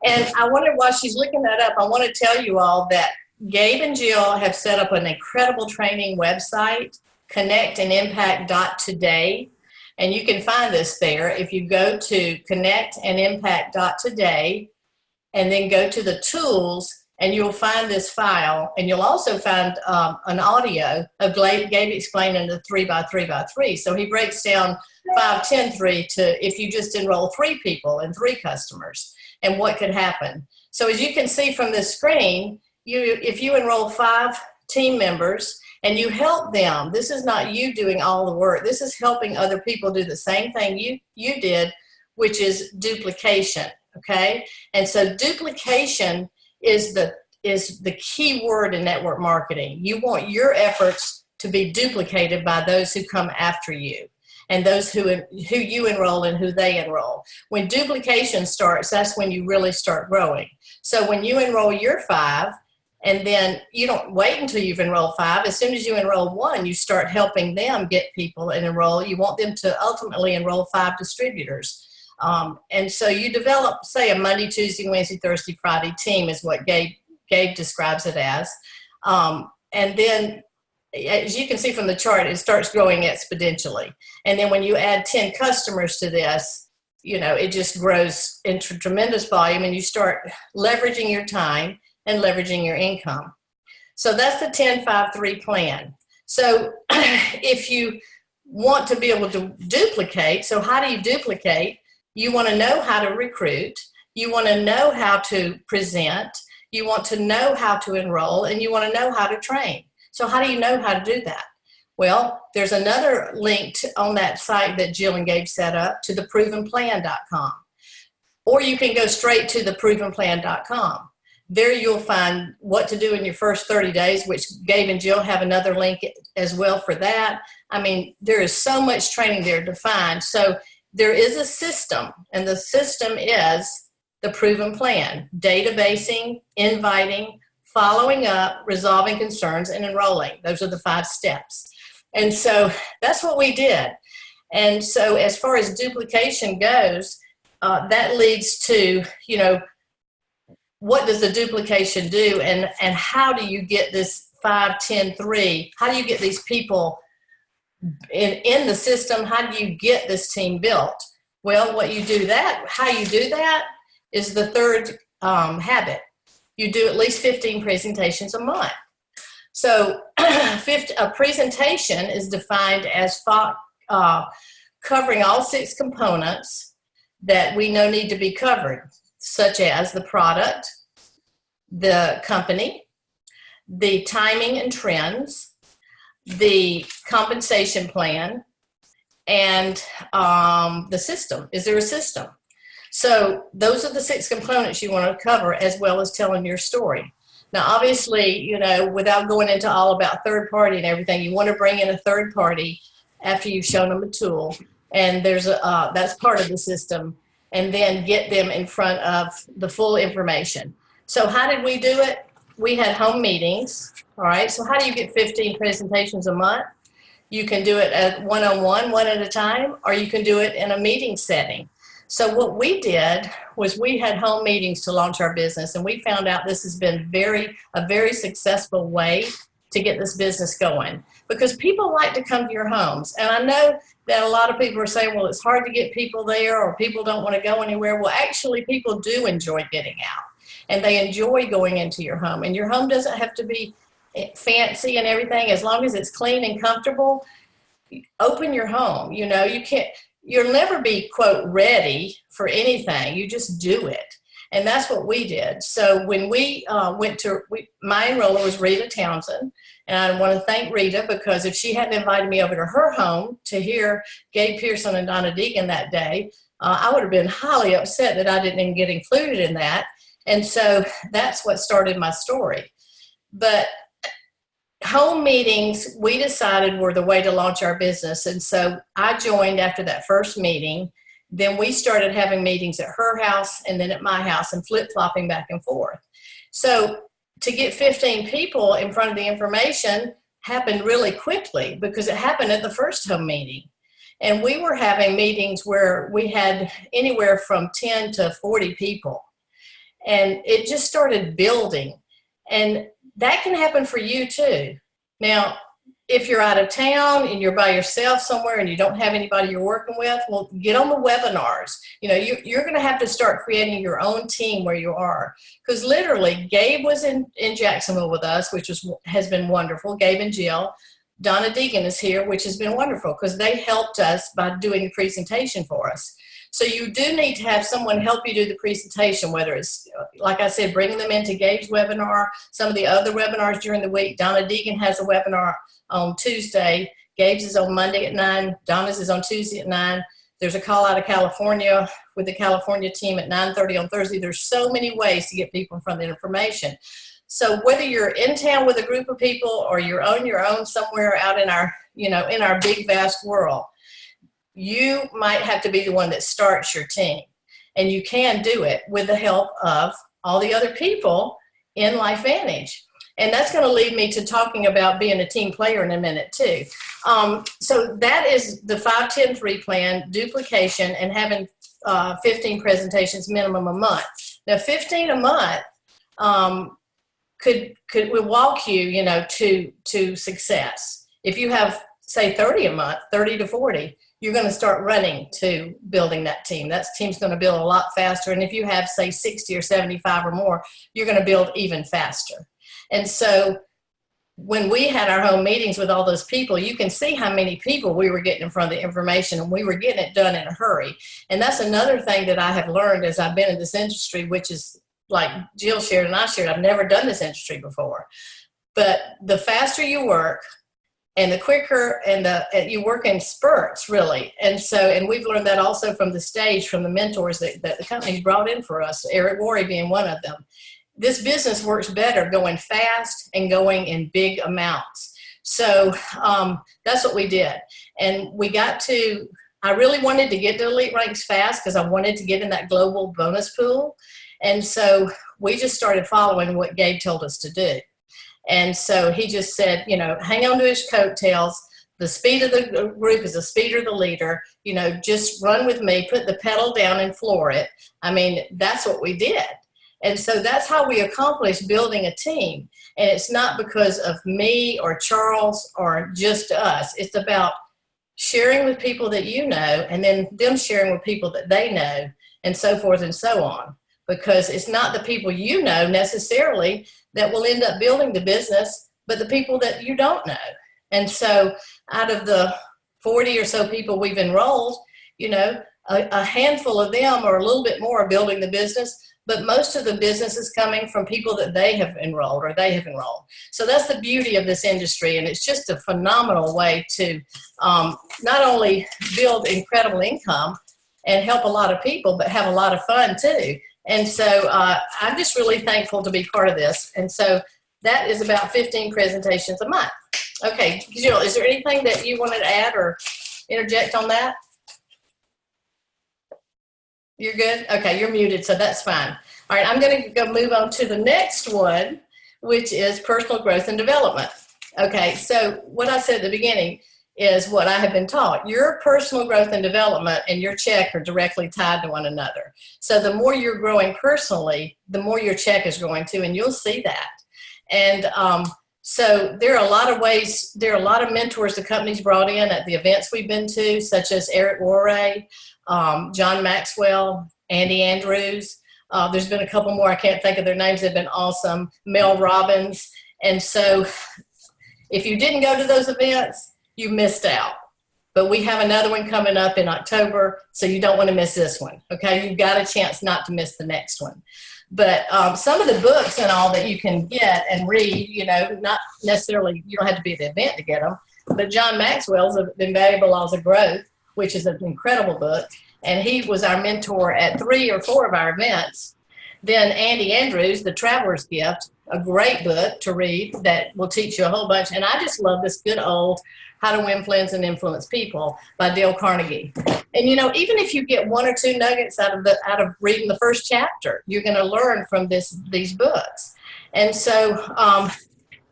And I wonder, while she's looking that up, I want to tell you all that Gabe and Jill have set up an incredible training website, connectandimpact.today. And you can find this there. If you go to connectandimpact.today and then go to the tools, and you'll find this file, and you'll also find an audio of Gabe explaining the 3x3x3. So he breaks down 5-10-3 to if you just enroll 3 people and 3 customers and what could happen. So as you can see from this screen, if you enroll 5 team members and you help them, this is not you doing all the work. This is helping other people do the same thing you did, which is duplication, okay? And so duplication is the key word in network marketing. You want your efforts to be duplicated by those who come after you and those who you enroll and who they enroll. When duplication starts, that's when you really start growing. So when you enroll your 5, and then you don't wait until you've enrolled 5. As soon as you enroll 1, you start helping them get people and enroll. You want them to ultimately enroll 5 distributors. And so you develop, say, a Monday, Tuesday, Wednesday, Thursday, Friday team is what Gabe describes it as. And then, as you can see from the chart, it starts growing exponentially. And then when you add 10 customers to this, it just grows into tremendous volume, and you start leveraging your time and leveraging your income. So that's the 10-5-3 plan. So if you want to be able to duplicate, so how do you duplicate? You want to know how to recruit. You want to know how to present. You want to know how to enroll, and you want to know how to train. So how do you know how to do that? Well, there's another link on that site that Jill and Gabe set up to theprovenplan.com. Or you can go straight to theprovenplan.com. There you'll find what to do in your first 30 days, which Gabe and Jill have another link as well for that. I mean, there is so much training there to find. So there is a system, and the system is the proven plan: databasing, inviting, following up, resolving concerns, and enrolling. Those are the 5 steps. And so that's what we did. And so as far as duplication goes, that leads to, what does the duplication do, and how do you get this 5-10-3? How do you get these people in the system? How do you get this team built? Well, how you do that is the third habit. You do at least 15 presentations a month. So a presentation is defined as covering all 6 components that we know need to be covered, such as the product, the company, the timing and trends, the compensation plan, and the system. Is there a system? So those are the 6 components you want to cover, as well as telling your story. Now, obviously, without going into all about third party and everything, you want to bring in a third party after you've shown them a tool, and that's part of the system, and then get them in front of the full information. So how did we do it? We had home meetings, all right? So how do you get 15 presentations a month? You can do it at one-on-one, one at a time, or you can do it in a meeting setting. So what we did was we had home meetings to launch our business, and we found out this has been a very successful way to get this business going, because people like to come to your homes. And I know that a lot of people are saying, well, it's hard to get people there, or people don't want to go anywhere. Well, actually, people do enjoy getting out, and they enjoy going into your home. And your home doesn't have to be fancy and everything. As long as it's clean and comfortable, open your home. You know, you'll never be, quote, ready for anything. You just do it. And that's what we did. So when we my enroller was Rita Townsend. And I want to thank Rita, because if she hadn't invited me over to her home to hear Gabe Pearson and Donna Deegan that day, I would have been highly upset that I didn't even get included in that. And so that's what started my story. But home meetings, we decided, were the way to launch our business. And so I joined after that first meeting. Then we started having meetings at her house and then at my house, and flip-flopping back and forth. So to get 15 people in front of the information happened really quickly, because it happened at the first home meeting. And we were having meetings where we had anywhere from 10 to 40 people. And it just started building. And that can happen for you too. Now, if you're out of town and you're by yourself somewhere and you don't have anybody you're working with, well, get on the webinars. You know, you're going to have to start creating your own team where you are. Because literally, Gabe was in Jacksonville with us, which has been wonderful. Gabe and Jill. Donna Deegan is here, which has been wonderful, because they helped us by doing the presentation for us. So you do need to have someone help you do the presentation, whether it's, like I said, bringing them into Gabe's webinar, some of the other webinars during the week. Donna Deegan has a webinar on Tuesday. Gabe's is on Monday at 9. Donna's is on Tuesday at 9. There's a call out of California with the California team at 9:30 on Thursday. There's so many ways to get people in front of the information. So whether you're in town with a group of people or you're on your own somewhere out in our, in our big, vast world, you might have to be the one that starts your team. And you can do it with the help of all the other people in LifeVantage. And that's going to lead me to talking about being a team player in a minute too. So that is the 5-10-3 plan, duplication, and having 15 presentations minimum a month. Now 15 a month would walk you, to success. If you have, say, 30 a month, 30 to 40, you're going to start running to building that team. That team's going to build a lot faster. And if you have, say, 60 or 75 or more, you're going to build even faster. And so when we had our home meetings with all those people, you can see how many people we were getting in front of the information, and we were getting it done in a hurry. And that's another thing that I have learned as I've been in this industry, which is like Jill shared and I shared. I've never done this industry before. But the faster you work, and the quicker, and you work in spurts, really. And we've learned that also from the stage, from the mentors that the company's brought in for us, Eric Worre being one of them. This business works better going fast and going in big amounts. So that's what we did. And I really wanted to get to elite ranks fast, because I wanted to get in that global bonus pool. And so we just started following what Gabe told us to do. And so he just said, hang on to his coattails. The speed of the group is the speed of the leader. Just run with me, put the pedal down and floor it. I mean, that's what we did. And so that's how we accomplished building a team. And it's not because of me or Charles or just us. It's about sharing with people that you know, and then them sharing with people that they know, and so forth and so on. Because it's not the people you know necessarily that will end up building the business, but the people that you don't know. And so out of the 40 or so people we've enrolled, a handful of them or a little bit more are building the business, but most of the business is coming from people that they have enrolled or they have enrolled. So that's the beauty of this industry, and it's just a phenomenal way to not only build incredible income and help a lot of people, but have a lot of fun too. And so I'm just really thankful to be part of this. And so that is about 15 presentations a month. Okay, Jill, is there anything that you wanted to add or interject on that? You're good? Okay, you're muted, so that's fine. All right, I'm going to go move on to the next one, which is personal growth and development. Okay, so what I said at the beginning, is what I have been taught. Your personal growth and development and your check are directly tied to one another. So the more you're growing personally, the more your check is growing too, and you'll see that. And so there are a lot of ways, there are a lot of mentors the company's brought in at the events we've been to, such as Eric Worre, John Maxwell, Andy Andrews. There's been a couple more, I can't think of their names, they've been awesome. Mel Robbins. And so if you didn't go to those events, you missed out. But we have another one coming up in October, so you don't want to miss this one. Okay, you've got a chance not to miss the next one. But some of the books and all that you can get and read, you know, not necessarily, you don't have to be at the event to get them, but John Maxwell's The Invaluable Laws of Growth, which is an incredible book, and he was our mentor at 3 or 4 of our events. Then Andy Andrews, The Traveler's Gift, a great book to read that will teach you a whole bunch. And I just love this good old How to Win Friends and Influence People by Dale Carnegie. And, you know, even if you get 1 or 2 nuggets out of reading the first chapter, you're going to learn from these books. And so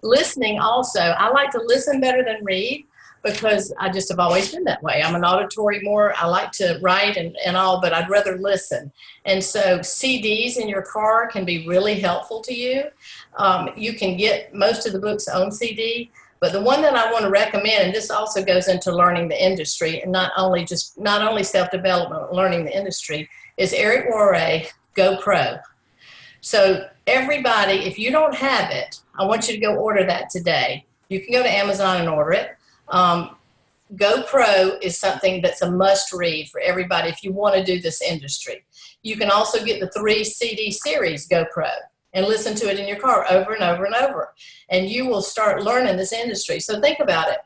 listening also, I like to listen better than read, because I just have always been that way. I'm an auditory more. I like to write and all, but I'd rather listen. And so CDs in your car can be really helpful to you. You can get most of the books on CD, but the one that I want to recommend, and this also goes into learning the industry, and not only self-development, learning the industry, is Eric Worre, Go Pro. So everybody, if you don't have it, I want you to go order that today. You can go to Amazon and order it. Go Pro is something that's a must read for everybody if you want to do this industry. You can also get the 3 CD series Go Pro and listen to it in your car over and over and over, and you will start learning this industry. So think about it.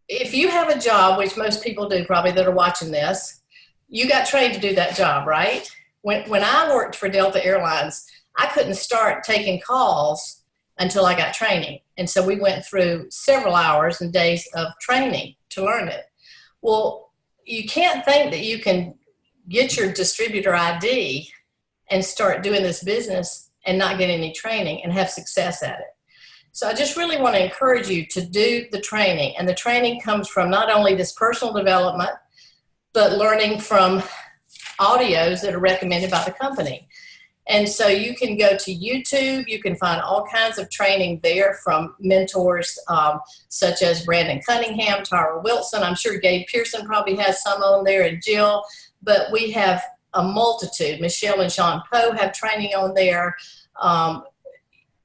If you have a job, which most people do probably that are watching this, you got trained to do that job, right? When I worked for Delta Airlines, I couldn't start taking calls until I got training. And so we went through several hours and days of training to learn it. Well, you can't think that you can get your distributor ID and start doing this business and not get any training and have success at it. So I just really want to encourage you to do the training. And the training comes from not only this personal development, but learning from audios that are recommended by the company. And so you can go to YouTube. You can find all kinds of training there from mentors such as Brandon Cunningham, Tara Wilson. I'm sure Gabe Pearson probably has some on there, and Jill. But we have a multitude. Michelle and Sean Poe have training on there.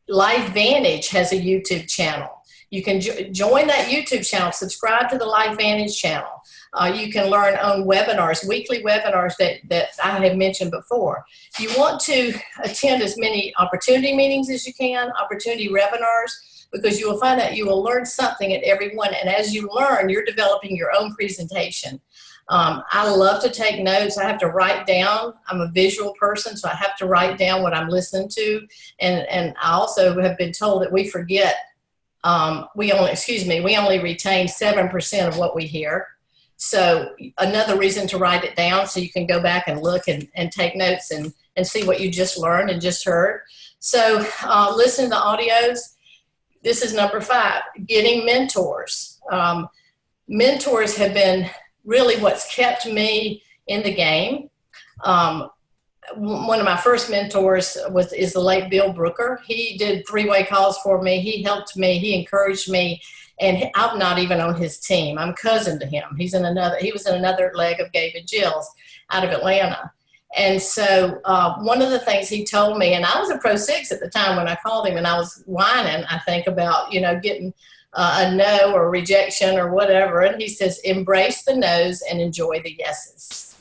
Life Vantage has a YouTube channel. You can join that YouTube channel, subscribe to the Life Vantage channel. You can learn on webinars, weekly webinars that I have mentioned before. You want to attend as many opportunity meetings as you can, opportunity webinars, because you will find that you will learn something at every one. And as you learn, you're developing your own presentation. I love to take notes. I have to write down. I'm a visual person, so I have to write down what I'm listening to. And I also have been told that we forget, we only retain 7% of what we hear. So another reason to write it down so you can go back and look and take notes and see what you just learned and just heard. So listen to audios. This is number 5, getting mentors. Mentors have been really what's kept me in the game. One of my first mentors is the late Bill Brooker. He did 3-way calls for me. He helped me. He encouraged me. And I'm not even on his team. I'm cousin to him. He was in another leg of Gabe and Jill's out of Atlanta. And so one of the things he told me, and I was a Pro 6 at the time when I called him, and I was whining, I think, about, getting a no or rejection or whatever. And he says, embrace the no's and enjoy the yeses.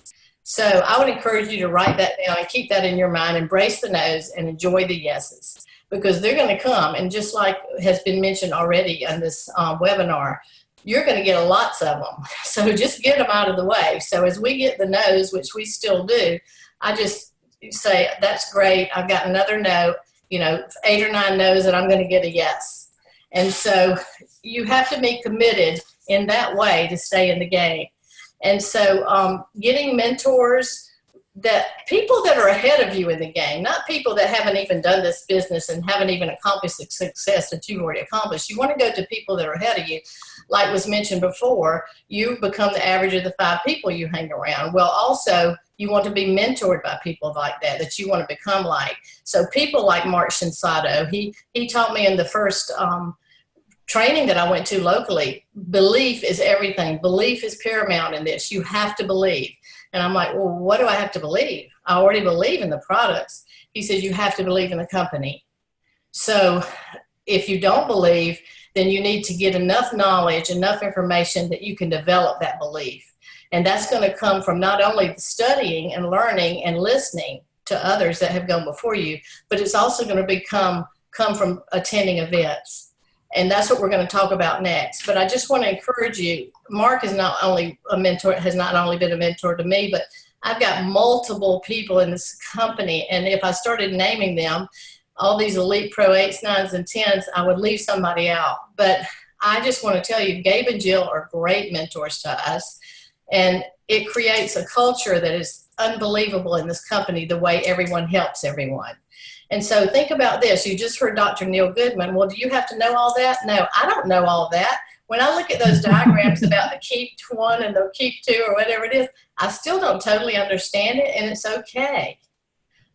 So I would encourage you to write that down and keep that in your mind. Embrace the no's and enjoy the yeses, because they're going to come. And just like has been mentioned already on this webinar, you're going to get lots of them. So just get them out of the way. So as we get the no's, which we still do, I just say, that's great. I've got another no, 8 or 9 no's, and I'm going to get a yes. And so you have to be committed in that way to stay in the game. And so getting mentors, that people that are ahead of you in the game, not people that haven't even done this business and haven't even accomplished the success that you've already accomplished. You want to go to people that are ahead of you. like was mentioned before, you become the average of the 5 people you hang around. Well, also, you want to be mentored by people like that you want to become like. So people like Mark Shinsato, he taught me in the first training that I went to locally, belief is everything. Belief is paramount in this. You have to believe. And I'm like, well, what do I have to believe? I already believe in the products. He says, you have to believe in the company. So if you don't believe, then you need to get enough knowledge, enough information that you can develop that belief. And that's going to come from not only studying and learning and listening to others that have gone before you, but it's also going to come from attending events. And that's what we're going to talk about next. But I just want to encourage you, Mark is not only a mentor, has not only been a mentor to me, but I've got multiple people in this company. And if I started naming them, all these elite pro 8s, 9s, and 10s, I would leave somebody out. But I just want to tell you, Gabe and Jill are great mentors to us. And it creates a culture that is unbelievable in this company, the way everyone helps everyone. And so think about this. You just heard Dr. Neil Goodman. Well, do you have to know all that? No, I don't know all that. When I look at those diagrams about the keep 1 and the keep 2 or whatever it is, I still don't totally understand it, and it's okay.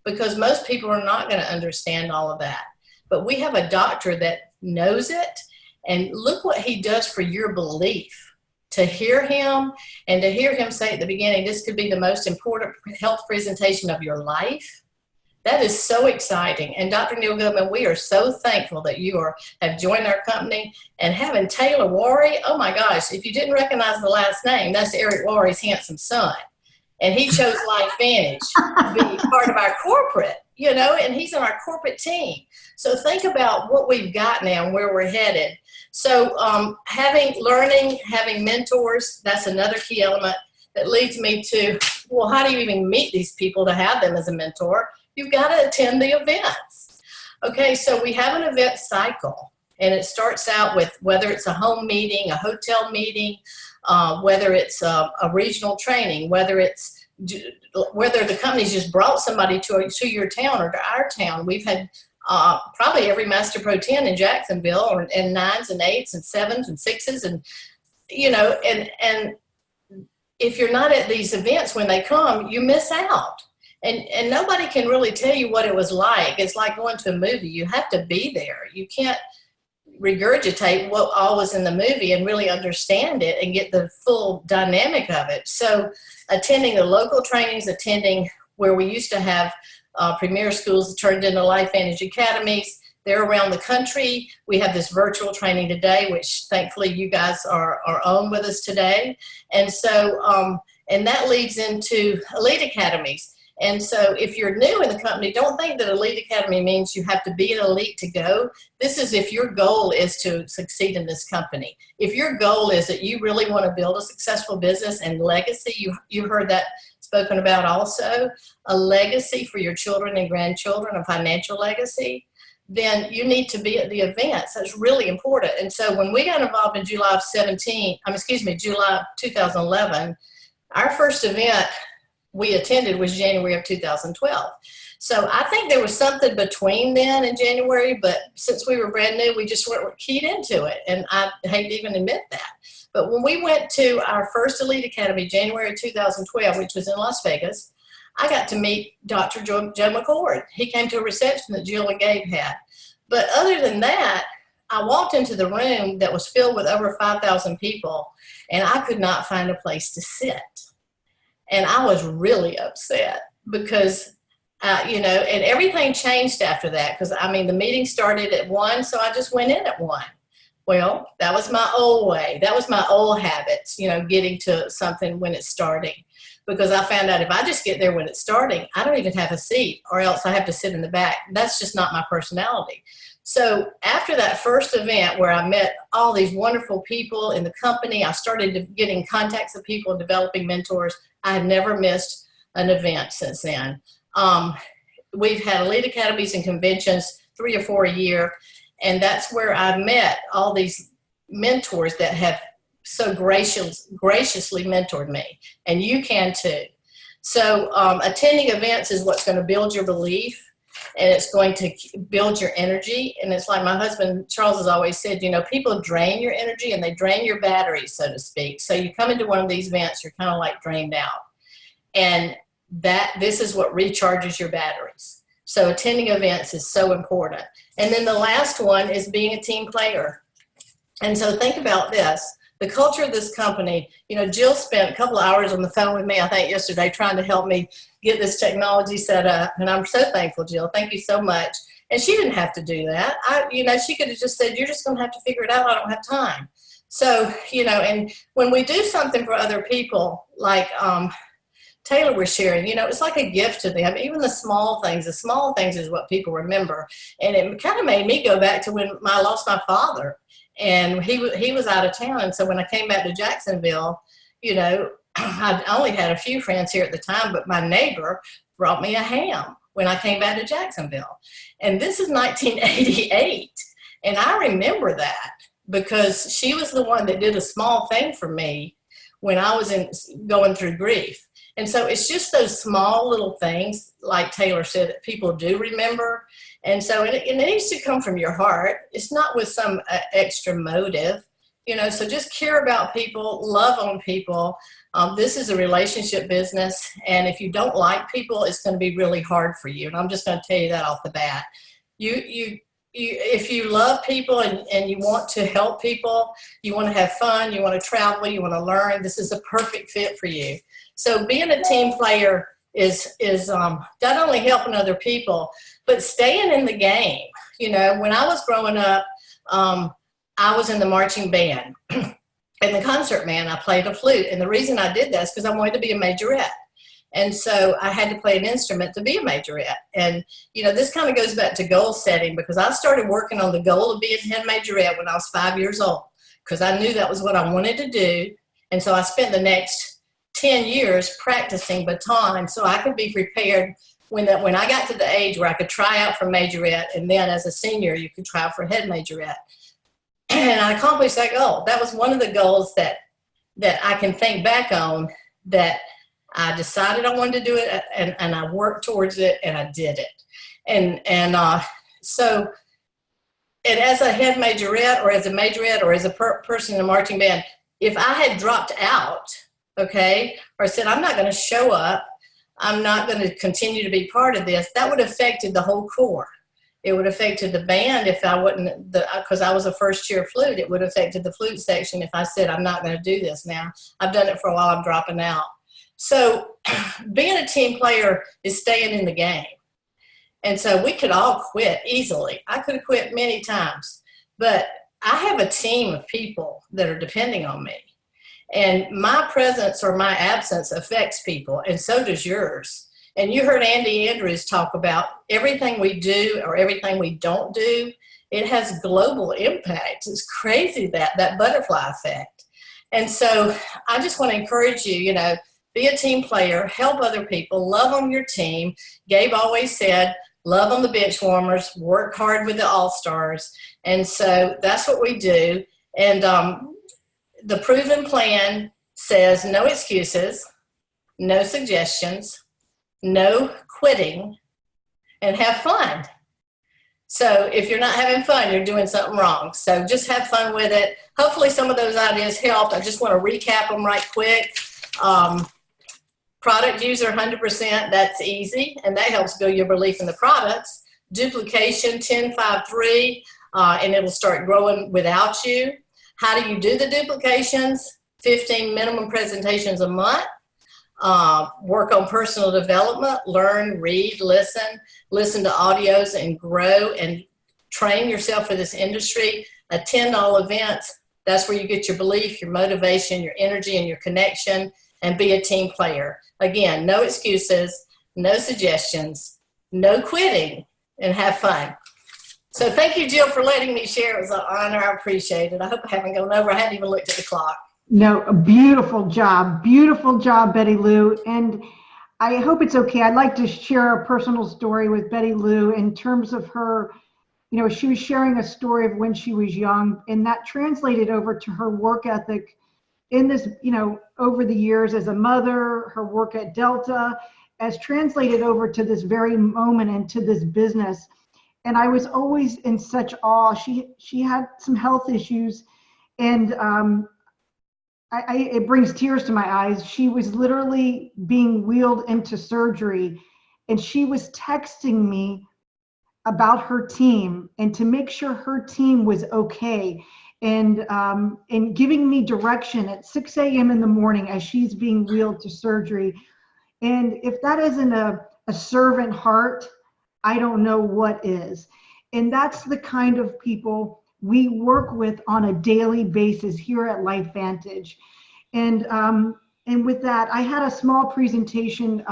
Because most people are not going to understand all of that. But we have a doctor that knows it, and look what he does for your belief. To hear him and to hear him say at the beginning, this could be the most important health presentation of your life. That is so exciting. And Dr. Neil Goodman, we are so thankful that you have joined our company. And having Taylor Worry, oh my gosh, if you didn't recognize the last name, that's Eric Worry's handsome son. And he chose LifeVantage to be part of our corporate, and he's on our corporate team. So think about what we've got now and where we're headed. So having mentors, that's another key element that leads me to, well, how do you even meet these people to have them as a mentor? You've got to attend the events. Okay, so we have an event cycle, and it starts out with whether it's a home meeting, a hotel meeting, whether it's a regional training, whether the company's just brought somebody to your town or to our town. We've had probably every Master Pro 10 in Jacksonville, and 9s and 8s and 7s and 6s, and and if you're not at these events when they come, you miss out. And nobody can really tell you what it was like. It's like going to a movie. You have to be there. You can't regurgitate what all was in the movie and really understand it and get the full dynamic of it. So attending the local trainings, attending where we used to have premier schools that turned into LifeVantage academies, they're around the country. We have this virtual training today, which thankfully you guys are on with us today. And so, and that leads into elite academies. And so if you're new in the company, don't think that Elite Academy means you have to be an elite to go. This is if your goal is to succeed in this company. If your goal is that you really want to build a successful business and legacy, you heard that spoken about also, a legacy for your children and grandchildren, a financial legacy, then you need to be at the events. That's really important. And so when we got involved in July 2011, our first event we attended was January of 2012. So I think there was something between then and January, but since we were brand new, we just weren't keyed into it. And I hate to even admit that. But when we went to our first Elite Academy, January 2012, which was in Las Vegas, I got to meet Dr. Joe McCord. He came to a reception that Jill and Gabe had. But other than that, I walked into the room that was filled with over 5,000 people, and I could not find a place to sit. And I was really upset because, and everything changed after that. Because, the meeting started at 1, so I just went in at 1. Well, that was my old way. That was my old habits, getting to something when it's starting. Because I found out if I just get there when it's starting, I don't even have a seat, or else I have to sit in the back. That's just not my personality. So after that first event where I met all these wonderful people in the company, I started getting contacts of people and developing mentors. I have never missed an event since then. We've had Elite Academies and conventions 3 or 4 a year, and that's where I met all these mentors that have so graciously mentored me, and you can too. So attending events is what's going to build your belief. and it's going to build your energy. And it's like my husband Charles has always said, you know, people drain your energy and they drain your battery, so to speak. So you come into one of these events, you're kind of like drained out. And this is what recharges your batteries. So attending events is so important. And then the last one is being a team player. And so think about this. The culture of this company, you know, Jill spent a couple of hours on the phone with me, I think yesterday, trying to help me get this technology set up. And I'm so thankful, Jill. Thank you so much. And she didn't have to do that. You know, she could have just said, you're just going to have to figure it out. I don't have time. So, you know, and when we do something for other people, like Taylor was sharing, you know, it's like a gift to them. Even the small things is what people remember. And it kind of made me go back to when I lost my father. And he was out of town. And so when I came back to Jacksonville, you know, I only had a few friends here at the time, but my neighbor brought me a ham when I came back to Jacksonville. And this is 1988. And I remember that because she was the one that did a small thing for me when I was going through grief. And so it's just those small little things, like Taylor said, that people do remember. And so it needs to come from your heart. It's not with some extra motive, you know, so just care about people, love on people. This is a relationship business. And if you don't like people, it's going to be really hard for you. And I'm just going to tell you that off the bat. If you love people and you want to help people, you want to have fun, you want to travel, you want to learn, this is a perfect fit for you. So being a team player is not only helping other people, but staying in the game. You know, when I was growing up, I was in the marching band and the concert band. I played the flute. And the reason I did that is because I wanted to be a majorette. And so I had to play an instrument to be a majorette. And, you know, this kind of goes back to goal setting because I started working on the goal of being head majorette when I was 5 years old because I knew that was what I wanted to do. And so I spent the next 10 years practicing baton so I could be prepared when I got to the age where I could try out for majorette, and then as a senior you could try out for head majorette. And I accomplished that goal. That was one of the goals that I can think back on, that I decided I wanted to do it, and I worked towards it, and I did it. And as a head majorette or as a majorette or as a person in a marching band, if I had dropped out, okay, or said, I'm not going to show up, I'm not going to continue to be part of this, that would have affected the whole corps. It would have affected the band if I wouldn't, because I was a first year flute, it would have affected the flute section if I said, I'm not going to do this now. I've done it for a while, I'm dropping out. So being a team player is staying in the game. And so we could all quit easily. I could have quit many times, but I have a team of people that are depending on me. And my presence or my absence affects people, and so does yours. And you heard Andy Andrews talk about everything we do or everything we don't do, it has global impact. It's crazy that butterfly effect. And so I just want to encourage you, you know, be a team player, help other people, love on your team. Gabe always said, love on the bench warmers, work hard with the all-stars. And so that's what we do. And the proven plan says no excuses, no suggestions, no quitting, and have fun. So if you're not having fun, you're doing something wrong. So just have fun with it. Hopefully some of those ideas helped. I just want to recap them right quick. Product user 100%, that's easy, and that helps build your belief in the products. Duplication 10-5-3, and it'll start growing without you. How do you do the duplications? 15 minimum presentations a month. Work on personal development, learn, read, listen to audios, and grow and train yourself for this industry. Attend all events. That's where you get your belief, your motivation, your energy, and your connection, and be a team player. Again, no excuses, no suggestions, no quitting, and have fun. So thank you, Jill, for letting me share. It was an honor. I appreciate it. I hope I haven't gone over. I hadn't even looked at the clock. No, a beautiful job, Betty Lou. And I hope it's okay. I'd like to share a personal story with Betty Lou in terms of her, you know, she was sharing a story of when she was young, and that translated over to her work ethic in this, you know, over the years as a mother, her work at Delta, as translated over to this very moment and to this business. And I was always in such awe. She had some health issues, and it brings tears to my eyes. She was literally being wheeled into surgery, and she was texting me about her team and to make sure her team was okay, and giving me direction at 6 a.m. in the morning as she's being wheeled to surgery. And if that isn't a servant heart, I don't know what is. And that's the kind of people we work with on a daily basis here at LifeVantage. And with that, I had a small presentation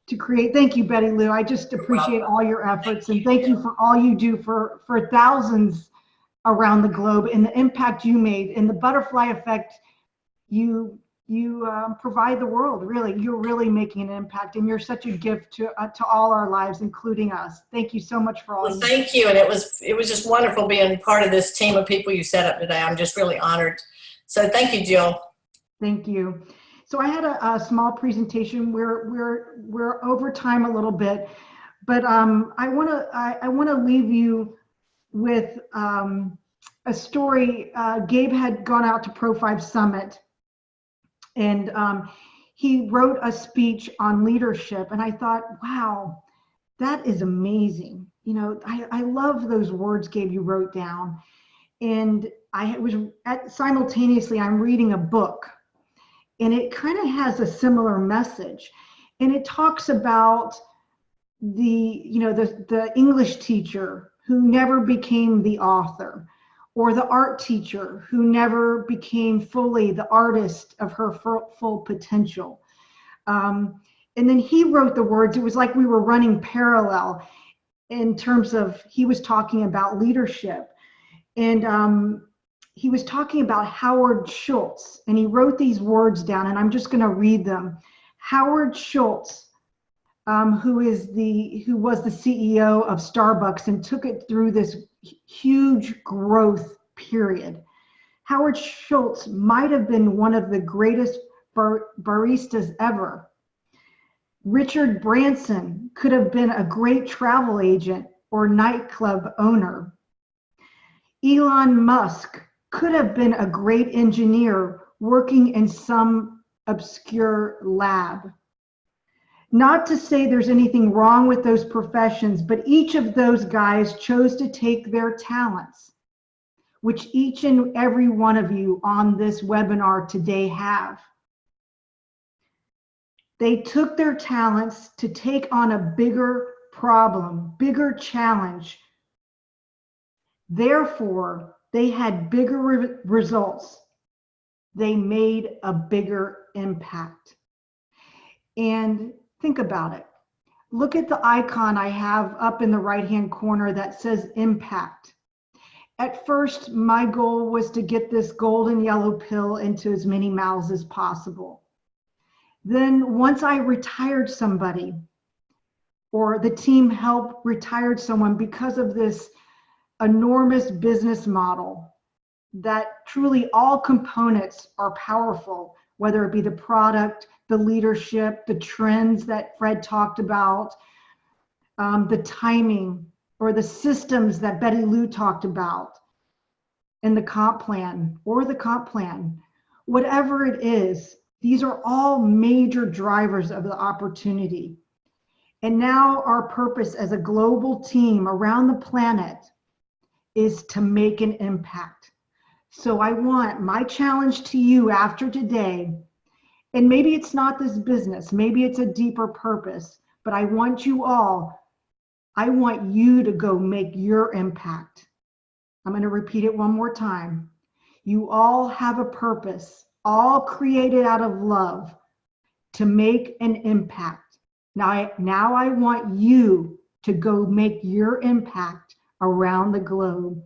to create. Thank you, Betty Lou. I just appreciate all your efforts, and thank you for all you do for thousands around the globe, and the impact you made, and the butterfly effect you provide the world. Really, you're really making an impact, and you're such a gift to all our lives, including us. Thank you so much for all. Well, thank you, and it was just wonderful being part of this team of people you set up today. I'm just really honored. So thank you, Jill. Thank you. So I had a small presentation. We're over time a little bit, but I want to leave you with a story. Gabe had gone out to Pro 5 Summit, and he wrote a speech on leadership, and I thought, wow, that is amazing. You know, I love those words, Gabe, you wrote down. And simultaneously, I'm reading a book, and it kind of has a similar message. And it talks about the English teacher who never became the author, or the art teacher who never became fully the artist of her full potential. And then he wrote the words. It was like we were running parallel in terms of, he was talking about leadership. And he was talking about Howard Schultz, and he wrote these words down, and I'm just going to read them. Howard Schultz, who was the CEO of Starbucks and took it through this huge growth period. Howard Schultz might have been one of the greatest baristas ever. Richard Branson could have been a great travel agent or nightclub owner. Elon Musk could have been a great engineer working in some obscure lab. Not to say there's anything wrong with those professions, but each of those guys chose to take their talents, which each and every one of you on this webinar today have. They took their talents to take on a bigger problem, bigger challenge. Therefore, they had bigger results. They made a bigger impact. And think about it. Look at the icon I have up in the right-hand corner that says impact. At first, my goal was to get this golden yellow pill into as many mouths as possible. Then once I retired somebody, or the team helped retire someone because of this enormous business model, that truly all components are powerful, whether it be the product, the leadership, the trends that Fred talked about, the timing, or the systems that Betty Lou talked about, and the comp plan, whatever it is, these are all major drivers of the opportunity. And now our purpose as a global team around the planet is to make an impact. So I want my challenge to you after today, and maybe it's not this business, maybe it's a deeper purpose, but I want you to go make your impact. I'm going to repeat it one more time. You all have a purpose, all created out of love, to make an impact. Now I want you to go make your impact around the globe.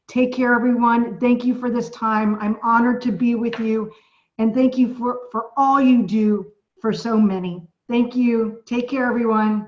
Take care, everyone. Thank you for this time. I'm honored to be with you. And thank you for all you do for so many. Thank you. Take care, everyone.